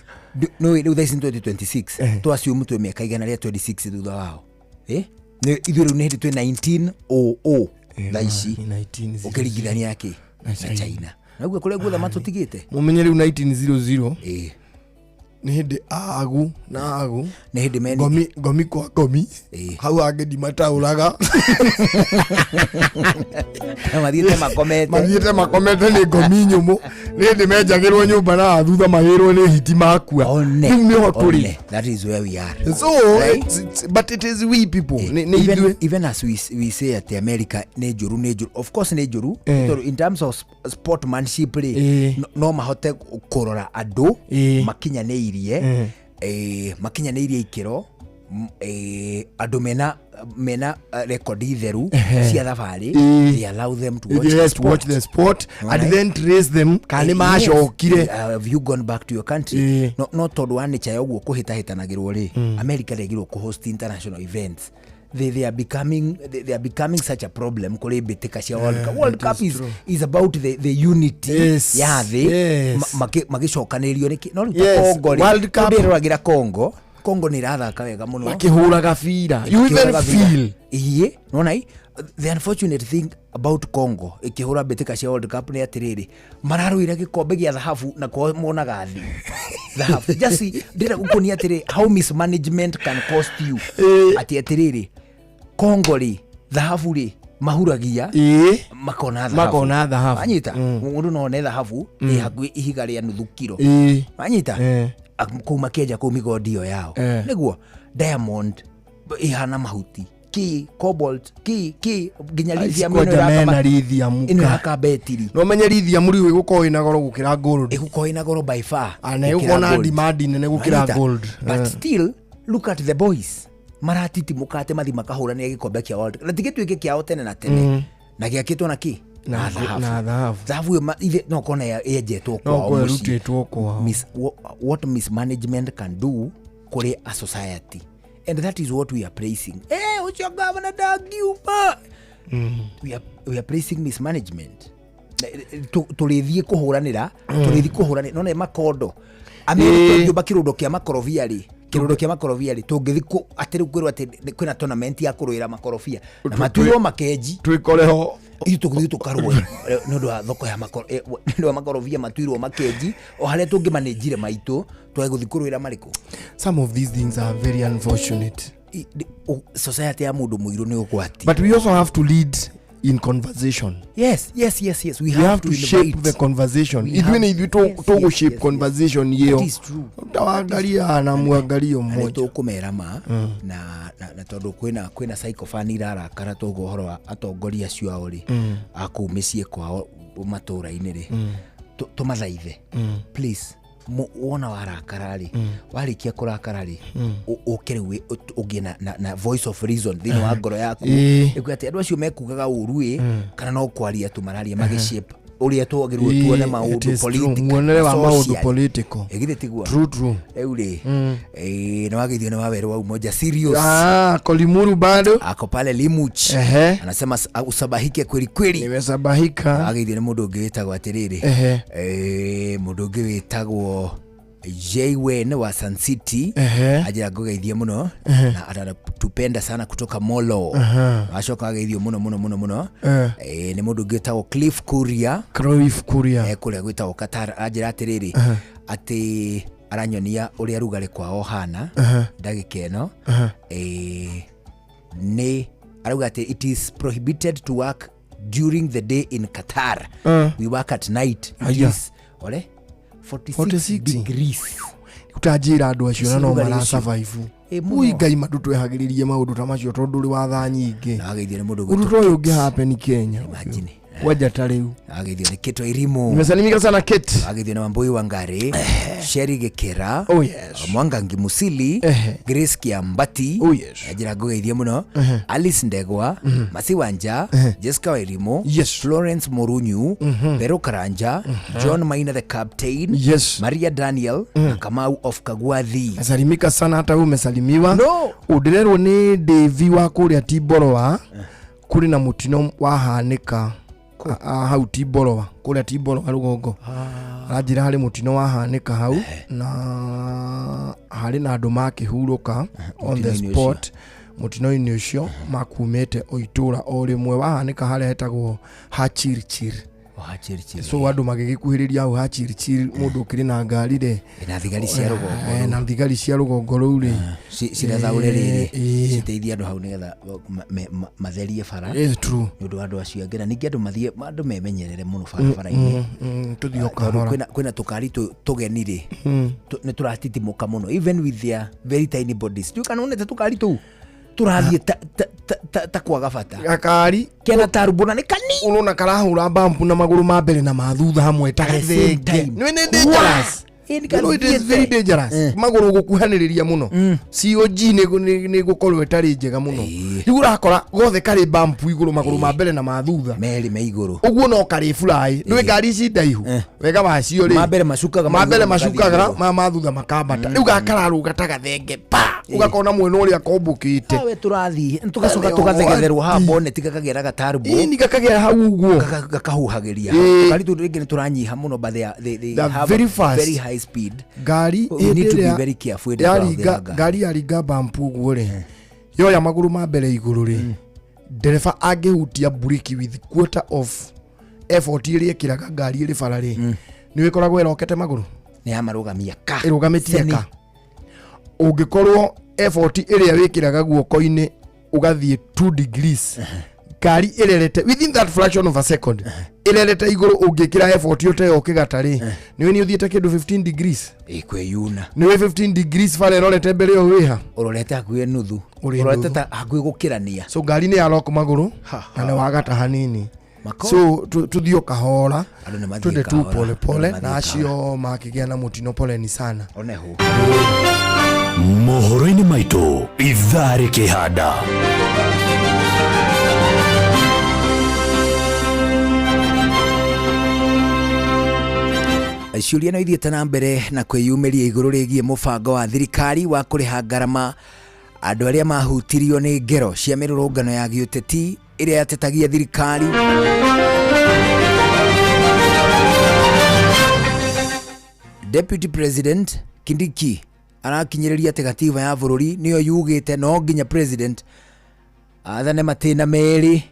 no riu this in 2026 twasio mutwe miaka igana ri 26 thutha wao ithuĩ nĩ hĩndĩ twĩ 1900 thaa ici ũkĩringithania yake na China naguo kũrĩa guothe matũtigĩte mũmenye rĩu 1900 nĩ hĩndĩ agu nĩ hĩndĩ ngomi kwa ngomi hau angĩndi mataũraga mathiĩte makomete nĩ ngomi nyũmũ nĩ hĩndĩ menjagĩrwo nyũmba na thutha magĩrwo nĩ hiti makua rĩu nĩho tũrĩ. That is where we are. So but it is we people even as we say at America nĩ njũru of course nĩ njũru in terms of sportsmanship no mahote kũrora andũ makinyanĩirie makinyanĩirie ikĩro andu mena record theru cia thabari they allow them to watch the sport and then trace them kani macokire have you gone back to your country no tondu wa nature yoguo kuhitahitanagirwo ri America regirwo ku host international events they are becoming such a problem kuri bitika cia World Cup is about the unity ya thi magicokanĩrio no ruta World Cup ndĩroragira Congo ni rathaka wega muno makihuraga fira you even feel nona the unfortunate thing about Congo ikihura bitika cia World Cup ni atiriri mararuira gikombe gia dhahabu na kwa monaga thi dhahabu just ndira gukonia atiri how mismanagement can cost you atiriri Congo ri dhahabu ri mahuragia makona dhahabu anyita mundu no ne dhahabu ni hakui ihiga ria nuthu kilo anyita kuma keja ku migodi yo yao niguo diamond ihana mahuti ki cobalt ki ginya lithium ino yakabetiri no menye lithium ri guko ina goro gukira gold iguko ina goro by far ana ukona demand nene gukira gold but still look at the boys maratiti mukate mathi makahura ni gikombe kia world na tigitwike kiao tene na tene na giakitwo na ki na dhahabu ithe no kona ejetwo kwa what mismanagement can do kuri a society and that is what we are praising ucho governor dagiuma we are praising mismanagement tulithie kuhuranira none makondo America yoba kirundo kia makorofia ri tungithi atiri kwirwo ati kwina tournament ya kuruira makorofia na matuyo makeji twikoreho tukuthi tukarwo no ndo thoko ya makorofia matuirwo makeji o haria tungi manejire maitu twaguthi kuruira mariko. Some of these things are very unfortunate. Society ya mundu muiru ni ukwati, but we also have to lead in conversation. Yes. We have to shape the conversation. Even if you talk shape conversation hiyo. That is true. Utaangalia na muangalio mmoja. Tukumerama na tondu kwina psychophani rara kara togo horo atongoria acio aori akumicie kwao matura-ini ri tumathaithe please wona warakarari warikia kurakarari ukiriwe ugie na voice of reason thini wa ngoro yaku ikuati andu acio mekugaga uru kana no kwaria tu mararia magishape uria twagirwo tuone maundu political egire tigwa true eure na wagithio na waweru wa umoja serious Kolimuru bado ako pale Limuch anasema usabahike kweli nimesabahika wagithio na mundu ungi witagwo atiriri mundu ungi witagwo Jaywen wa Sun City ajira ngogeithie muno na atatupenda sana kutoka Molo ashoka ageithio muno ni mundu ngitagwo Cliff Kuria kule gwitagwo Qatar ajira atiriri ati aranyonia uria rugari kwao hana ndagika eno ni arauga ati it is prohibited to work during the day in Qatar we work at night it is 46 degrees utajira andu acio na no mara survive uigai madu twehagiririe maundu ta macio tondu ri watha nyingi na ageithio ni mundu undu toyo ungi happen Kenya imagine waja tariu ageithio ni Kito Irimo nimesalimika sana Kate ageithio na Wambui Wangari Sheri Gekera Mwangangi Musili Grace Kiambati ajira ngogeithie muno Alice Ndegwa Masi Wanja Jessica Wairimo Florence Morunyu Pero Karanja John Maina the Captain Maria Daniel Kamau of Kagwathi asalimika sana hata wewe umesalimiwa udirerwo ni Devi wa kuria Tiborowa kuri na mutino wahanika hau Tiborowa kuria Tiborowa rugongo ajira hari mutino wahanika hau na hari na andu makihuruka on the spot mutino-ini ucio makumete oitura o rimwe wahanika hari hetagwo Hachirchir so andu magigikuhiriria au Hachirchir mundu ukiri na ngari ri na thigari cia rugongo na thigari cia rugongo ru ri cirathaure riri citeithia andu hau nigetha matherie bara true ndu andu acio ngena ningi andu memenyerere muno bara-ini tuthio kahora kwina tukari tugeni ri ni turatitimuka muno even with their very tiny bodies tu kana unete tukari tu turathie ta kwaga bata gakari kena tarubuna ni kani unona karahura bampu na maguru ma mbere na mathutha hamwe ta gathenge ni dangerous it is very dangerous maguru gukuhaniriria muno COG ni gukorwo etari njega muno nigurakora gothe kari bampu iguru maguru ma mbere na mathutha meri me iguru uguo no kari fly ndwe ngari ici ndaihu wega wacio ri ma mbere macukaga ma mathutha makambata riu gakararu gataga thenge pa ugakona mwena uria kombukite we turathi tugacoka tugathegetherwo habo ne tigakagera gatarbo ni gakagera hau uguo gakahuhagiria kari tu ringi turanyiha muno but they have very high speed gari you need to be very careful gari yaringa bampu uguo ri yoya maguru ma mbere iguru ri dereva angihutia breki with quarter of effort iria ekiraga ngari iri bara ri ni wikoragwo erokete maguru ni amarugamia ka irugametie ka ungikorwo effort iria wikiraga guoko-ini ugathie 2 degrees ngari irerete within that fraction of a second irerete iguru ungikira effort yote ukigatari niwe ni uthiete kindu 15 degrees ikweyuna niwe 15 degrees fare rorete mbere yo wiha urorete hakuye nuthu urorete ta hakuye gukirania so ngari ni yaroko maguru na ni wagata hanini so tuthio kahora tunde tu pole pole na acio makigia na mutino pole ni sana oneho mohoro-ini maitu ithari kihanda ciuria no ithiete na mbere na kwiyumiria iguru rigie mubango wa thirikari wa kuriha ngarama andu aria mahutirio ni ngero cia mirurungano ya giuteti iria yatetagia thirikari. Deputy President Kindiki arakinyiriria ati gatiba ya bururi niyo yugite no nginya president athane matina meri.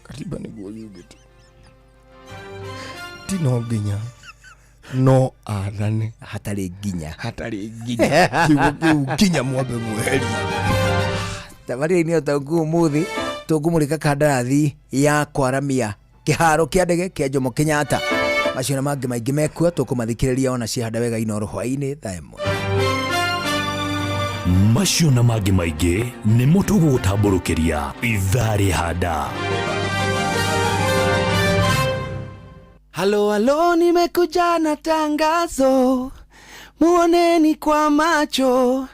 Katiba niguo yugite tino nginya no athane hatari nginya kinya mwambe mweri tabari-inĩ ũtaũku mũthĩ tũkũmũrĩka kandarathi ya kwaramia kĩharo kĩa ndege kĩa Jomo Kenyatta. Macio na mangĩ maingĩ mekuo tũkũmathikĩrĩria ona ciahanda wega Inooro hwaĩ-inĩ thaa ĩmwe. Macio na mangĩ maingĩ nĩ mũtũgũgũtambũrũkĩria ithaa rĩhanda. Halo halo, nimekuja na tangazo, muoneni kwa macho,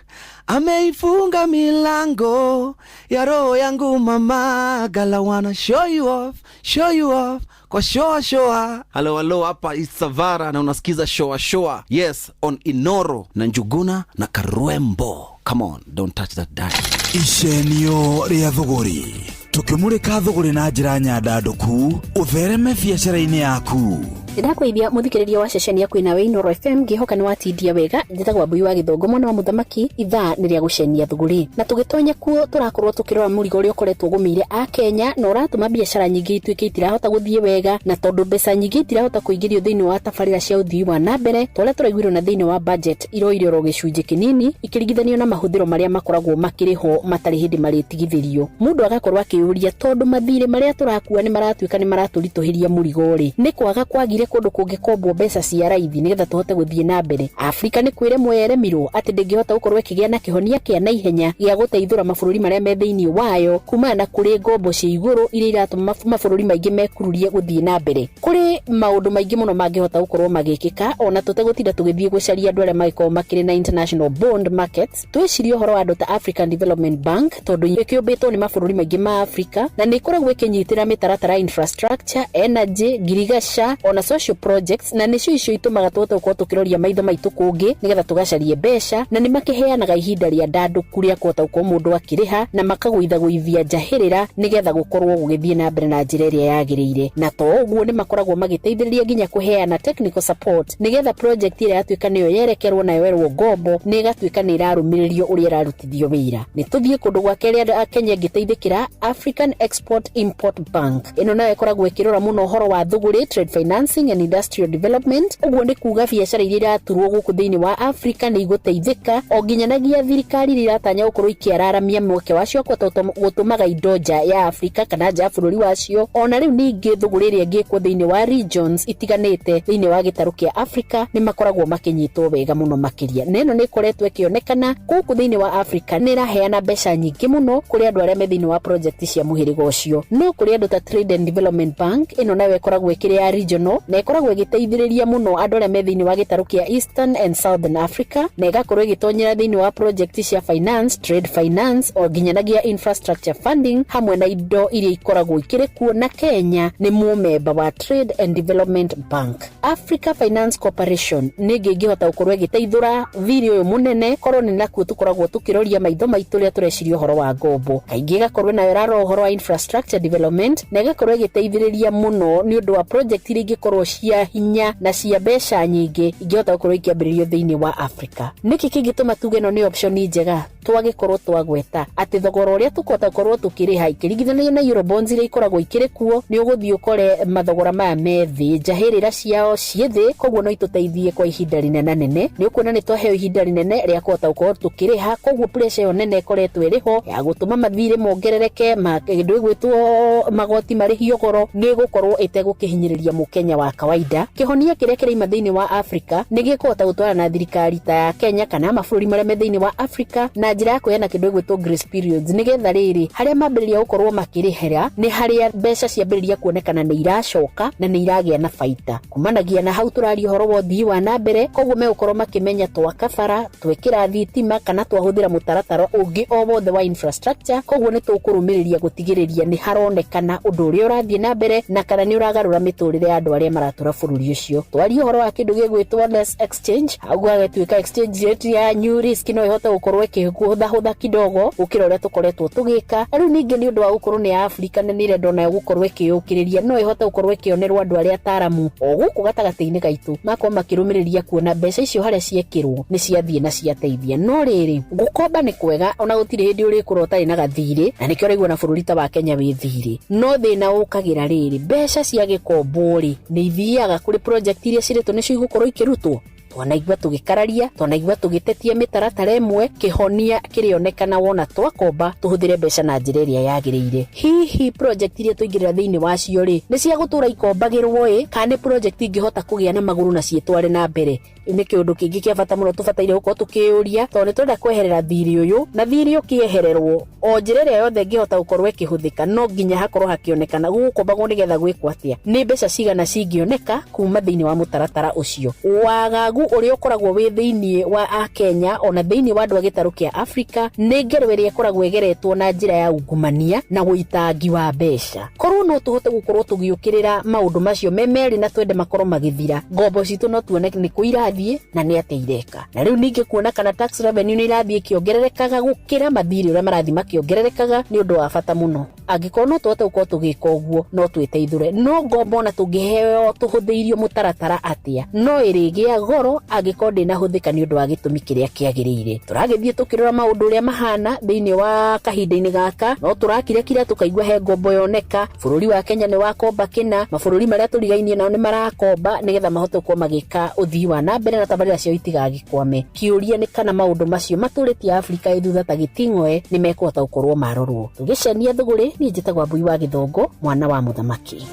ameifunga milango ya roho yangu mama. Gala wanna show you off kwa shoa. Halo halo, hapa Isavara na unasikiza shoa. Yes, on Inooro na Njuguna na Karwembo. Come on, don't touch that dial. Icenio ria thogori. Tukimurika thogori na njira nyandanduku, uthereme biacara-ini yaku. Ndakũithia muthikĩrĩria wa ceceni yaku nawe Inooro FM ngihoka ni watindia wega. Njĩtagwo Mbui wa Gĩthũngũ mwana wa mũthamaki. Ithaa nĩ rĩa gũcenia thuguri na tũgĩtonya kuo tũrakorwo tũkĩrora mũrigo ũrĩa ũkoretwo gũmĩire a Kenya na ũratũma biacara nyingĩ ituĩke itirahota gũthiĩ wega, na tondũ mbeca nyingĩ itirahota kũingĩrio thĩinĩ wa tabarĩra cia ũthii wa na mbere tũrĩa tũraiguirwo na thĩinĩ wa budget iroirwo gĩcunjĩ kĩnini ikĩringithanio na mahũthĩro marĩa makoragwo makĩrĩho matarĩ hĩndĩ marĩtigithĩrio. Mũndũ agakorwo akĩũria tondũ mathirĩ marĩa tũrakua nĩ maratuĩka nĩ maratũritũhĩria mũrigo rĩ, nĩ kwaga kwagire kũndũ kũngĩkombwo mbeca cia raithi nĩgetha tũhote gũthiĩ na mbere. Afrika nĩ kwĩre mweremirwo atĩ ndĩngĩhota gũkorwo ĩkĩgĩa na kĩhonia kĩa na ihenya gĩa gũteithũra mabũrũri marĩa me thĩinĩ wayo kumana na kũrĩ ngombo cia igũrũ iria iratũma mabũrũri maingĩ mekururie gũthiĩ na mbere. Kũrĩ maũndũ maingĩ mũno mangĩhota gũkorwo magĩkĩka ona tũtegũtinda tũgĩthiĩ gũcaria andũ arĩa magĩkorwo makĩrĩ na international bond markets. Twĩcirie ũhoro wa andũ ta African Development Bank tondũ ĩkĩũmbĩtwo nĩ mabũrũri maingĩ ma Afrika na nĩ ikoragwo ĩkĩnyitĩra mĩtaratara infrastructure, energy, girigasha ona social projects, na nĩcio icio itũmaga tũhote gũkorwo tũkĩroria maitho maitũ kũngĩ nĩgetha tũgacarie mbeca, na nĩ makĩheanaga ihinda rĩa ndandũku rĩa kũhota gũkorwo mũndũ akĩrĩha na makagũithagũithia njahĩrĩra nĩgetha gũkorwo gũgĩthiĩ na mbere na njĩra ĩrĩa yagĩrĩire. Na to ũguo nĩ makoragwo magĩteithĩrĩria nginya kũheana technical support nĩgetha project ĩrĩa yatuĩka nĩyo yerekerwo nayo yerwo ngombo nĩ ĩgatuĩka nĩ irarũmĩrĩrio ũrĩa ĩrarutithio wĩra. Nĩ tũthiĩ kũndũ gwa kerĩ andũ a Kenya ngĩteithĩkĩra African Export Import Bank. Ĩno nayo ĩkoragwo ĩkĩrora mũno ũhoro wa thũgũrĩ, trade financing and industrial development. Ũguo nĩ kuuga biacara iria iraturwo gũkũ thĩinĩ wa Afrika nĩ igũteithĩka o nginyanagia thirikari iria iratanya gũkorwo ikĩararamia mweke wacio gũtũmaga indo nja ya Afrika kana nja ya bũrũri wacio. Ona rĩu ningĩ thũgũrĩ ĩrĩa ĩngĩkwo thĩinĩ wa regions itiganĩte thĩinĩ wa gĩtarũ kĩa Afrika nĩ makoragwo makĩnyitwo wega mũno makĩria. Na ĩno nĩ ĩkoretwo ĩkĩonekana gũkũ thĩinĩ wa Afrika nĩ ĩraheana mbeca nyingĩ mũno kũrĩ andũ arĩa me thĩinĩ wa project cia mũhĩrĩga ũcio. No kũrĩ andũ ta Trade and Development Bank, ĩno nayo ĩkoragwo ĩkĩrĩ ya regional na ĩkoragwo ĩgĩteithĩrĩria mũno andũ arĩa me thĩinĩ wa gĩtarũ kĩa Eastern and Southern Africa, na ĩgakorwo ĩgĩtonyera thĩinĩ wa project cia finance, trade finance o nginyanagia infrastructure funding hamwe na indo iria ikoragwo ikĩrĩ kuo. Na Kenya nĩ mũmemba wa Trade and Development Bank. Africa Finance Corporation nĩ ĩngĩhota gũkorwo ĩgĩteithũra thirĩ ũyũ mũnene korwo nĩ nakuo tũkoragwo tũkĩroria maitho maitũ rĩrĩa tũreciria ũhoro wa ngombo. Kaingĩ ĩgakorwo nayo ĩrarora ũhoro wa infrastructure development na ĩgakorwo ĩgĩteithĩrĩria mũno nĩ ũndũ wa project iria ingĩkorwo cia hinya na cia mbeca nyingĩ ingĩhota gũkorwo ikĩambĩrĩrio thĩinĩ wa Afrika. Nĩkĩ kĩngĩtũma tuge ĩno nĩ option njega twagĩkorwo twagweta atĩ thogora ũrĩa tũkũhota gũkorwo tũkĩrĩha ikĩringithanio na Eurobonds iria ikoragwo ikĩrĩ kuo nĩ ũgũthiĩ ũkore mathogora maya me thĩ, njahĩrĩra ciao ciĩ thĩ, koguo no itũteithie kwa ihinda rĩnene nene. Nĩ ũkuona nĩ twaheo ihinda rĩnene rĩa kũhota gũkorwo tũkĩrĩha, koguo pressure ĩyo nene ĩkoretwo ĩrĩho ya gũtũma mathirĩ mongerereke, kĩndũ gĩgwĩtwo magoti marĩhio goro nĩ gũkorwo ĩtegũkĩhinyĩrĩria mũkenya wa kawaida. Kĩhonia kĩrĩa kĩraima thĩinĩ wa Afrika nĩ gĩkũhota gũtwara na thirikari ta ya Kenya kana mabũrũri marĩa me thĩinĩ wa Afrika na njĩra ya kũheana kĩndũ gĩgwĩtwo grace periods, nĩgetha rĩrĩ harĩa mambĩrĩria gũkorwo makĩrĩhĩra nĩ harĩa mbeca ciambĩrĩria kuonekana nĩ iracoka na nĩ iragĩa na baita. Kumanagia na hau tũraria ũhoro wa ũthii wa na mbere, koguo megũkorwo makĩmenya twaka bara, twĩkĩra thitima kana twahũthĩra mũtaratara ũngĩ o wothe wa infrastructure. Koguo nĩ tũkũrũmĩrĩria gũtigĩrĩria nĩ haronekana ũndũ ũrĩa ũrathiĩ na mbere na kana nĩ ũragarũra mĩtũrĩre ya andũ arĩa maratũra bũrũri ũcio. Twaria ũhoro wa kĩndũ gĩgwĩtwo less exchange, hau gagĩtuĩka exchange rate ya new risk no ĩhote gũkorwo ĩkĩhũthahũtha kidogo gũkĩra ũrĩa tũkoretwo tũgĩka. Rĩu ningĩ nĩ ũndũ wa gũkorwo nĩ ya Afrika na nĩ irenda nayo gũkorwo ĩkĩyũkĩrĩria, no ĩhote gũkorwo ĩkĩonerwo andũ arĩa ataramu o gũkũ gatagatĩ-inĩ gaitũ makorwo makĩrũmĩrĩria kuona mbeca icio harĩa ciekĩrwo nĩ ciathiĩ na ciateithia. No rĩrĩ gũkomba nĩ kwega ona gũtirĩ hĩndĩ ũrĩkorwo ũtarĩ na gathirĩ, na nĩkĩo ũraigua na bũrũri ta wa Kenya wĩ thirĩ. No thĩna ũkagĩra rĩrĩ, mbeca cia gĩkombo rĩ nĩ ithiaga kuri project iria ciretwo nicio igũkorwo ikirutwo twanaigua tugikararia twanaigua tugitetia mitaratara imwe kihonia kirionekana wona twakomba tuhuthire mbeca na njira iria yagiriire hihi project iria tuingirira thiini wacio ri ni cia gutura ikombagirwo kana project ingihota kugia na maguru na cietware na mbere ni kiundu kingi kia bata muno tubataire gukorwo tukiuria tondu twenda kweherera thiri uyu na thiri ukiehererwo o njira iria yothe ngihota gukorwo ikihuthika no nginya hakorwo hakionekana gukombagwo nigetha gwikwo atia ni mbeca cigana cingioneka kuma thiini wa mutaratara ucio wagagu uria ukoragwo wi thiini wa Akenya ona thiini wa ndwa gitaru kia Africa ni ngerewe iria ikoragwo egeretwo na njira ya ungumania na guitangi wa mbeca korwo no tuhote gukorwo tugiukirira maundu macio memeri na twende makorwo magithira ngombo citu no tuone ni kuirathie na ni ateireka na riu ninge kuona kana tax revenue ni irathie kiongererekaga gukira mathiri uria marathi makiongererekaga ni undu wa bata muno angikorwo no tuhote gukorwo tugika uguo no twiteithure no ngombo na tungiheo tuhuthiirio mutaratara atia no irigia goro angikorwo ndina huthika ni undu wa gitumi kiria kiagirire turagithie tukirora maundu uria mahana thiini wa kahinda-ini gaka no turakire kira tukaigua he ngombo yoneka bururi wa Kenya ni wakomba kina mabururi maria turigainie nao ni marakomba nigetha mahote kwa magika uthii wa na mbere na tabarira cio itigagikwame kiuria ni kana maundu macio maturitie Africa ithutha ta giting'oe ni mekuhota gukorwo marorwo tugicenia thuguri ni njitagwa Mbui wa Githongo mwana wa muthamaki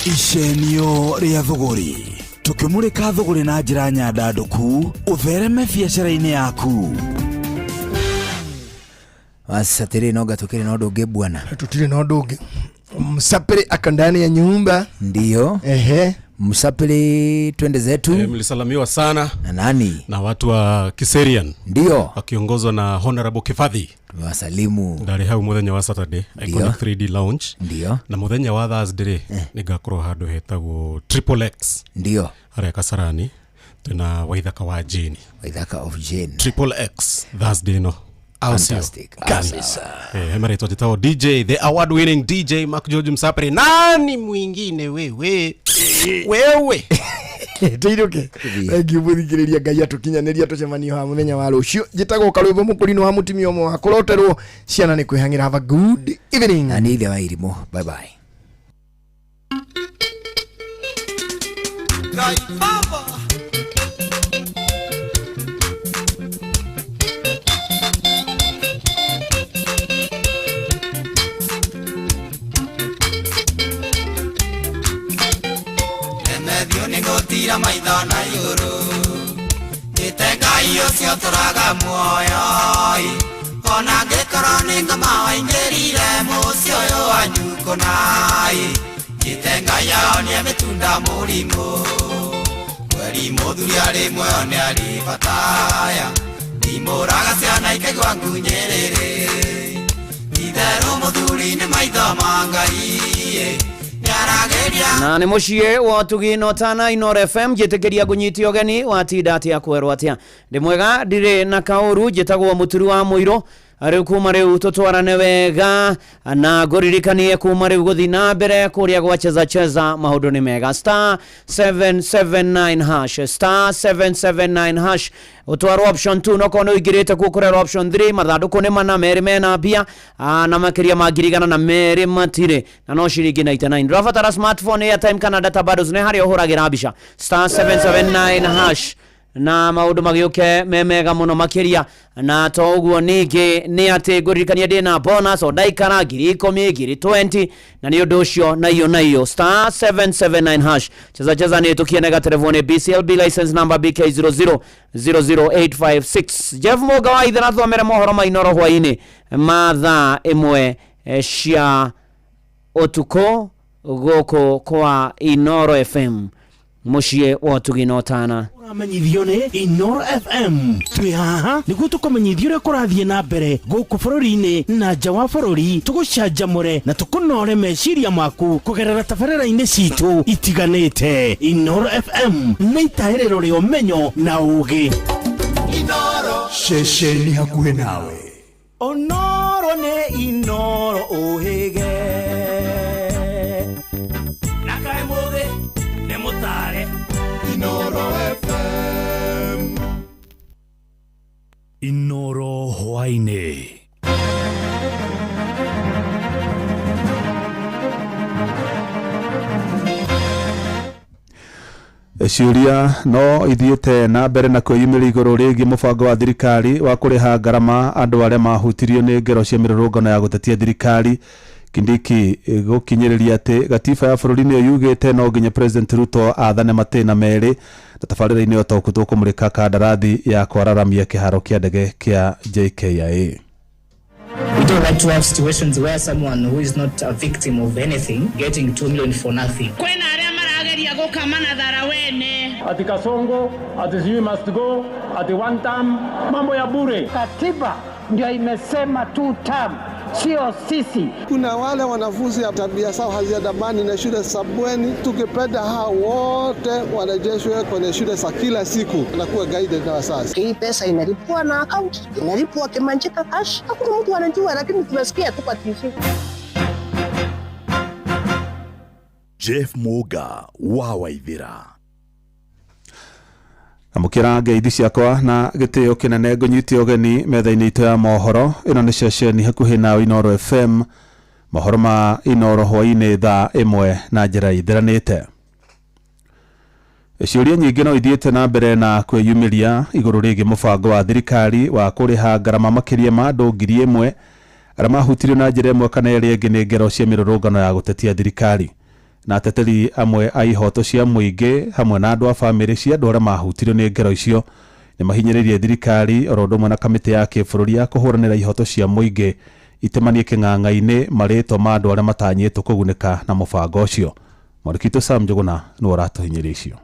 icenio ria thuguri tukimurika thuguri na njira nyandanduku uthereme biacara-ini yaku asatiri noga tukiri na ndungi bwana tutire na ndungi msapiri akandani ya nyumba ndio msapiri twende zetu mlisalamiwa sana na nani na watu wa Kiserian ndio wakiongozwa na Honorable Kifadhi wasalimu ndari hau muthenya wa Saturday Iconic 3D Lounge ndio na muthenya wa Thursday nigakorwo handu hetagwo Triple X ndio haria Kasarani tuna waithaka wa Jane waithaka of Jane Triple X Thursday no fantastic kabisa Emereto jitao DJ the award winning DJ Mark George Msapere nani mwingine wewe Teiroke ngibuthikiriria ngai atukinyaniria tucemanio ha muthenya wa rucio jitagwo karwimbo mukurino wa mutimio omwe wa kuroterwo ciana ni kwihangira. Have a good evening na ni ile wa irimo. Bye bye. Tira maitho na iguru Ngai ucio turaga muoyo ona ngikorwo ni ngoma waingirire mucio uyu wanyu kunai Ngai aonie mitunda murimu mweri muthuri ari muoyo ni ari bataya imuraga ciana ikaigua ngunyiriri itherũ muthuri ni maitho ma Ngai na ni mucie wa tugino tana Inoro FM jitekeria gunyitio geni watinda atia kwerwo atia ndi mwega ndire na kauru jitagwo muturu wa muiro ari kuma riu tutwarane wega na goririkanie kuma riu guthi na mbere kuria gwacheza cheza maundu ni mega star 779 hash star 779 hash utwaro option 2 no kono igirite kukurera option 3 mathanduku ni mana meri mena bia na makiria magirigana na meri matire na no shiringi 99 rafatara smartphone ya time kana data bado zine hari ohuragira bisha star 779 hash na maundu magiuke memega muno makiria na toguo ningi ni ati guririkania ndi na bonus o daikara ngiri 10 ngiri 20 na ni undu ucio na iyo star 779 hash cheza ni tukienega telefone BCLB license number BK0000856 Jeff Moga wa idhana thomere mohoro ma Inoro hwaini matha imwe cia otuko goko kwa Inoro FM mucie wa tugino tana uramenyithio ni Inoro FM twi haha niguo tukomenyithio ria kurathie na mbere guku bururi-ini na nja wa bururi tugucanjamure na tukunore meciria maku kugerera tabarĩra-inĩ citu itiganĩte. Inoro FM nĩ itaĩrĩro rĩa ũmenyo na ũũgĩ. Inoro ceceni hakuhĩ nawe. Onoro nĩ Inoro ũhĩge na kaĩ mũthĩ nĩ mũtare Inoro FM Inoro hwainĩ. ciuria no ithiete na mbere na kwiyumĩria igũrũ rĩgiĩ mũbango wa thirikari wa kũrĩha ngarama andũ arĩa mahutirio nĩ ngero cia mĩrũrũngano ya gũtetia thirikari. Kindiki gũkinyĩrĩria atĩ gatiba ya bũrũri nĩyo yugĩte no nginya President Ruto athane matĩna merĩ na tabarĩra-inĩ ĩyo tũkũ kũmũrĩka kandarathi ya kwararamia kĩharo kĩa ndege kĩa JKIA. We don't like to have situations where someone who is not a victim of anything getting 2 million for nothing. Kwena aria marageria gukamana dharawene. Ati Kasongo, ati you must go, ati one term, mambo ya bure. Katiba ndio imesema 2 term, sio sisi. Kuna wale wanafunzi ya tabia sawa haziandamani na shule za bweni, tukipenda hao wote warejeshwe kwenye shule za kila siku na kuwa guided na wazazi. Hii pesa inalipwa na account, inalipwa kimanjika cash. Hakuna mtu anajua, lakini tunasikia tu kwa TV. Jeff Moga wa Waithira. Amukira ngeithi ciakwa na gĩtĩo kĩnene ngũnyitie ũgeni metha-inĩ itũ ya mohoro. Ĩno nĩ ceceni hakuhĩ na Inoro FM, mohoro ma Inoro hwaĩ-inĩ thaa 1 na njĩra ithiranĩte. Ciũria nyingĩ no ithiĩte na mbere na kwĩyumĩria igũrũ rĩgiĩ mũbango wa thirikari wa kũrĩha ngarama makĩria ma andũ 1,000 arĩa mahutirio na njĩra ĩmwe kana ĩrĩa ĩngĩ nĩ ngero cia mĩrũrũngano ya gũtetia thirikari. Na ateteri amwe a ihoto cia mũingĩ hamwe na andũ a bamĩrĩ cia andũ arĩa mahutirio nĩ ngero icio nĩ mahinyĩrĩirie thirikari oro ũndũ ũmwe na kamĩtĩ ya kĩbũrũri ya kũhũranĩra ihoto cia mũingĩ itemanie kĩng'ang'a-inĩ marĩtwa ma andũ arĩa matanyĩtwo kũgunĩka na mũbango ũcio. Mwarikito Sam Njuguna nĩ ũratũhinyĩria icio.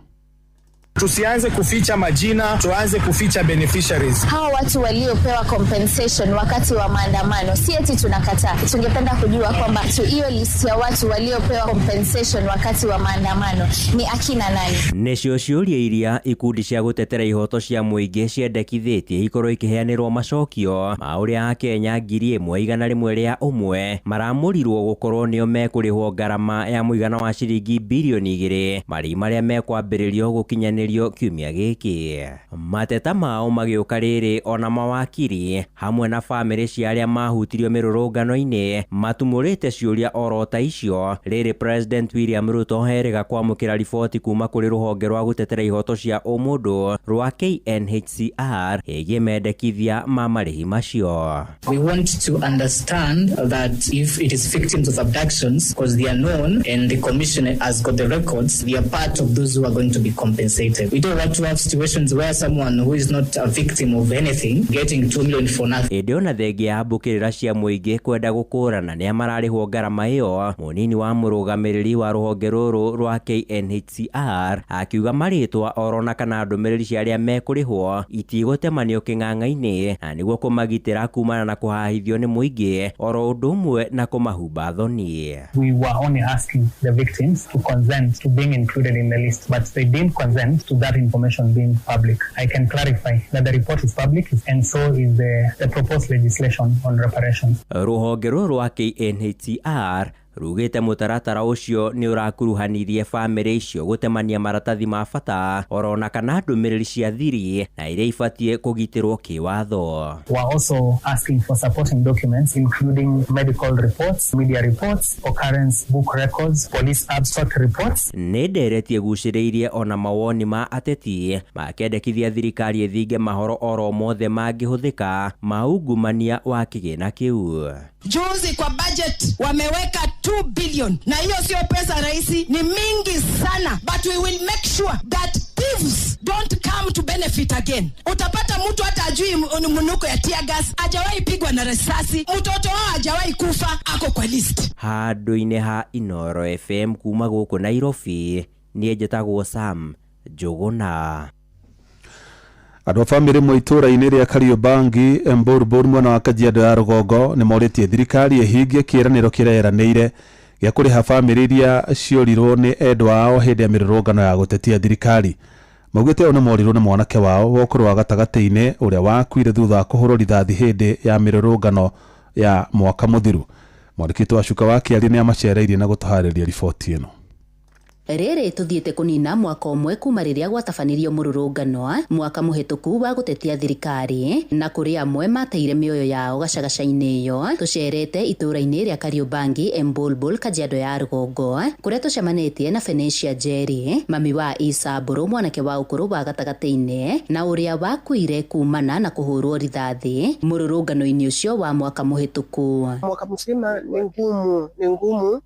Tusianze kuficha majina, tuanze kuficha beneficiaries. Hawa watu waliopewa compensation wakati wa maandamano, si eti tunakataa. Tungependa kujua kwamba hiyo list ya watu waliopewa compensation wakati wa maandamano ni akina nani. Necio ciũria iria ikundi cia gũtetera ihoto cia mũingĩ ciendekithĩtie ikorwo ikiheanĩrwo macokio ma ũrĩa Akenya 1,100 rĩa ũmwe maramũrirwo gũkorwo nĩo mekũrĩhwo ngarama ya mũigana wa ciringi bilioni 2 marĩa mekwambĩrĩrio gũkinyanĩria kiumia gĩkĩ. Mateta mao magĩũka rĩrĩ ona mawakiri hamwe na bamĩrĩ cia arĩa mahutirio mĩrũrũngano-inĩ matumũrĩte ciũria orota icio rĩrĩ President William Ruto herega kwamũkĩra riboti kuma kũrĩ rũhonge rwa gũtetera ihoto cia ũmũndũ rwa KNHCR ĩgiĩ mendekithia ma marĩhi macio. We want to understand that if it is victims of abductions, because they are known and the commission has got the records, they are part of those who are going to be compensated. We don't want to have situations where someone who is not a victim of anything getting 2 million for nothing. Ĩndĩ ona thengia ya mbũkĩrĩra cia mũingĩ kwenda gũkũrana nĩa mararĩhwo ngarama ĩyo, mũnini wa mũrũgamĩrĩri wa rũhonge rũrũ rwa KNHCR akiuga marĩtwa orona kana ndũmĩrĩri cia arĩa mekũrĩhwo itigũtemanio kĩng'ang'a-inĩ na nĩguo kũmagitĩra kumana na kũhahithio nĩ mũingĩ oro ũndũ ũmwe na kũmahumba thoni. We were only asking the victims to consent to being included in the list, but they didn't consent to that information being public. I can clarify that the report is public and so is the proposed legislation on reparations. Rũhonge rũrũ rwa KNHCR rugĩte mũtaratara ũcio nĩ ũrakuruhanirie bamĩrĩ icio gũtemania maratathi ma bata orona kana ndũmĩrĩri cia thiri na iria ibatiĩ kũgitĩrwo kĩwatho. We are also asking for supporting documents including medical reports, media reports, occurrence book records, police abstract reports. Nĩ nderetie gucĩrĩirie ona mawoni ma ateti makendekithia thirikari ĩthinge mahoro oro mothe mangĩhũthĩka maungumania wa kĩgĩna kĩu. Juzi kwa budget wameweka 2 billion na hiyo sio pesa rahisi, ni mingi sana, but we will make sure that thieves don't come to benefit again. Utapata mtu hata ajui mnuko ya tear gas, hajawahi pigwa na risasi, mtoto wao hajawahi kufa, ako kwa list. Handũ-inĩ ha Inoro FM kuma gũkũ Nairobi, niĩ njĩtagwo Sam Njuguna. Andũ a bamĩrĩ mwe itũra-inĩ rĩa Kariobangi, Mbũrubũru mwena wa Kajiado ya rũgongo nĩ morĩtie thirikari ĩhingie kĩĩranĩro kĩrĩa yeranĩire gĩa kũrĩha bamĩrĩ iria ciorirwo nĩ endwa ao hĩndĩ ya mĩrũrũngano ya gũtetia thirikari. Maugĩte o nĩ morirwo nĩ mwanake wao wa ũkũrũ wa gatagatĩ-inĩ ũrĩa wakuire thutha wa kũhũrwo rithathi hĩndĩ ya mĩrũrũngano ya mwaka mũthiru. Mwandĩki witũ wa Cuka wa Kĩari nĩ amacereirie na gũtũharĩria riboti ĩno. rĩrĩ tuthiĩte kunina mwaka ũmwe kuma rĩrĩa gwatabanirio mũrũrũngano mwaka mũhetũku wa gũtetia thirikari na kũrĩ amwe mateire mĩoyo yao gacagaca-inĩ ĩyo. Tũcerete itũra-inĩ rĩa Kariobangi, Embulbul, Kajiado ya Rũgongo, kũrĩa tũcemanĩtie na Phenecia Njeri, mami wa Isa Mbũrũ, mwanake wa ũkũrũ wa gatagatĩ-inĩ na ũrĩa wakuire kumana na kũhũrwo rithathi mũrũrũngano-inĩ ũcio wa mwaka mũhetũku. Mwaka mzima ni ngumu.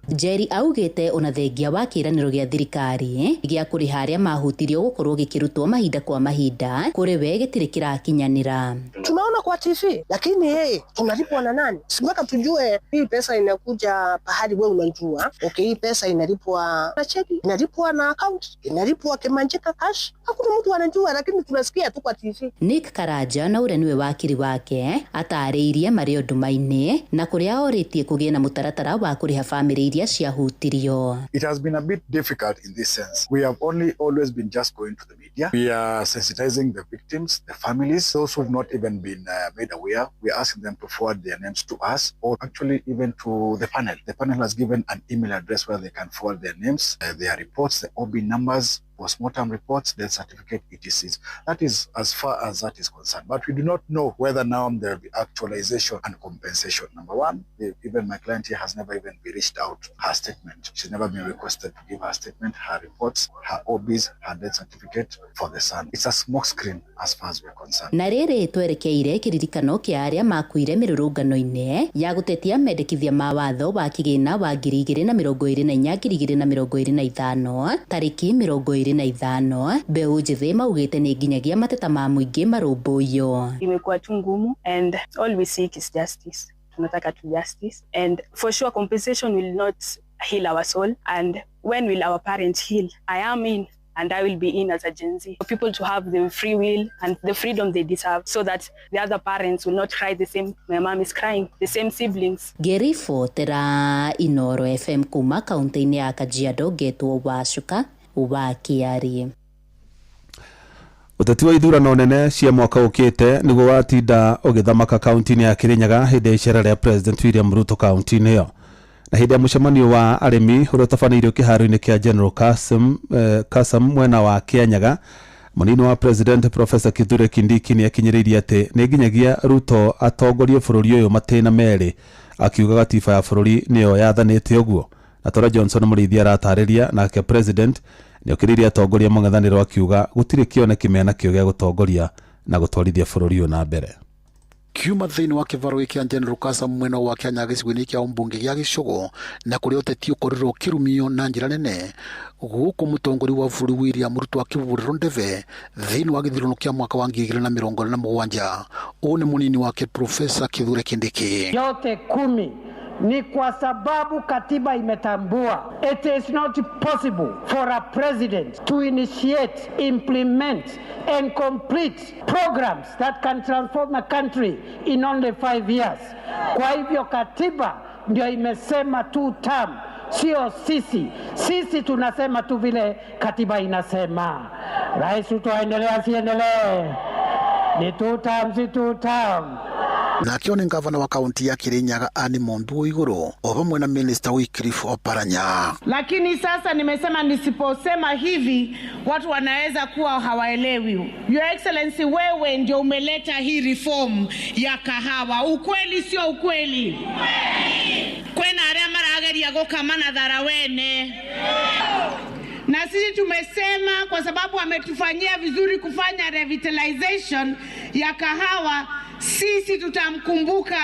Njeri augĩte ona thengia wa kĩĩranĩro gĩa thirikari gĩa kũrĩha arĩa mahutirio gũkorwo gĩkĩrutwo mahinda kwa mahinda, kũrĩ we gĩtirĩ kĩrakinyanĩra. Tunaona kwa TV lakini tunalipwa na nani? Simaka tujue hii pesa inakuja pahali wewe unajua. Okay, hii pesa inalipwa na cheki, inalipwa na account, inalipwa kimanjika cash. Hakuna mtu anajua, lakini tunasikia tu kwa TV. Nick Karanja na ũrĩa nĩwe wakiri wake atarĩirie marĩ ũndũ-inĩ na kũrĩa orĩtie kũgĩe na mũtaratara wa kũrĩha family iria ciahutirio. It has been a bit difficult in this sense. We have always been just going to the media. We are sensitizing the victims, the families, those who have not even been made aware. We are asking them to forward their names to us or actually even to the panel. The panel has given an email address where they can forward their names, their reports, the OB numbers, postmortem reports, death certificate, ETCs. That is as far as that is concerned. But we do not know whether now there will be actualization and compensation. Number one, even my client here has never even been reached out her statement. She's never been requested to give her statement, her reports, her OBs, her death certificate for the son. It's a smoke screen as far as we're concerned. Na rĩrĩ twerekeire kĩririkano kĩa arĩa makuire mĩrũrũngano-inĩ ya gũtetia mendekithia ma watho wa kĩgĩna wa 2024-2025 tarĩki 25 Mbeũ Njĩthĩ maugĩte nĩ nginyagia mateta ma mũingĩ marũmbũiyo. Imekuwa tu ngumu and all we seek is justice. Tunataka tu justice and for sure compensation will not heal our soul. And when will our parents heal? I am in and I will be in as a Gen Z. For people to have the free will and the freedom they deserve so that the other parents will not cry the same. My mom is crying, the same siblings. Gerifotera Inoro FM kuma kaunti-inĩ ya Kajiado getwo Wacuka wa Kiari. Ũteti wa ithurano nene cia mwaka ũkĩte nĩguo watinda ũgĩthamaka kaunti-inĩ ya Kirinyaga hĩndĩ ya icera rĩa President William Ruto kaunti-inĩ ĩyo. Na hĩndĩ ya mũcemanio wa arĩmi ũrĩa ũtabanĩirio kĩharo-inĩ kĩa General Kasam mwena wa Kianyaga, mũnini wa President Professor Kithure Kindiki nĩ akinyĩrĩirie atĩ nĩ nginyagia Ruto atongorie bũrũri ũyũ matĩna merĩ, akiuga gatiba ya bũrũri nĩyo yathanĩte ũguo. Na Tora Johnson mũrĩithia aratarĩria nake President nĩ okĩrĩire atongoria mũng'ethanĩro akiuga gũtirĩ kĩoneki mena kĩo gĩa gũtongoria na gũtwarithia bũrũri ũyũ na mbere. Kiuma thĩinĩ wa kĩvaro kĩa General Kasam mwena wa Kianyaga gĩcigo-inĩ kĩa ũmbunge gĩa Gĩcũgũ na kũrĩa ũteti ũkorirwo kĩrumio na njĩra nene gũkũ mũtongoria wa bũrũri William Ruto akĩvũrĩrwo ndebe thĩinĩ wa gĩthurano kĩa mwaka wa 2027. Ũũ nĩ mũnini wake Professor Kithure Kindiki. Yote 10 ni kwa sababu katiba imetambua it is not possible for a president to initiate, implement and complete programs that can transform a country in only 5 years. Kwa hivyo katiba ndio imesema 2 term, sio sisi tunasema tu vile katiba inasema. Rais tutaendelea siendelee, ni 2 term, si 2 term. Na akione gavana wa kaunti ya Kirinyaga Anne Mwambua Igũrũ o pamwe na Minister Wycliffe Oparanya. Lakini sasa nimesema nisiposema hivi watu wanaweza kuwa hawaelewi. Your Excellency, wewe ndio umeleta hii reform ya kahawa. Ukweli sio ukweli? Kwena arĩa marageria gũkamana dharawene. Na sisi tumesema kwa sababu ametufanyia vizuri kufanya revitalization ya kahawa, sisi tutamkumbuka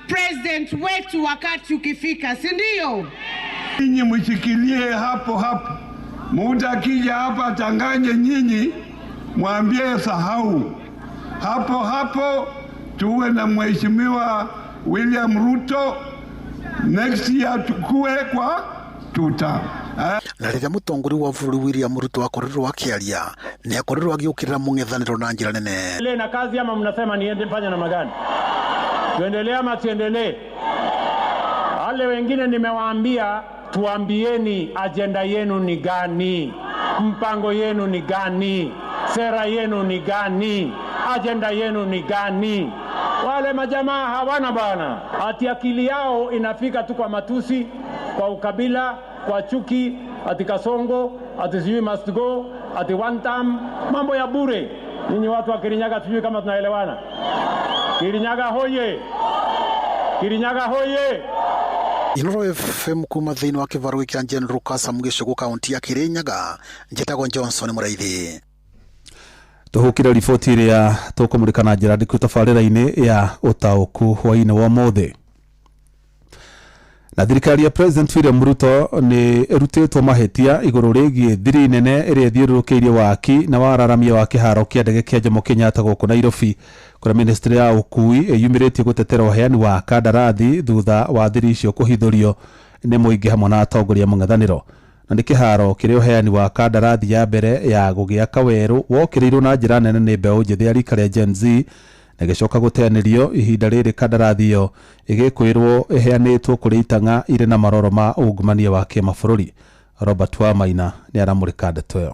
president wetu wakati ukifika, si ndio? Nyinyi mshikilie hapo. Muda akija hapa tanganye nyinyi, mwambie sahau. Hapo tuwe na mheshimiwa William Ruto next year tukue kwa tuta. Na rĩrĩa mũtongoria wa bũrũri William Ruto akorirwo akĩaria nĩ akorirwo agĩũkĩrĩra mũng'ethanĩro na njĩra nene. Endelee na kazi ama mnasema niende fanya namna gani? Tuendelee ama tuendelee? Wale wengine nimewaambia tuambieni ajenda yenu ni gani? Mpango yenu ni gani? Sera yenu ni gani? Ajenda yenu ni gani? Wale majamaa hawana bana. Ati akili yao inafika tu kwa matusi, kwa ukabila kwa chuki, ati Kasongo, ati sijui must go, ati one term, mambo ya bure. Ninyi watu wa Kirinyaga sijui kama tunaelewana. Kirinyaga hoye! Kirinyaga hoye! Inoro FM kuma thĩinĩ wa kĩbarũi kĩa General Rukasa Mũgĩcũgũ kaunti ya Kirinyaga, njĩtagwo Johnson Mũraithi. Tuhukire riboti ĩrĩa tũkũmũrĩka na njĩra ndĩku tabarĩra-inĩ ya ũtaũku hwaĩ-inĩ wa ũmũthĩ. Na thirikari ya President William Ruto nĩ ĩrutĩtwo mahĩtia igũrũ rĩgiĩ thiri nene ĩrĩa ĩthiũrũrũkĩirie waki na wararamia wa kĩharo kĩa ndege kĩa Jomo Kenyatta gũkũ Nairobi, kũrĩa ministry ya ũkui ĩyumĩrĩtie gũtetera ũheani wa kandarathi thutha wa thiri icio kũhithũrio nĩ mũingĩ hamwe na atongoria mũng'ethanĩro. Na nĩ kĩharo kĩrĩ ũheani wa kandarathi ya mbere ya gũgĩaka werũ wokĩrĩirwo na njĩra nene nĩ mbeũ njĩthĩ ya rika rĩa Gen Z, na gĩcoka gũteanĩrio ihinda rĩrĩ kandarathi ĩyo ĩgĩkwĩrwo ĩheanĩtwo kũrĩ itang'a irĩ na maroro ma ungumania wa kĩmabũrũri. Robert Wamaina nĩ aramũrĩka ndeto ĩyo.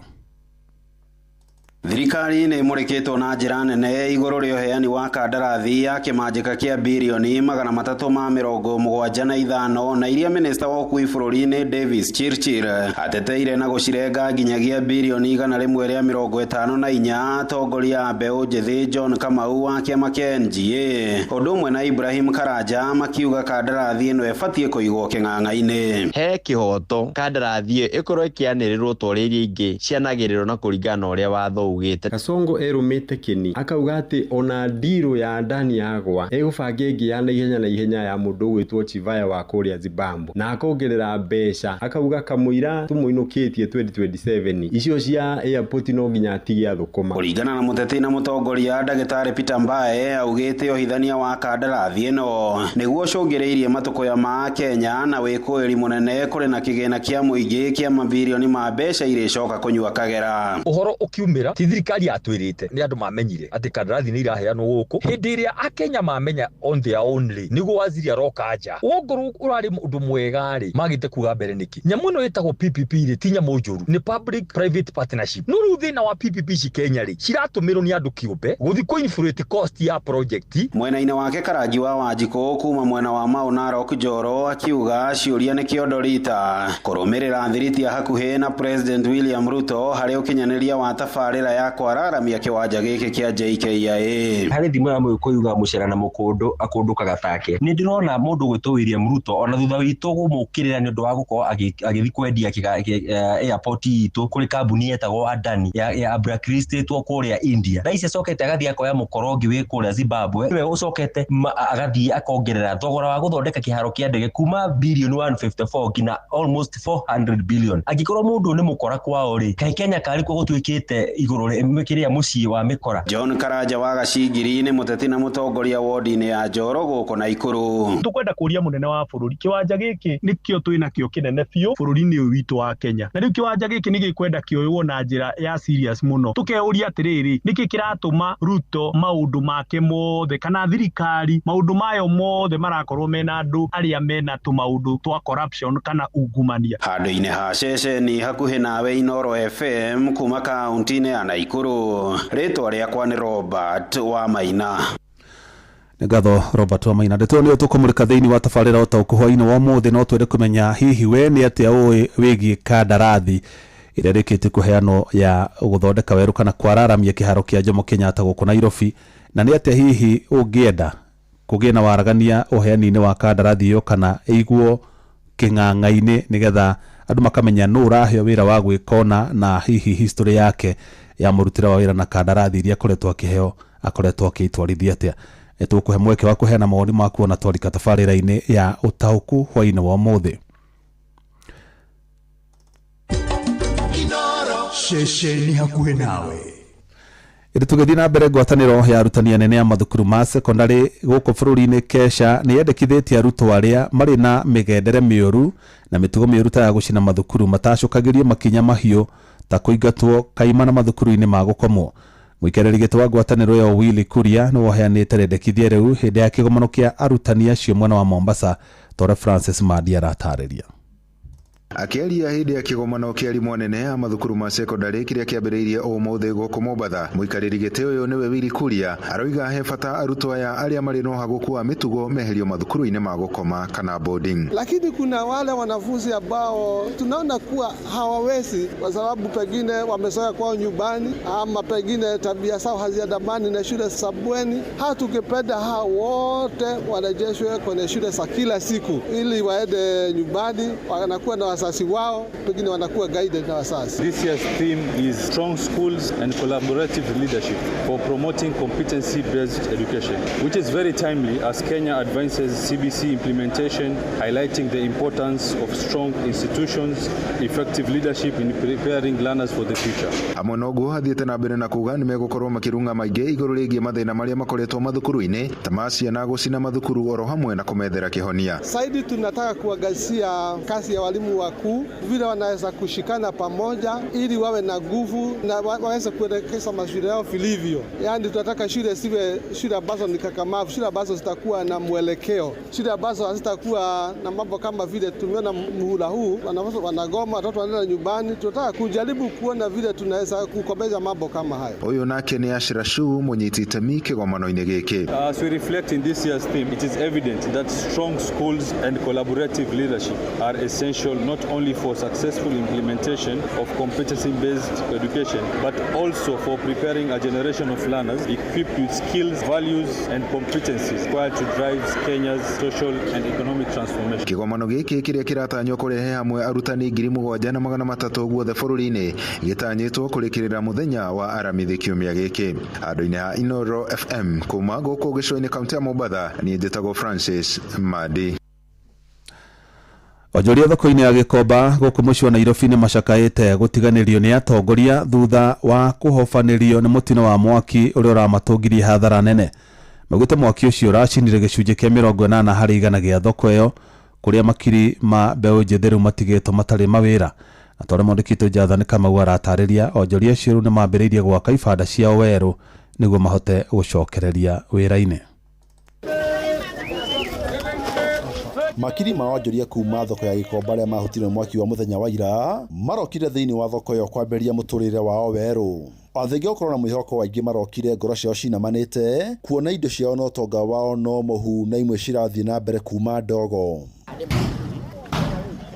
Thirikari nĩ ĩmũrĩkĩtwo na njĩra nene igũrũ rĩa ũheani wa kandarathi ya kĩmanjĩka kĩa birioni 375 na iria minista wa ũkui bũrũri-inĩ Davis Chirchir ateteire na gũcirenga nginyagia birioni 154 atongoria a mbeũ njĩthĩ John Kamau wa kĩama kĩa NGA ũndũ ũmwe na Ibrahim Karanja makiuga kandarathi ĩno ĩbatiĩ kũigwo kĩng'ang'a-inĩ. He kĩhoto kandarathi ĩkorwo ĩkĩanĩrĩrwo ta ũrĩa iria ingĩ cianagĩrĩrwo na kũringana ũrĩa watho. Kasongo erumite kini akauga ati ona ndiro ya ndani yagwa egũbangia ĩngĩ ya naihenya ya mũndũ gwĩtwo Chivaya wa kũrĩa Zimbabwe na akongerera mbeca akauga kamũira tũmũinũkĩtie 2027 icio cia airport no nginya atige athũkũma. Kũringana na mũteti na mũtongoria Ndagĩtarĩ Peter Mbae augĩte ũhithania wa kandarathi ĩno nĩguo ũcũngĩrĩirie matũkũya ma Kenya na wĩkũĩri mũnene kũrĩ na kĩgĩna kĩa mũingĩ kĩa mabilioni ma mbeca irĩcoka kũnyua kagera. Ũhoro ũkiumĩra thirikari atwĩrĩte nĩ andũ mamenyire atĩ kandarathi nĩ iraheanwo gũkũ hĩndĩ ĩrĩa akenya mamenya on their only nĩguo waziri aroka nja wongorũ ũrarĩ ũndũ mwega rĩ magĩte kuga mbere nĩki nyamũ ĩno ĩtagwo PPP rĩ ti nyamũ njũru nĩ public private partnership no rĩu thĩna wa PPP ci Kenya rĩ ciratũmĩrwo nĩ andũ kĩũmbe gũthi kũ-inflate cost ya project. Mwena-inĩ wake Karangi wa Wanjikũ kuma mwena wa Mau Narok Njoro akiuga ciũria nĩ kĩondo rita kũrũmĩrĩra thiriti ya hakuhĩ na President William Ruto harĩ ũkinyanĩria wa tabarĩra ya kwararamia kiwanja giki kia JKIA. Harĩ thimo ya mũkũyuga mũcera na mũkũndũ akũndũkaga take nĩ ndĩrona mũndũ gwĩtwo William Ruto ona thutha witũ gũmũkĩrĩra nĩ ũndũ wa gũkorwo agĩthi kwendia airport itũ kũrĩ kambuni yetagwo Adani ya Abrakrist two kũrĩa India na ici acokete agathii akoya mũkorongi wĩ kũrĩa Zimbabwe we ũcokete agathii akongerera thogora wa gũthondeka kĩharo kĩa ndege kuma birioni 154 nginya almost 400 billion. Angĩkorwo mũndũ nĩ mũkora kwao rĩ kaĩ Kenya karĩ kwa gũtuĩkĩte igũrũ mĩkĩria mũciĩ wa mĩkora. John Karanja wa Gacigiri nĩ mũteti na mũtongoria wodi-inĩ ya Njoro gũkũ Naikuru. Tũkwenda kũria mũnene wa bũrũri kĩwanja gĩkĩ nĩkĩo twĩna kĩo kĩnene biũ bũrũri-inĩ ũyũ witũ wa Kenya na rĩu kĩwanja gĩkĩ nĩ gĩkwenda kĩoywo na njĩra ya serious mũno. Tũkeuria atĩrĩrĩ nĩkĩ kĩratũma Ruto maũndũ make mothe kana thirikari maũndũ mayo mothe marakorwo mena andũ arĩa mena tũmaũndũ twa corruption kana ungumania. Handũ-inĩ ha ceceni hakuhĩ nawe Inoro FM kuma kaunti-inĩ ya Naikuru. Rĩtwa rĩakwa nĩ Robert Wamaina. Nĩ ngatho Robert Wamaina. Ndeto nĩyo tũkũmũrĩka thĩinĩ wa tabarĩra ũtaũku hwaĩ-inĩ wa ũmũthĩ no twende kũmenya hihi we nĩ atĩa ũĩ wĩgiĩ kandarathi ĩrĩa rĩkĩtie kũheanwo ya gũthondeka werũ kana kwararamia kĩharo kĩa Jomo Kenyatta gũkũ Nairobi na nĩ atĩa hihi ũngĩenda kũgĩe na waragania ũheani-inĩ wa kandarathi ĩyo kana ĩiguo kĩng'ang'a-inĩ nĩgetha andũ makamenya nũ ũraheo wĩra wa gwĩkona na hihi history yake ya mũrutĩre wa wĩra na kandarathi iria akoretwo akĩheo akoretwo akĩitwarithia atĩa. Nĩtũkũhe mweke wa kũheana maoni maku ona twarika tabarĩra-inĩ ya ũtaũku hwaĩ-inĩ wa ũmũthĩ. Ceceni hakuhĩ nawe. Ĩrĩ tũgĩthiĩ na mbere ngwatanĩro ya arutani anene a mathukuru ma sekondarĩ gũkũ bũrũri-inĩ Kesha nĩ yendekithĩtie arutwo arĩa marĩ na mĩgendere mĩũru na mĩtugo mĩũru ta ya gũcina mathukuru matacũkagĩrie makinya mahiũ ta kũingatwo kaima na mathukuru-inĩ ma gũkomwo. Mũikarĩri gĩtĩ wa ngwatanĩro ĩyo Willy Kuria nĩ woheanĩte rĩendekithia rĩu hĩndĩ ya kĩgomano kĩa arutani acio mwena wa Mombasa. Tore Francis Madi aratarĩria. Akiaria hindi ya kigomano kia arimu anene a mathukuru ma secondary kiria kiambiriirie umuthi guku Mombatha, muikariri giti uyu niwe Willy Kuria aroiga he bata arutwo aya aria mari no haguku wa mitugo meherio mathukuru-ini ma gukoma kana boarding. Lakini kuna wale wanafunzi ambao tunaona kuwa hawawezi kwa sababu pengine wamezoea kwao nyumbani ama pengine tabia zao haziandamani na shule za bweni. Tukipenda hao wote warejeshwe kwenye shule za kila siku ili waende nyumbani, wanakuwa na wazazi wao, pengine wanakuwa guided na wazazi. This year's theme is strong schools and collaborative leadership for promoting competency-based education, which is very timely as Kenya advances CBC implementation, highlighting the importance of strong institutions, effective leadership in preparing learners for the future. Amonogo hathiete na mbere na kuga ni megukorwo makirunga maingi iguru rigie mathina maria makoretwo mathukuru-ini tamacia na gucina mathukuru oro hamwe na kumethera kihonia. Saidi tunataka kuangazia kazi ya walimu wakuu, vile wanaweza kushikana pamoja ili wawe na nguvu na waweze kuelekeza mashule yao vilivyo. Yaani tunataka shule siwe shule ambazo ni kakamavu, shule ambazo zitakuwa na mwelekeo, shule ambazo hazitakuwa na mambo kama vile tumeona muhula huu wanafunzi wanagoma, watoto wanaenda nyumbani. Tunataka kujaribu kuona vile tunaweza kukomesha mambo kama hayo. Uyu nake ni Ashira Shu munyiti itemi kigomano-ini giki. As we reflect in this year's theme, it is evident that strong schools and collaborative leadership are essential not only for successful implementation of competency-based education, but also for preparing a generation of learners equipped with skills, values, and competencies required to drive Kenya's social and economic transformation. Kigomano giki kiria kiratanywo kurehe hamwe arutani 7,300 guothe bururi-ini gitanyitwo kurikirira muthenya wa aramithi kiumia giki. Andu-ini ha Inoro FM kuma guku gicua-ini kaunti ya Mombatha, ni njitagwo Francis Madi. Onjoria thoko-ini ya Gikomba guku muci wa Nairobi ni macakaite gutiganirio ni atongoria thutha wa kuhofanirio ni mutino wa mwaki uria uramatungirie hathara nene. Magute mwaki ucio uracinire gicunje kia 80 hari igana gia thoko iyo kuria makiri ma mbeu njetheru matigetwo matari mawira. Na tore mondikito Jathani Kamau aratariria onjoria acio ni mambiriirie gwaka ibanda ciao weru niguo mahote gucokereria wira-ini. Makiri ma onjoria kuma thoko ya Gikomba aria mahutire mwaki wa muthenya wa ira marokire thiini wa thoko yo kwamberia muturire wao weru. Athengi okorwo na mwihoko waingi marokire ngoro ciao cinamanite kuona indo ciao no tonga wao no muhu na imwe cirathie na mbere kuma ndogo.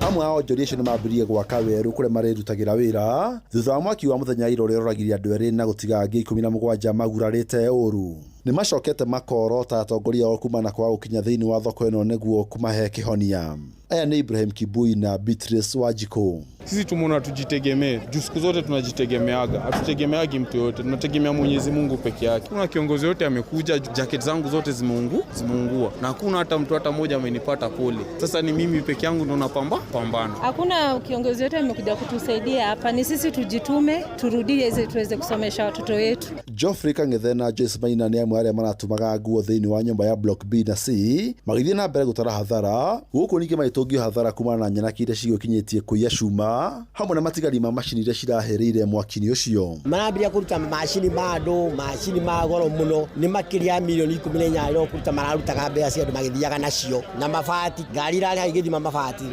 Amwe ao onjoria acio ni mambirie gwaka weru kuria marirutagira wira thutha wa mwaki wa muthenya ira uria uroragiria andu eri na gutiga angi 17 magurarite uru. Ni macokete makorota atongoria ao kumana kwa gukinya thiini wa thoko ino niguo kumahe kihonia. Aya ni Ibrahim Kibui na Beatrice Wajiko. Sisi tumeona tujitegemee. Juu siku zote tunajitegemeaga. Hatutegemeagi mtu yote. Tunategemea Mwenyezi Mungu peke yake. Kuna kiongozi yote amekuja, jacket zangu zote zimeungua. Na hakuna hata mtu hata mmoja amenipata pole. Sasa ni mimi peke yangu ndo napambana. Hakuna kiongozi yote amekuja kutusaidia hapa. Ni sisi tujitume, turudie ili tuweze kusomesha watoto wetu. Geoffrey Kang'ethe na Joyce Maina ni amwe aria maratumaga nguo thiini wa nyumba ya Block B na C magithie na mbere gutara hathara guku ningi maitungio hathara kumana na nyanaki iria cigũkinyitie kuiya cuma hamwe na matigari ma macini iria ciraherire mwaki-ini ucio. Marambia kuruta macini ma goro muno ni makiria milioni 14 iro kuruta mararutaga mbeca cia andu magithiaga nacio na mabati ngari irarĩ igithima mabati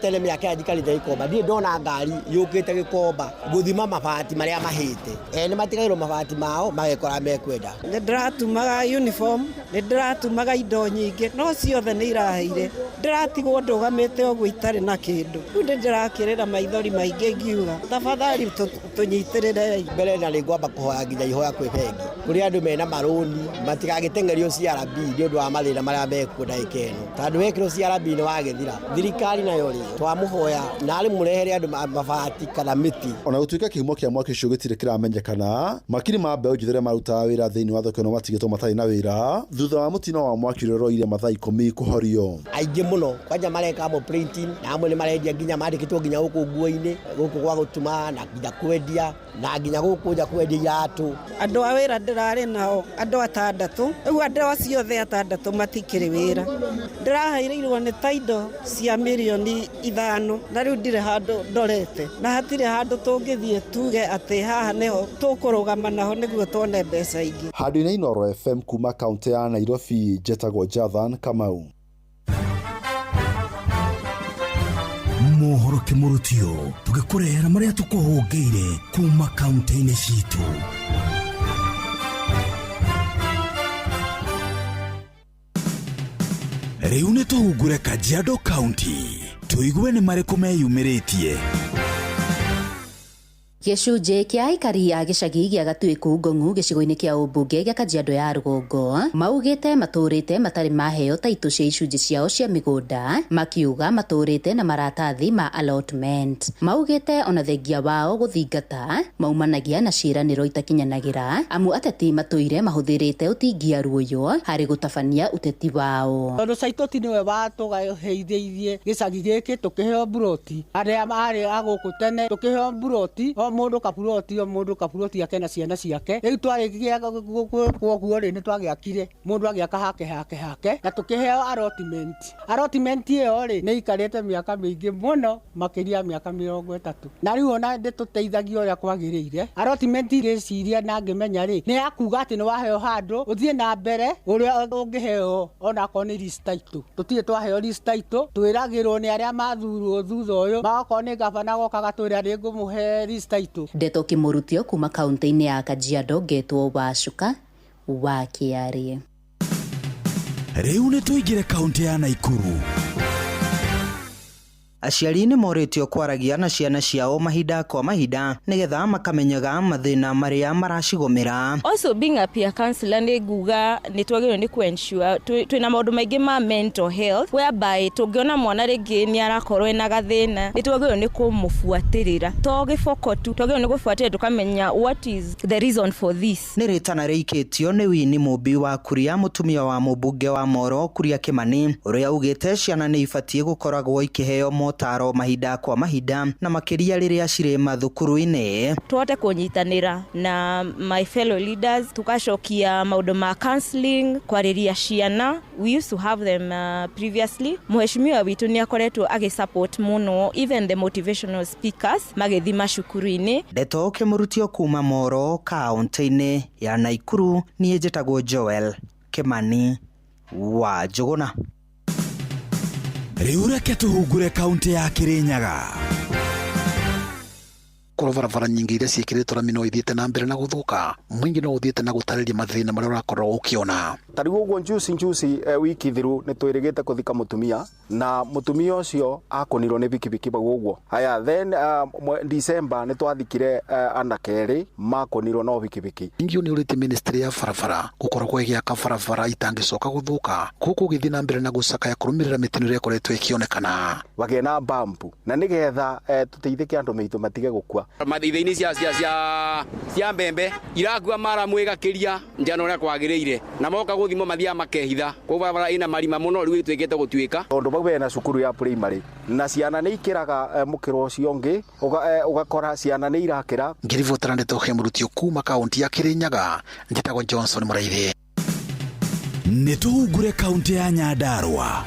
tele miaka ya thikari Gikomba ndio ndona ngari yukite Gikomba guthima mabati maria mahite ni matigairwo mabati mao magekora mekwenda. Ni ndiratumaga uniform ni ndiratumaga indo nyingi no ciothe ni iraheire ndiratigwo ndugamite ogwo itari na kindu ndu ndirakirira maithori maingi ngiuga tafadhali tunyitirire mbere na ngwamba kuhoya nginya ihoya kwi bengi kuri andu mena maroni matigagitengerio CRB ni undu wa mathina maria mekuo ikeno tondu wekiro CRB ni wagethira thirikari nayo ri twamuhoya na ari murehere andu mabati kana miti. Ona gutuika kihumo kia mwaki ucio gitire kiramenyekana makiri ma mbeu njithere marutaga wira thiini wa thoko no matigetwo matari na wira thutha wa mutino wa mwaki uria uroire mathaa 10 kuhorio. Aingi muno kwanja mareka mo printing na amwe ni marendia nginya mandikitwo nginya guku nguo-ini guku gwa gutuma na nginya kwendia na nginya guku nja kwendia iratu. Andu a wira ndirari nao andu 6 riu andu acio othe 6 matikiri wira ndiraheirwo ni taindo cia milioni 5 na riu ndire handu ndorete na hatire handu tungithie tuge ati haha neho tukurugama naho niguo tuone mbeca ingi. Handu-ini Inoro FM kuma kaunti ya Nairobi njĩtagwo Jathani Kamau. mohoro kimurutio tugikurehera maria tukuhungiire kuma kaunti-ini citu. Riu ni tuhungure Kajiado County tuigue ni mariku meyumiritie. Gĩcunjĩ kĩa aikari a gĩcagi gĩa Gatuĩku Ngong'u gĩcigo-inĩ kĩa ũmbunge gĩa Kajiado ya rũgongo maugĩte matũrĩte matarĩ maheo taitũ cia icunjĩ ciao cia mĩgũnda, makiuga matũrĩte na maratathi ma allotment. Maugĩte ona thengia wao gũthingata maumanagia na ciĩranĩro itakinyanagĩra, amu ateti matũire mahũthĩrĩte ũtingiaru ũyũ harĩ gũtabania ũteti wao. Tondũ Saitoti nĩwe watũheithĩirie gĩcagi gĩkĩ tũkĩheo buroti, arĩa marĩ agũkũ tene tũkĩheo buroti, mundu kaburoti yake na ciana ciake. Riu twarikia kwoguo ri ni twagiakire mundu agiaka hake na tukiheo allotment iyo ri ni ikarite miaka mingi muno makiria miaka 30 na riu ona ndituteithagia uria kwagirire. Allotment ri ciria na ngimenya ri ni akuga ati ni waheo handu uthie na mbere uria ungiheo ona ko ni list title tutie twaheo list title twiragirwo ni aria mathurwo thutha uyu magako ni gavana goka gatwira ri ngumuhe list title. Ndeto Kimurutio kuma kaunti-inĩ ya Kajiado Getwo Wacuka wa Kĩarĩ. Riu ni tuigire kaunti ya Naikuru. Aciari nĩ moritio kwaragia na ciana ciao mahinda kwa mahinda nigetha makamenyaga mathina maria maracigomera. Also being a peer counselor nĩ nguga nĩ twagĩrĩirwo nĩ ku-ensure twĩna maũndũ maingĩ ma mental health whereby tũngĩona mwana rĩngĩ nĩ arakorwo ena gathĩna nĩ twagĩrĩirwo nĩ kũmũbuatĩrĩra to gĩboko tu, twagĩrĩirwo nĩ gũbuatĩrĩra tukamenya what is the reason for this. Nĩ rĩtana rĩikĩtio nĩ Winnie Mũmbi wa Kuria, mũtumia wa mũmbunge wa Moro Kuria Kimani, ũrĩa ugĩte ciana nĩ ibatiĩ gũkoragwo ikĩheo motaro mahinda kwa mahinda na makiria riria cirĩ mathukuru-inĩ. Tuote kũnyitanĩra na my fellow leaders tukacokia maũndũ ma counseling kwariria ciana. We used to have them previously. Mheshimiwa witu nĩ akoretwo agisupport muno even the motivational speakers magĩthi macukuru-inĩ. Ndeto Kimurutio kuma Moro kaunti-inĩ ya Naikuru, niĩ njĩtagwo Joel Kimani wa Njuguna. Riu reke tuhungure kaunti ya Kirinyaga. Kũrĩ barabara nyingĩ iria ciĩkĩrĩtwo rami no ithiĩte na mbere na gũthũka, mũingĩ no ũthiĩte na gũtarĩria mathĩna marĩa ũrakorwo ũkĩona. Tarĩu ũguo njuci wiki thiru nĩ twĩrĩgĩte kũthika mũtumia na mũtumia ũcio akonirwo nĩ bikibiki bau ũguo. Haya then December nĩ twathikire anakerĩ makonirwo no bikibiki. Ningĩ nĩ ũrĩte ministry ya barabara gũkoragwo ĩgĩaka barabara itangĩcoka gũthũka, gũkũ gĩthiĩ na mbere na gũcakaya kũrũmĩrĩra mĩtino ĩrĩa ĩkoretwo ĩkĩonekana. Wagĩa na bampu na nĩgetha tũteithĩke andũ maitũ matige gũkua. Mathitha-inĩ cia mbembe irakua mara mwĩgakĩria njana ũrĩa kwagĩrĩire na moka gũthimo mathiaga makehitha kwa barabara ina marima mũno rĩu ĩtuĩkĩte gũtuĩka. Tondũ bau bena cukuru ya primary na ciana nĩ ikĩraga mũkĩro ũcio ũngĩ ũgakora ciana nĩ irakĩra. Ngĩribotera Ndeto Kimurutio kuma kaunti ya Kirinyaga, njĩtagwo Johnson Mũraithĩ. Nĩ tuhungure kaunti ya Nyandarua.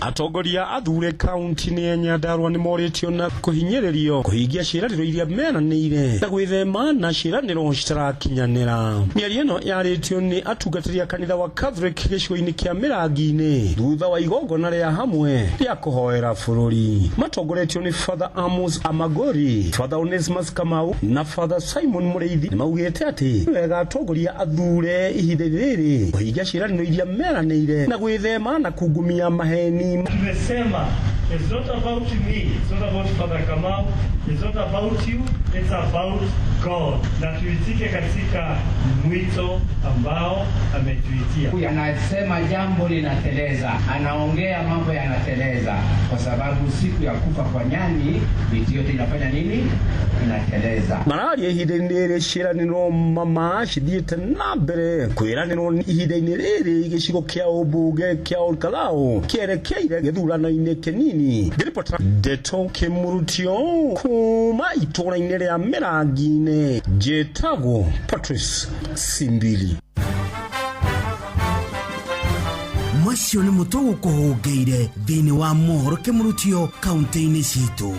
Atongoria athure kaunti-inĩ ya Nyandarua nĩ moritio na kũhinyĩrĩrio kũhingia ciĩranĩro iria meranĩire na gwĩthema na ciĩranĩro citarakinyanĩra. Mĩario ĩno yarĩtio nĩ atungatĩri a kanitha wa Catholic gĩcigo-inĩ kĩa Mĩrangi-inĩ thutha wa igongona rĩa hamwe rĩa kũhoera bũrũri. Matongoretio nĩ Father Amos Amagori, Father Onesimus Kamau na Father Simon Mũrĩithi nĩ maugĩte atĩ wega atongoria athure ihinda rĩrĩ kũhingia ciĩranĩro iria meranĩire na gwĩthema na kungumia maheni. Tumesema it's not about me, it's not about Father Kamau, it's not about you, it's about God. Na tuitike katika mwito ambao ametuitia. Anasema jambo linateleza, anaongea mambo yanateleza, kwa sababu siku ya kufa kwa nyani miti yote inafanya nini? Inateleza. Mararia ihinda-inĩ rĩrĩ ciĩranĩro mama cithiĩte na mbere kwĩranĩrwo ihinda-inĩ rĩrĩ gĩcigo kĩa ũmbunge kĩa Olkalau kĩerekeire gĩthurano-inĩ kĩnini. Ngĩribotera Ndeto Kimurutio kuma itũũra-inĩ rĩa Mĩrangi-inĩ, njĩtagwo Patrice Simbili. Macio nĩ mũtugo kũhũngĩire thĩinĩ wa mohoro Kimurutio kaunti-inĩ citũ.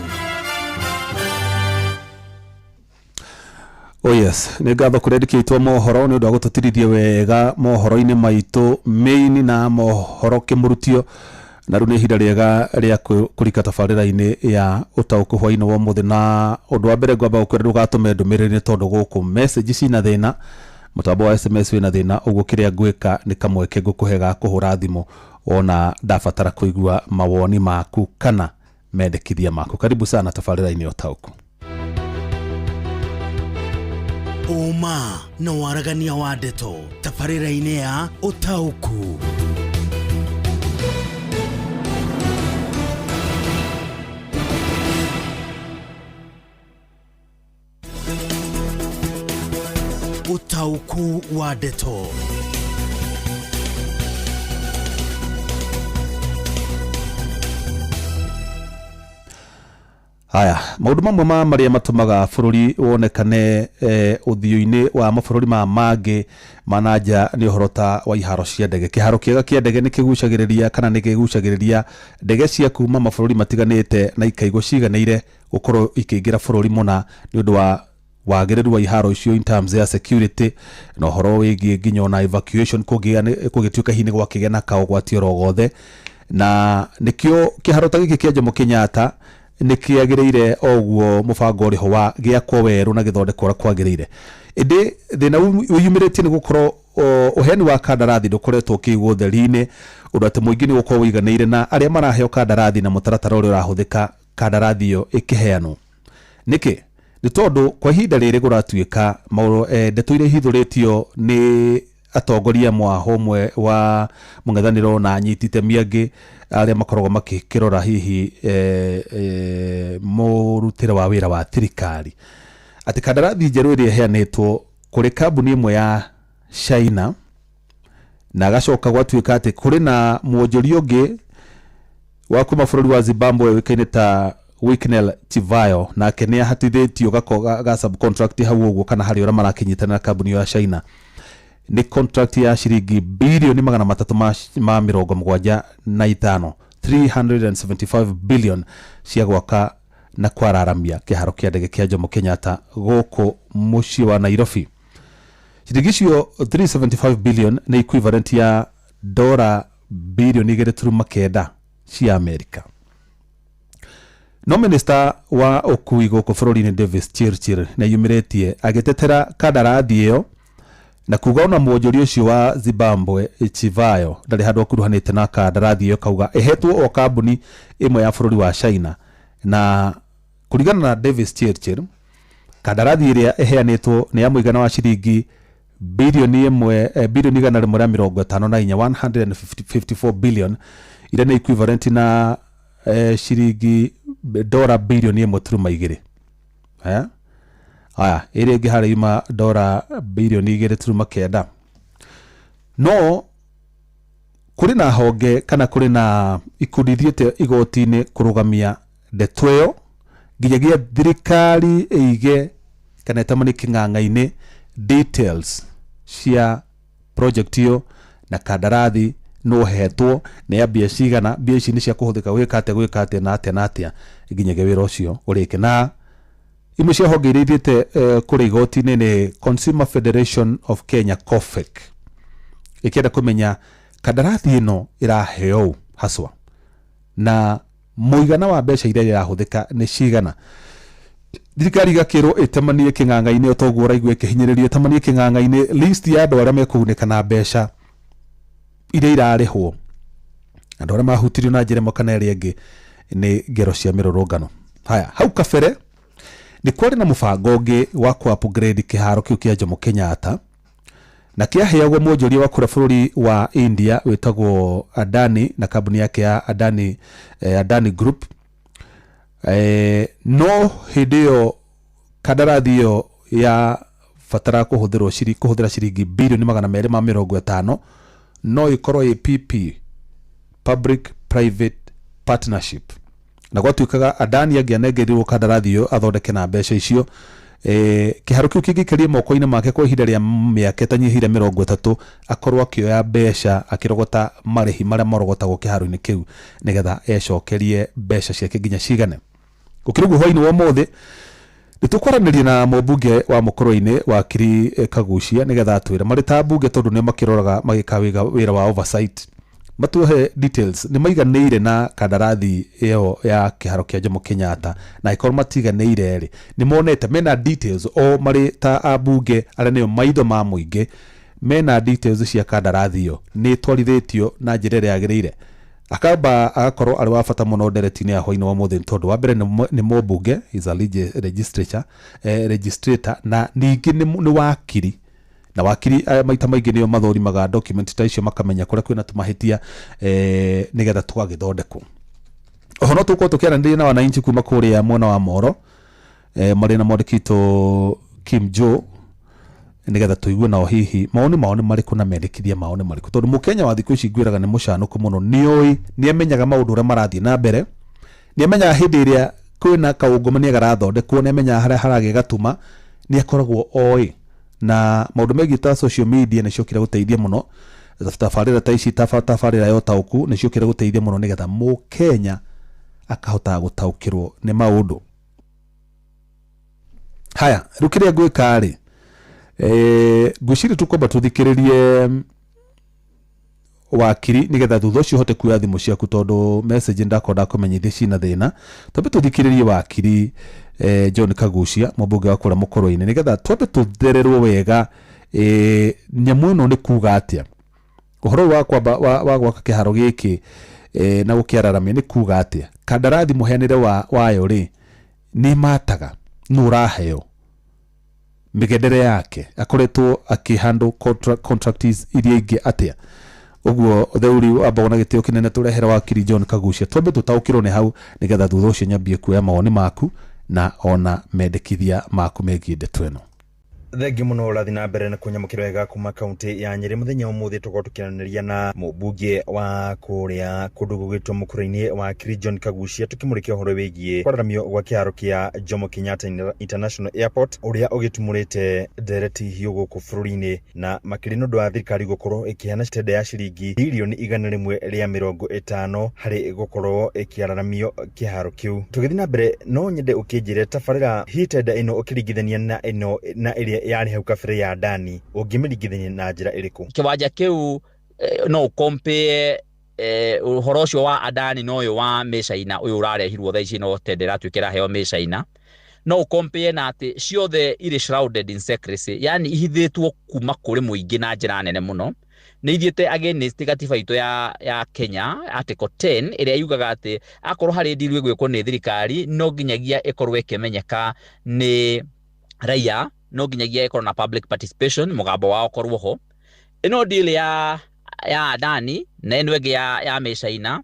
Oh yes, nĩ ngatho kũrendikĩtwo mohoro nĩ ũndũ wa gũtũtirithia wega mohoro-inĩ maitũ main na mohoro Kimurutio na rä u nä ihinda rĩega rĩa kũrika tabarĩra-inĩ ya ũtaũkũ hwainĩ wa ũmũthĩ, na ũndũ wa mbere ngwamba gũkwĩra ndũgatũme ndũmĩrĩri tondũ gũkũ message cina thĩna, mũtambo wa SMS wĩna thĩna, ũguo kĩrĩa ngwĩka nĩ kamweke ngũkũhe ga kũhũra thimũ ona ndabatara kũigua mawoni maku kana mendekithia maku. Karibu sana tabarĩra-inĩ ya ũtaũkũ. Uma na waragania wa ndeto tabarĩra-inĩ ya ũtaũkũ. Ũtaũkũ wa ndeto. Haya, maundu mamwe marĩa matũmaga bũrũri wonekane ũthiũ-inĩ wa mabũrũri mangĩ mananja nĩ ũhoro ta wa iharo cia ndege. Kĩharo kĩega kĩa ndege nĩ kĩgucagĩrĩria kana nĩ kĩgucagĩrĩria ndege cia kuma mabũrũri matiganĩte na ikaigwo ciganĩire gũkorwo ikĩingĩra bũrũri mũna nĩ ũndũ wa wagĩrĩru wa iharo icio in terms ya security na ũhoro wĩgiĩ nginya na evacuation kũgĩtuĩka hihi nĩ gwakĩgĩa na kaũgwati oro gothe, na nĩkĩo kĩharo ta gĩkĩ kĩa Jomo Kenyatta nĩ kĩagĩrĩire oguo mũbango ũrĩho wa gĩakwo werũ na gĩthondekwo ũrĩa kwagĩrĩire. Ĩndĩ thĩna ũyumĩrĩtie nĩ gũkorwo ũheani wa kandarathi ndũkoretwo ũkĩigwo ũtheri-inĩ, ũndũ atĩ mũingĩ nĩ gũkorwo ũiganĩire na arĩa maraheo kandarathi na mũtaratara ũrĩa ũrahũthĩka kandarathi ĩyo ĩkĩheanwo. Nĩkĩ? Nĩ tondũ kwa ihinda rĩrĩ gũratuĩka ndeto iria ihithũrĩtio nĩ atongoria mwahũmwe wa mũng'ethanĩro na anyiti itemi angĩ arĩa makoragwo makĩrora hihi mũrutĩre wa wĩra wa thirikari atĩ kandarathi njerũ ĩrĩa ĩheanĩtwo kũrĩ kambuni ĩmwe ya China, na agacoka gwatuĩka atĩ kũrĩ na mwonjoria ũngĩ wa kuma bũrũri wa Zimbabwe wĩkaine ta Wicknell Chivayo, nake nĩ ahatithĩtio ga subcontract hau ũguo kana harĩ ũrĩa marakĩnyitana na kambuni ya China nĩ contract ya ciringi bilioni 375 375 billion cia gwaka na kwararamia kĩharo kĩa ndege kĩa Jomo Kenyatta gũkũ mũciĩ wa Nairobi. Ciringi icio 375 billion nĩ equivalent ya dola bilioni 2.9 cia Amerika. No minister wa ũkui gũkũ bũrũri-inĩ Davis Chirchir na yumĩrĩtie agĩtetera kandarathi ĩyo na kuga ona mwonjoria ũcio wa Zimbabwe Chivayo ndarĩ handũ akuruhanĩte na kandarathi ĩyo, kauga ehetwo o kambuni ĩmwe ya bũrũri wa China. Na kũringana na Davis Chirchir, kandarathi ĩrĩa ĩheanĩtwo nĩ ya mũigana wa ciringi bilioni 154 billion iria nĩ equivalent na ciringi dola bilioni 1.2. Aya, ĩrĩa ĩngĩ harĩ ima dola bilioni 2.9. No kũrĩ na honge kana kũrĩ na ikundi thiĩte igoti-inĩ kũrũgamia ndeto ĩyo nginyagia thirikari ĩige kana ĩtamanie kĩng'ang'a-inĩ details cia project ĩyo na kandarathi no hetwo nĩ ya mbia cigana, mbia ici nĩ cia kũhũthĩka gwĩka atĩa na atĩa nginyagia wĩra ũcio ũrĩke. Na imwe cia honge iria ithiĩte kũrĩ igoti-inĩ nĩ Consumer Federation of Kenya COFEK, ĩkĩenda kũmenya kandarathi ĩno ĩraheo haswa na mũigana wa mbeca iria irahũthĩka nĩ cigana. Thirikari igakĩrwo ĩtamanie kĩng'ang'a-inĩ o toguo ũraigua ĩkĩhinyĩrĩrio ĩtamanie kĩng'ang'a-inĩ list ya andũ arĩa mekũgunĩka na mbeca iria irarĩhwo, andũ arĩa mahutirio na njĩra ĩmwe kana ĩrĩa ĩngĩ nĩ ngero cia mĩrũrũngano. Haya, hau kabere nĩ kwarĩ na mũbango ũngĩ wa ku-upgrade kĩharo kĩu kĩa Jomo Kenyatta na kĩaheagwo mwonjoria wa kũrĩa bũrũri wa India wĩtagwo Adani na kambuni yake ya Adani Group. No hĩndĩ ĩyo kandarathi ĩyo ya batara kũhũthĩra ciringi bilioni 250 no ikorwo PP, public private partnership, na gwatuĩkaga Adani angĩanengerirwo kandarathi ĩyo athondeke na mbeca icio. Kĩharo kĩu kĩngĩikĩrie moko-inĩ make kwa ihinda rĩa mĩaka ĩtanyihĩire 30 akorwo akĩoya mbeca akĩrogota marĩhi marĩa marogotagwo kĩharo-inĩ kĩu nĩgetha ecokerie mbeca ciake nginya cigane. Ũkĩrũgwo hwainĩ wa ũmũthĩ nĩtũkwaranĩria na mũmbunge wa Mũkũrwe-inĩ wakiri Kagucia nĩgetha atwĩre marĩ ta mbunge tondũ nĩ makĩroraga magĩka wĩra wa oversight matuhe details ni maiganĩire na kandarathi ĩyo ya kĩharo kĩa Jomo Kenyatta na ikorwo matiganĩire rĩ ni monete mena details o marĩ ta abunge arĩa nĩo maitho ma mũingĩ mena details cia kandarathi ĩyo nĩ twarithĩtio na njĩra ĩrĩa yagĩrĩire akamba agakorwo arĩ wa bata mũno ndereti-inĩ ya hwainĩ wa mũthĩ tondũ wa mbere nĩ mũmbunge is a registrator na ningĩ nĩ wakiri na wakiri maita maingĩ nĩo mathorimaga document ta icio makamenya kũrĩa kwĩna tũmahĩtia nĩgetha tũgagĩthondekwo. Oho no tũkorwo tũkĩaranĩria na wananchi kuma kũrĩa mwena wa Moro marĩ na mwandĩkĩtwo Kim Joe nĩgetha tũigue nao hihi maoni mao nĩ marĩkũ na mendekithia mao nĩ marĩkũ tondũ Mũkenya wa thikũ ici ngwĩraga nĩ mũcanũku mũno nĩ amenyaga maũndũ ũrĩa marathiĩ na mbere nĩ amenyaga hĩndĩ ĩrĩa kwĩna kaũngũmania garathondekwo nĩ amenyaga harĩa haragĩa gatuma nĩ akoragwo oĩ na maũndũ megiĩ ta social media nĩ ciokire gũteithia mũno tabarĩra ta ici tabarĩra ya ũtaũku nĩ ciokire gũteithia mũno nĩgetha Mũkenya akahota gũtaũkĩrwo nĩ maũndũ. Haya rĩu kĩrĩa ngwĩka rĩ ngwĩciria tũkwamba tũthikĩrĩrie wakiri nĩgetha thutha ũcio hote kuoya thimũ ciaku tondũ message ndakorwo kũmenyithia cina thĩna twambe tũthikĩrĩrie wakiri John Kagucia mũmbunge wa kũrĩa Mũkũrũ-inĩ nĩgetha twambe tũthererwo wega nyamũ ĩno nĩ kuga atĩa ũhoro wa kwamba wa gwaka kĩharo gĩkĩ na gũkĩararamia nĩ kuga atĩa kandarathi mũheanĩre wayo rĩ nĩ mataga nũ ũraheo mĩgendere yake akoretwo akĩhandle contracts iria ingĩ atĩa ũguo theuri amba na gĩtĩo kĩnene tũrehera wakiri John Kagucia twambe tũtaũkĩrwo nĩ hau nĩgetha thutha ũcio nyambie kuoya mawoni maku na ona mendekithia maku megiĩ ndeto ĩno. Thengi muno urathi na mbere na kunyamukira wega kuma kaunti ya Nyeri muthenya umuthi tuko tukiranĩria na mũmbunge wa kuria kundu gugitwo Mũkũrũ-inĩ wa John Kagucia tukimurikia uhoro wigie kwararamio gwa kĩharo kĩa Jomo Kenyatta International Airport uria ugitumurite ndereti hiyo guku bũrũri-inĩ na makĩria nĩ ũndũ wa thirikari gũkorwo ĩkĩheana stende ya ciringi bilioni 150 harĩ gũkorwo ĩkĩararamio kĩharo kĩu. Tũgĩthiĩ na mbere no nyende ũkĩnjĩre tabarĩra hii tenda ĩno ũkĩringithania na ĩno na ĩrĩa yari hau kabere ya Adani ũngĩmĩringithania na njĩra ĩrĩkũ? Kĩwanja kĩu no compare ũhoro ũcio wa Adani na ũyũ wa Mĩcaina ũyũ ũrarehirwo thaa ici no tende ĩratuĩka ĩraheo Mĩcaina no compare na atĩ ciothe irĩ shrouded in secrecy yani ihithĩtwo kuma kũrĩ mũingĩ na njĩra nene mũno nĩ ithiĩte against gatiba itũ ya Kenya article 10 ĩrĩa yugaga atĩ akorwo harĩ deal ĩgwĩkwo nĩ thirikari no nginyagia ĩkorwo ĩkĩmenyeka nĩ raia no nginyagia ĩkorwo na public participation mũgambo wao korwo ho. Ĩno deal ya Adani na ĩno ĩngĩ ya Mĩcaina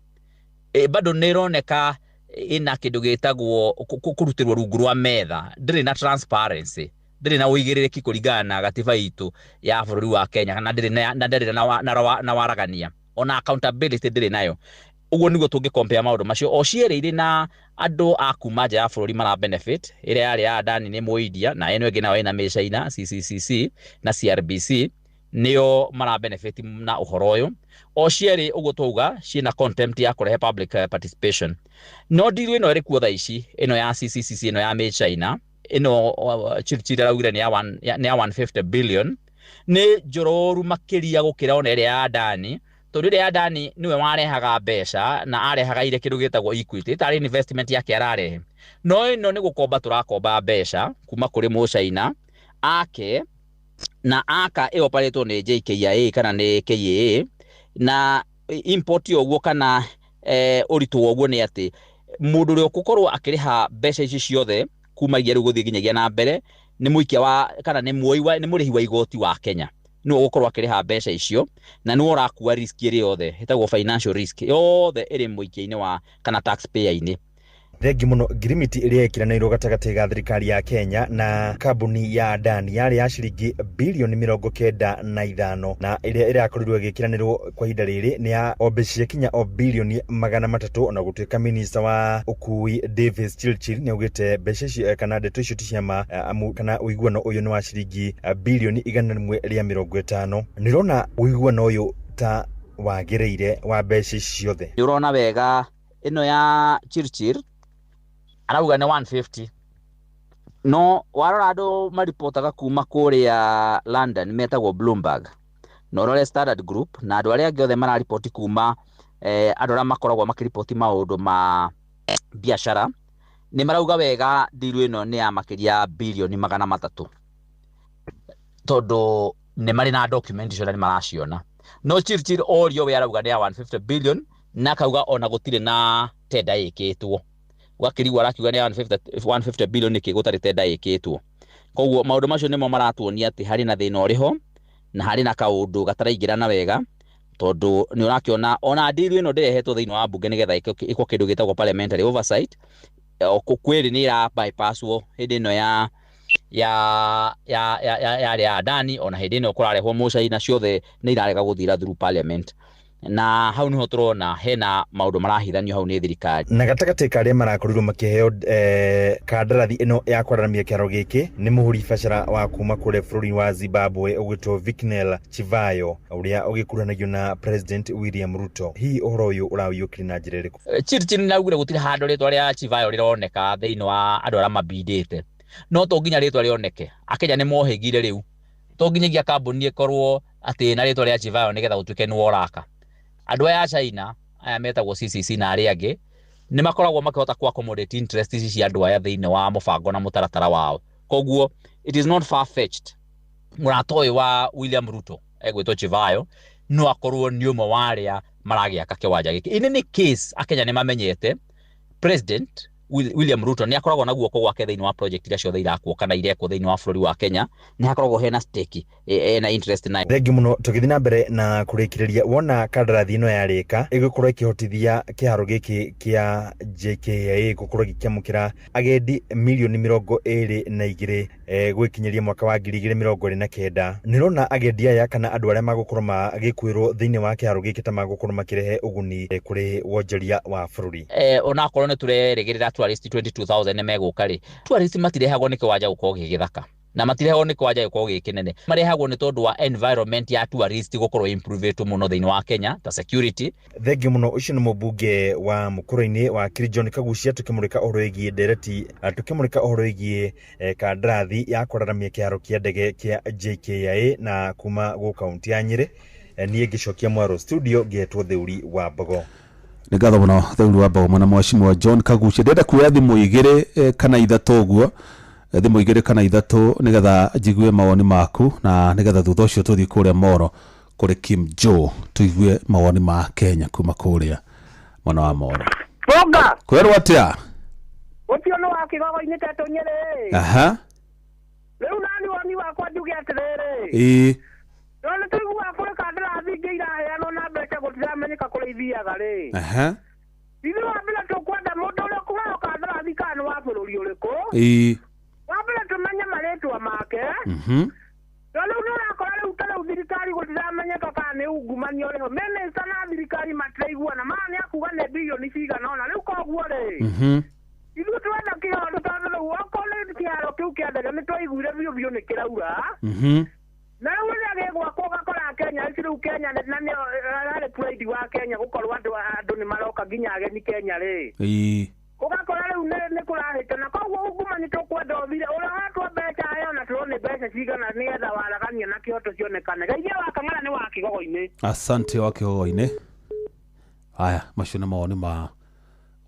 bado nĩ ĩroneka ĩna kĩndũ gĩtagwo kũrutĩrwo rungu rwa metha ndĩrĩ na transparency ndĩrĩ na ũigĩrĩrĩki kũringana na gatiba itũ ya bũrũri wa Kenya kana ndĩrĩ na waragania ona accountability ndĩrĩ nayo. Uguo niguo tũngĩcompare maũndũ macio o cierĩ irĩ na andũ a kuma nja ya bũrũri mara benefit ĩrĩa yarĩ ya Adani nĩ Mũindia na ĩno ĩngĩ nayo ĩna Mĩcaina CCCC na CRBC nĩo mara benefit na ũhoro ũyũ o cierĩ ũguo twauga ciĩna contempt ya kũrehe public participation. No deal ĩno ĩrĩ kuo thaa ici ĩno ya CCCC ĩno ya Mĩcaina ĩno Chirchir araugire nĩ ya 150 billion nĩ njororu makĩria gũkĩra ona ĩrĩa ya Adani tondũ ĩrĩa ya Adani niwe warehaga mbeca na arehaga ire kĩndũ gĩtagwo equity tarĩ investment yake ararehe no ĩno nĩ gũkomba tũrakomba mbeca kuma kũrĩ Mũcaina ake na aka ĩoparetwo nĩ JKIA kana nĩ KIA na import yoguo kana ũritũ woguo nĩ atĩ mũndũ ũrĩa ũgũkorwo akĩrĩha mbeca ici ciothe kuma igĩrĩ gũthiĩ nginyagia na mbere nĩ mũikia wa kana nĩ mũrĩhi wa igoti wa Kenya no ũgũkorwo akĩrĩha mbeca icio na nĩ ũrakua risk ĩrĩa yothe ĩtagwo financial risk yothe ĩrĩ mũikia-inĩ wa kana taxpayer-inĩ. Thengi muno ngirimiti ĩrĩa ĩkĩranĩirwo gatagatĩ ga thirikari ya Kenya na kambuni ya Adani yarĩ ya ciringi bilioni 95 na ĩrĩa ĩrakorirwo ĩgĩkĩranĩrwo kwa ihinda rĩrĩ nĩ ya ombecia kinya o bilioni 300 na gũtuĩka minista wa ũkui Davis Chirchir nĩ augĩte mbeca icio kana ndeto icio ti cia ma kana ũiguano ũyũ nĩ wa ciringi bilioni 150. Nĩrona ũiguano ũyũ ta wagĩrĩire wa mbeca ici ciothe? Nĩũrona wega ĩno ya Chirchir arauga nĩ 150 no warora andũ maripotaga kuma kũrĩa London metagwo Bloomberg no rore Standard Group na andu aria othe mara report kuma andu aria makoragwo makiripoti maundu ma biashara ni marauga wega deal ino ni ya makiria bilioni 300 tondu ni mari na document icio ni maraciona no Chirchir orio we arauga ni ya 150 billion na kauga ona gutire na tenda ikitwo wakiriwa arakiuga ni 150 billion niki gutari tenda ikitwo koguo maundu macio nimo maratuonia ati hari na thina uriho na hari na kaundu gataraingirana wega tondu ni urakiona ona deal ino ndirehetwo thiini wa bunge nigetha iko kindu gitagwo parliamentary oversight kweli ni ira bypasswo hindi ino ya Adani ona hindi ino kurarehwo mucaina ciothe ni irarega guthira through parliament na hau niho turona hena maundu marahithanio hau ni thirikari na gatagati karia marakorirwo makiheo kandarathi ino ya kwararamia kiaro giki ni muhuri bacara wa kuma kure bururi wa Zimbabwe ugwitwo Viknel Chivayo uria ugikuranagio na President William Ruto hi uhoro uyu urawiyukiri na njira iriku Chirchir naugire gutire handu ritwa ria Chivayo rironeka thiini wa andu aria mabindite no to nginya ritwa rioneke akenya ni mohigire riu to nginyagia kambuni ikorwo ati na ritwa ria Chivayo nigetha gutuike ni woraka andu aya China aya metagwo CCC na aria angi ni makoragwo makihota ku accommodate interest ici cia andu aya thiini wa mubango na mutaratara wao koguo it is not far fetched muratoi wa William Ruto egwitwo Chivayo no akorwo ni umwe wa aria maragiaka kiwanja giki ini ni case akenya ni mamenyete President William Ruto ni akoragwo na guoko gwake thiini wa project iria ciothe irakwo kana irekwo thiini wa bururi wa Kenya ni akoragwo hena stake na interest na thengi muno tugithi na mbere na kurikiriria wona kandarathi ino yarika igukorwo ikihotithia kiharo giki kia JKIA gukorwo gikiamukira agendi milioni 22 gwikinyeria mwaka wa 2029 nirona agendi aya kana andu aria magukorwo magikwirwo thiini wa kiharo giki ta magukorwo makirehe uguni kuri wonjoria wa bururi ona korwo ni tureregirira tourist 22,000 ne meguka ri tourist matirehagwo ni kiwanja gukorwo gigithaka na matirehagwo ni kiwanja gukorwo gikinene marehagwo ni tondu wa environment ya tourist gukorwo improve tu muno thiini wa Kenya ta security thengi muno ucio ni mubunge wa mukuru-ini wa John Kagucia tukimurika uhoro wigie ndereti tukimurika uhoro wigie kandarathi ya kwararamia kiharo kia ndege kia JKIA na kuma gu kaunti ya Nyeri nie ngicokia mwaro studio getwo Theuri wa Mbogo ni ngatho muno Theuri wa Mbogo mwana mwashimwa John Kagucia ndenda kuoya thimu igire kana ithatu guo thimu igire kana ithatu nigetha jigue mawoni maku na nigetha thutha ucio tuthi kuria Moro kuri Kim Joe tuigue mawoni ma Kenya kuma kuria mwana wa Moro Bonga kwerwo atia utio no akigogo initeto Nyeri aha riu nani wani wakwa njuge atiriri Dole tuigua kuri kandarathi ngira heano na mbeca gutiramenyeka kuri ithiaga ri aha Ithi wambere tukwenda mundu uria kuheo kandarathi kana wa bururi uriku wambere tumenye maritwa make Dole urakora riu tara thirikari gutiramenyeka kana ni ungumanio riho minister na thirikari matiraiguana mani akuga ne bilioni cigana ona riu koguo ri Ithu twenda kiharo tondu riu okorwo kiharo kiu kia ndege ni twaiguire biu ni kiraura na riu ria gwakwo gakora Kenya riu Kenya na ni rari pride wa Kenya gukorwo andu ni maroka nginya ageni Kenya ri ugakora riu ni kurahitana koguo unguma ni tukwenda uthire uria watwa mbeca ayo na turone mbeca cigana nigetha waragania na kihoto cionekane gaithie wa Kang'ara ni wa Kigogo-ini asante wa Kigogo-ini haya macio na mawoni ma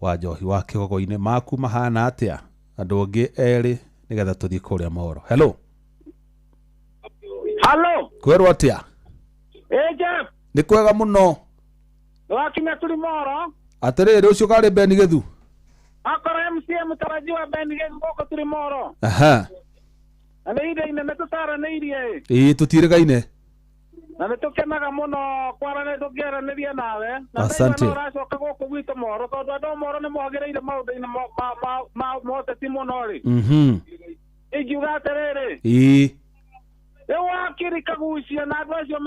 wa Njohi wa Kigogo-ini maku mahana atia andu angi eri nigetha tuthi kuria Moro hello kwerwo atia Jeff ni kwega muno wakinya turi Moro atiriri ucio kari Beni Githu akora MCM tarajiwa Beni Githu goko turi Moro aha na inde ine metutara ne irie tutirigaine na nitukenaga muno kwarane tukiaraniria nawe na asante uracoka goko gwito Moro tondu andu Moro ni mogereire maundu-ini moteti muno ri ingiuga atiriri wakiri Kagucia na andu acio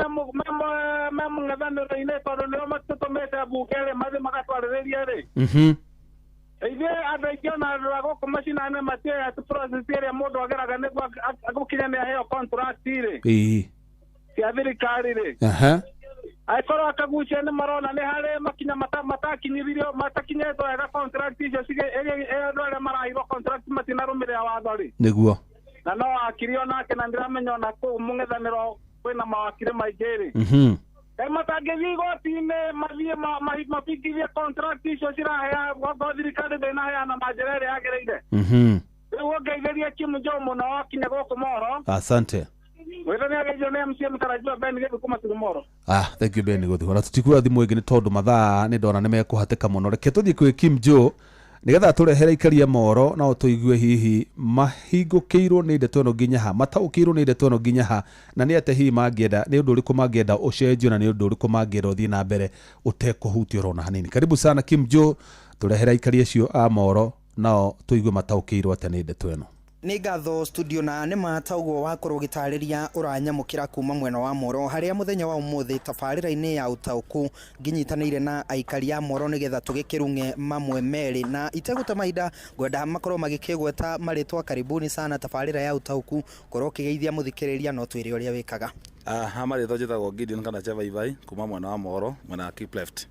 memung'ethaniro-ini tondu nio matutumite mbunge ri mathi magatwaririria ri ithuĩ andũ aingĩ ona andũ a gũkũ macinani matioĩ atĩ process ĩrĩa mũndũ ageraga nĩguo agũkinya nĩ aheo contract rĩ cia thirikari rĩ angĩkorwo Kagucia nĩ marona nĩ harĩ makinya matakinyĩtwo wega contract icio andũ arĩa maraheirwo contract matinarũmĩrĩra watho rĩ nĩguo na no akiri onake na ndiramenya ona kũu mũng'ethanĩro kwina mawakire maigiri kai matangĩthiĩ igoti-inĩ mathiĩ mabingithie contract icio cirahea gwa thirikari ndĩnaheana na njĩra ĩrĩa yagĩrĩire rĩu ũngeithĩrie Kim Joe mũno wakinya gũkũ Moro. Asante. Thank you Ben Gothu. Ora tutikua thimu ĩngĩ nĩ tondũ mathaa nĩ ndona nĩ mekũhatĩka mũno. Reke tũthiĩ kwĩ Kim Joe nigetha tũrehere ikaria Moro na tũigue hihi mahingũkĩirwo nĩ ndeto ĩno nginya ha, mataũkĩirwo nĩ ndeto ĩno nginya ha, na nĩ atĩ hihi mangĩenda nĩ ũndũ ũrĩkũ mangĩenda ũcenjio na nĩ ũndũ ũrĩkũ mangĩenda ũthiĩ na mbere ũtekũhutio rona hanini. Karibu sana Kim Joe, tũrehere ikaria cio a Moro nao tũigue mataũkĩirwo atĩ nĩ ndeto ĩno. Nĩ ngatho studio na nĩ mataugo wakorwo gitarĩria ũranyamũkĩra kuma mwena wa Moro harĩa mũthenya wa ũmũthĩ tabarĩra-inĩ ya ũtaũku nginyitanĩire na aikari a Moro nĩgetha tũgĩkĩrunge mamwe merĩ na itegũta mahinda ngwenda makorwo magĩkĩgweta marĩtwa karibuni sana tabarĩra ya ũtaũku korwo kĩgeithia mũthikĩrĩria no twĩre ũrĩa wĩkaga. Marĩtwa njĩtagwo Gideon kana Chevaibai kuma mwena wa Moro mwena keep left.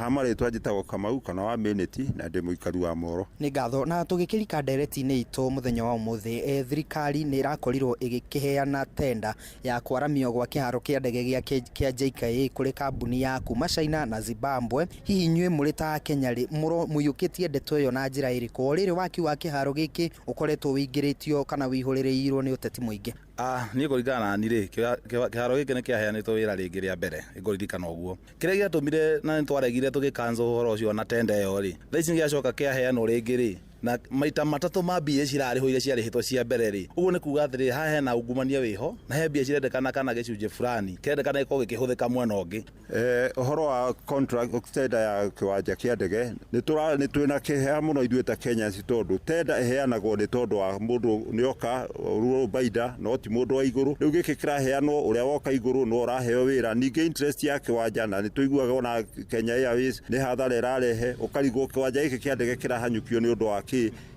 Marĩtwa njĩtagwo Kamau kana wa Minute na ndĩ mũikari wa Moro. Nĩ ngatho na tũgĩkĩrika ndereti-inĩ itũ mũthenya wa ũmũthĩ thirikari nĩ ĩrakorirwo ĩgĩkĩheana tenda ya kwaramio gwa kĩharo kĩa ndege kĩa JKA kũrĩ kambuni ya kuma China na Zimbabwe. Hihi inyuĩ mũrĩ ta Kenya rĩ mũiyũkĩtie ndeto ĩyo na njĩra ĩrĩkũ? Rĩrĩ waki wa kĩharo gĩkĩ ũkoretwo wĩingĩrĩtio kana wĩihũrĩrĩirwo nĩ ũteti mũingĩ? Niĩ kũringana na niĩ rĩ kĩharo gĩkĩ nĩ kĩaheanĩtwo wĩra rĩngĩ rĩa mbere ĩkũririkana ũguo. Kĩrĩa gĩatũmire na nĩ twaregire tũgĩkanzo ũhoro ũcio na tenda ĩyo rĩ thaa ici gĩacoka kĩaheanwo rĩngĩ rĩ na maita matatũ ma mbia cirarĩho iria ciarĩhĩtwo cia mbere rĩ. Ũguo nĩ kuga atĩrĩ haha hena ungumania wĩho na he mbia cirendekana kana gĩcunjĩ fulani kĩrendekana gĩkorwo gĩkĩhũthĩka mwena ũngĩ. Ũhoro wa contract tenda ya kĩwanja kĩa ndege nĩ twĩna kĩheya mũno ithuĩ ta Kenya tondũ tenda ĩheanagwo nĩ tondũ wa mũndũ nĩoka ruo baida no ti mũndũ wa igũrũ. Rĩu gĩkĩ kĩraheanwo ũrĩa woka igũrũ no ũraheo wĩra. Ningĩ interest ya kĩwanja na nĩ tũiguaga ona Kenya Airways nĩ hathara ĩrarehe ũkarigwo kĩwanja gĩkĩ kĩa ndege kĩrahanyũkio nĩ ũndũ wa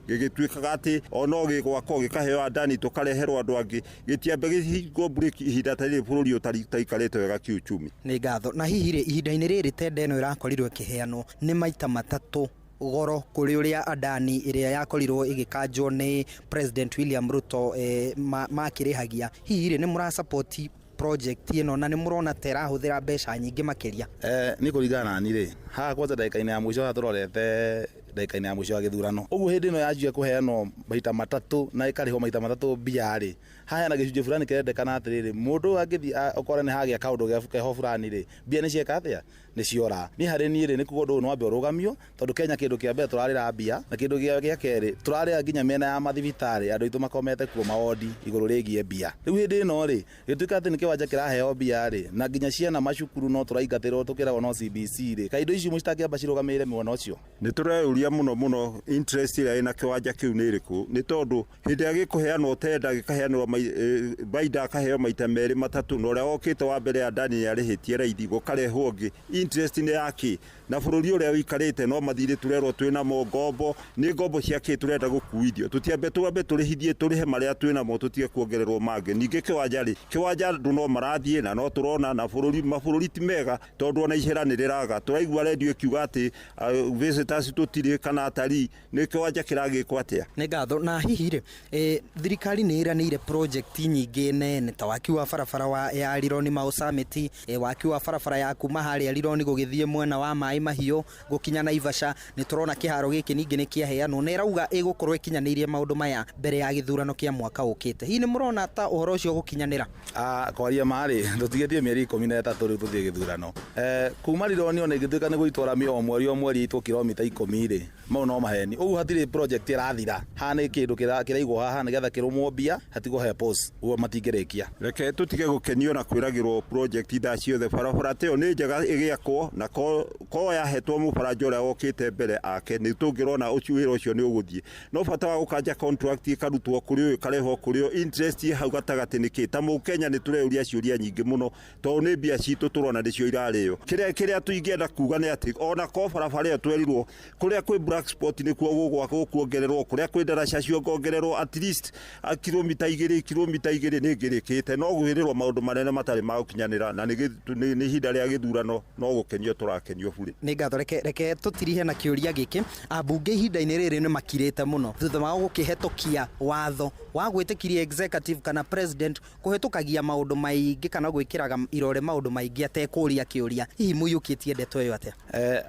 gĩgĩtuĩkaga atĩ ona gĩgwakwo gĩkaheo andani tũkareherwo andũ angĩ gĩtiambe gĩhingwo break ihinda ta rĩrĩ bũrũri ũtaikarĩte wega kiuchumi. Nĩ ngatho na hihi rĩ ihinda-inĩ rĩrĩ tenda ĩno ĩrakorirwo ĩkĩheanwo nĩ maita matatũ goro kũrĩ ũrĩa andani ĩrĩa yakorirwo ĩgĩkanjwo nĩ President William Ruto makĩrĩhagia. Hihi rĩ nĩ mũrasupport project ĩno na nĩ mũrona ta ĩrahũthĩra mbeca nyingĩ makĩria? Nĩ kũringana na niĩ rĩ haha kwanza ndagĩka-inĩ ya mũico tũrorete ndagĩka-inĩ ya mũico wa gĩthurano. Ũguo hĩndĩ ĩno yanjia kũheanwo maita matatũ na ĩkarĩhwo maita matatũ mbia rĩ haha na gĩcunjĩ fulani kĩrendekana atĩrĩrĩ mũndũ angĩthiĩ okorwo nĩ hagĩa kaũndũ keho fulani rĩ mbia nĩ cieka atĩa nĩ ciora. Niĩ harĩ niĩ rĩ nĩ kuga ũndũ ũyũ no wambe ũrũgamio tondũ Kenya kĩndũ kĩa mbere tũrarĩra mbia na kĩndũ gĩa kerĩ tũrarĩra nginya mĩena ya mathibitarĩ andũ aitũ makomete kuo mawondi igũrũ rĩgiĩ mbia. Rĩu hĩndĩ ĩno rĩ gĩtuĩka atĩ nĩ kĩwanja kĩraheo mbia rĩ na nginya ciana macukuru no tũraingatĩrwo tũkĩragwo no CBC rĩ kaĩ indo icio mũcitangĩamba cirũgamĩrĩre mwena ũcio. Nĩ tũreyũria mũno interest ĩrĩa ĩna kĩwanja kĩu nĩ ĩrĩkũ nĩ tondũ hĩndĩ ĩrĩa gĩkũheanwo tenda gĩkaheanwo baida akaheo maita merĩ matatũ na ũrĩa wokĩte wa mbere andani nĩarĩhĩtie raithi gũkarehwo ũngĩ interest nĩ yake na bũrũri ũrĩa wĩikarĩte no mathirĩ turerwo twĩnamo ngombo nĩ ngombo ciake turenda gũkuithio tũtiambe tũrĩhithie tũrĩhe marĩa twĩnamo tũtige kuongererwo mangĩ. Ningĩ kĩwanja andũ no marathiĩ na no tũrona na mabũrũri ti mega tondũ ona ihera nĩ rĩraga. Tũraigua redio ĩkiuga atĩ visitors tũtirĩ kana atarii nĩ kĩwanja kĩragĩkwo atĩa. Nĩ ngatho na hihi rĩ thirikari nĩ ĩranĩire project nyingĩ nene ta waki wa barabara ya Rironi Mau Summit waki wa barabara ya kuma harĩa Rironi gũgĩthiĩ mwena wa Maĩ Mahiũ gũkinya Naivasha. Nĩ tũrona kĩharo gĩkĩ ningĩ nĩ kĩaheanwo na ĩrauga ĩgũkorwo ĩkinyanĩirie maũndũ maya mbere ya gĩthurano kĩa mwaka ũkĩte. Hihi nĩ mũrona ta ũhoro ũcio gũkinyanĩra? Kwaria marĩ tũtigĩtie mĩeri 13 rĩu tũthiĩ gĩthurano. Kuma Rironi ona ingĩtuĩka nĩ gũitwara mĩo mweri itwo kilomita 10 rĩ mau no maheni. Ũguo hatirĩ project ĩrathira haha nĩ kĩndũ kĩraigwo haha nĩgetha kĩrũmwo mbia hatigwo he pause ũguo matingĩrĩkia. Reke tũtige gũkenio na kwĩragĩrwo project thaa ciothe. Barabara tĩyo nĩ njega ĩgĩakwo na ko yahetwo mũbaranja ũrĩa wokĩte mbere ake nĩ tũngĩrona wĩra ũcio nĩ ũgũthiĩ. No bata wa gũkanja contract ĩkarutwo kũrĩ ũyũ karehwo kũrĩ ũyũ interest hau gatagatĩ nĩ kĩ ta Mũkenya nĩ tũreyũria ciũria nyingĩ mũno tondũ nĩ mbia citũ tũrona nĩcio irarĩo. Kĩrĩa tũingĩenda kuga nĩ atĩ ona ko barabara ĩyo twerirwo kũrĩa kwĩ black spot nä kuo gå kuongererwo kå rä a kwä ndaraca ciongongererwo at least kilomita 2 nä ngä rä kä te no gwä rä rwo maå ndå manene matarä ma gå kinyanä ra na nä ihinda rä a gä thurano no gå kenio tå rakenio burä nä ngatho reke tå tirihe na kä å ria gä kä ambunge ihinda-inä rä rä nä makirä te må no thutha wa gå kä hetå kia watho wa gwä tä kirie executive kana president kå hetå kagia maå ndå maingä kana gwä kä raga irore maå ndå maingä atekå ria kä å ria hihi må yå kä tie ndeto ä yo atä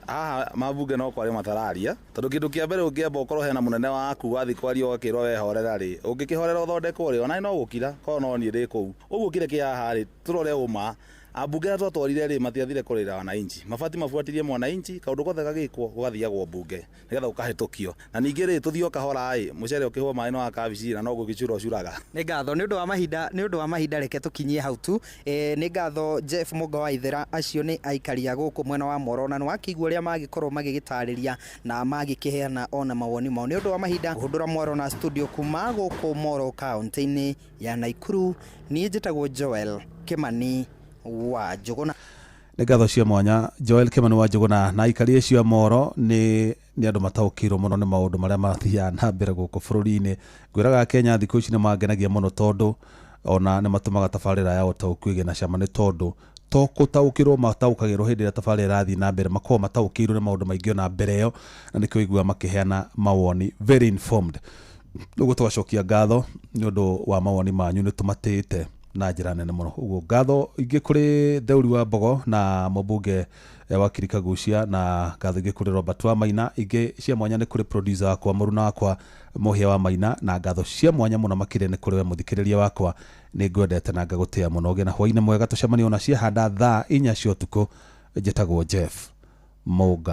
haha mabunge no kwarä matararia tondå kä ndå kä a mbere å ngä amba å korwo hena må nene waku wathi kwaria å gakä rwo wehorera rä å ngä kä horera å thondekwo rä ona no gå kira korwo no niä ndä kå u å guo kä rekä haha rä tå rore å ma ambunge na twatwarire rä matiathire kå rä ra wananchi mabati mabuatirie mwananchi kaå ndå gothe gagä kwo gå gathiagwo mbunge nä getha å kahätå kio na ningä rä tå thiä o kahora må cere å kä hwo maä no akabici na no gå gä cura å curaga nä ngatho nä å ndå wa mahinda reke tå kinyie hau tu nä ngatho Jeff Mũnga wa Ithera acio nä aikari a gå kå mwena wa Moro na nä wakĩigua å rä a magä korwo magä gä tarä ria na magä kä heana ona mawoni mao nä å ndå wa mahinda gå ndå ra Mwaro na studio kuma gå kå Moro kaunti-inä ya Naikuru niä njä tagwo Joel Kimani wa Njuguna nä ngatho cia mwanya Joel Kimani wa Njuguna na aikari acio a Moro nä andå mataåkĩirwo må no nä maå ndå marä a mathiaga na mbere gå kå bå rå ri-inä ngwä raga Kenya thikå ici nä mangenagia må no tondå ona nä matå maga tabarä ra ya åtaå kwä gä na cama nä tondå to gå taå kä rwo mataå kagä rwo hä ndä ä rä a tabarä ra rathiä na mbere makorwo mataå kä irwo nä maå ndå maingä ona mbere ä yo na nä kä igua makä heana mawoni very informed nä gå twacokia ngatho nä å ndå wa mawoni manyu nä tå matä te na njira nene muno uguo ngatho ingĩ kũrĩ Theuri wa Mbogo na mũmbunge wa Kagucia na ngatho ingĩ kũrĩ Robert wa Maina ingĩ cia mwanya nĩ kũrĩ producer wakwa Mũruna wakwa Mũhia wa Maina na ngatho cia mwanya mũno makĩria nĩ kũrĩ we mũthikĩrĩria wakwa nĩ ngwendete na ngagũtĩa mũno gĩ na hwaĩ-inĩ mwega tũcemanie ona cia handa thaa 4 cia ũtukũ njĩtagwo Jeff Mũnga.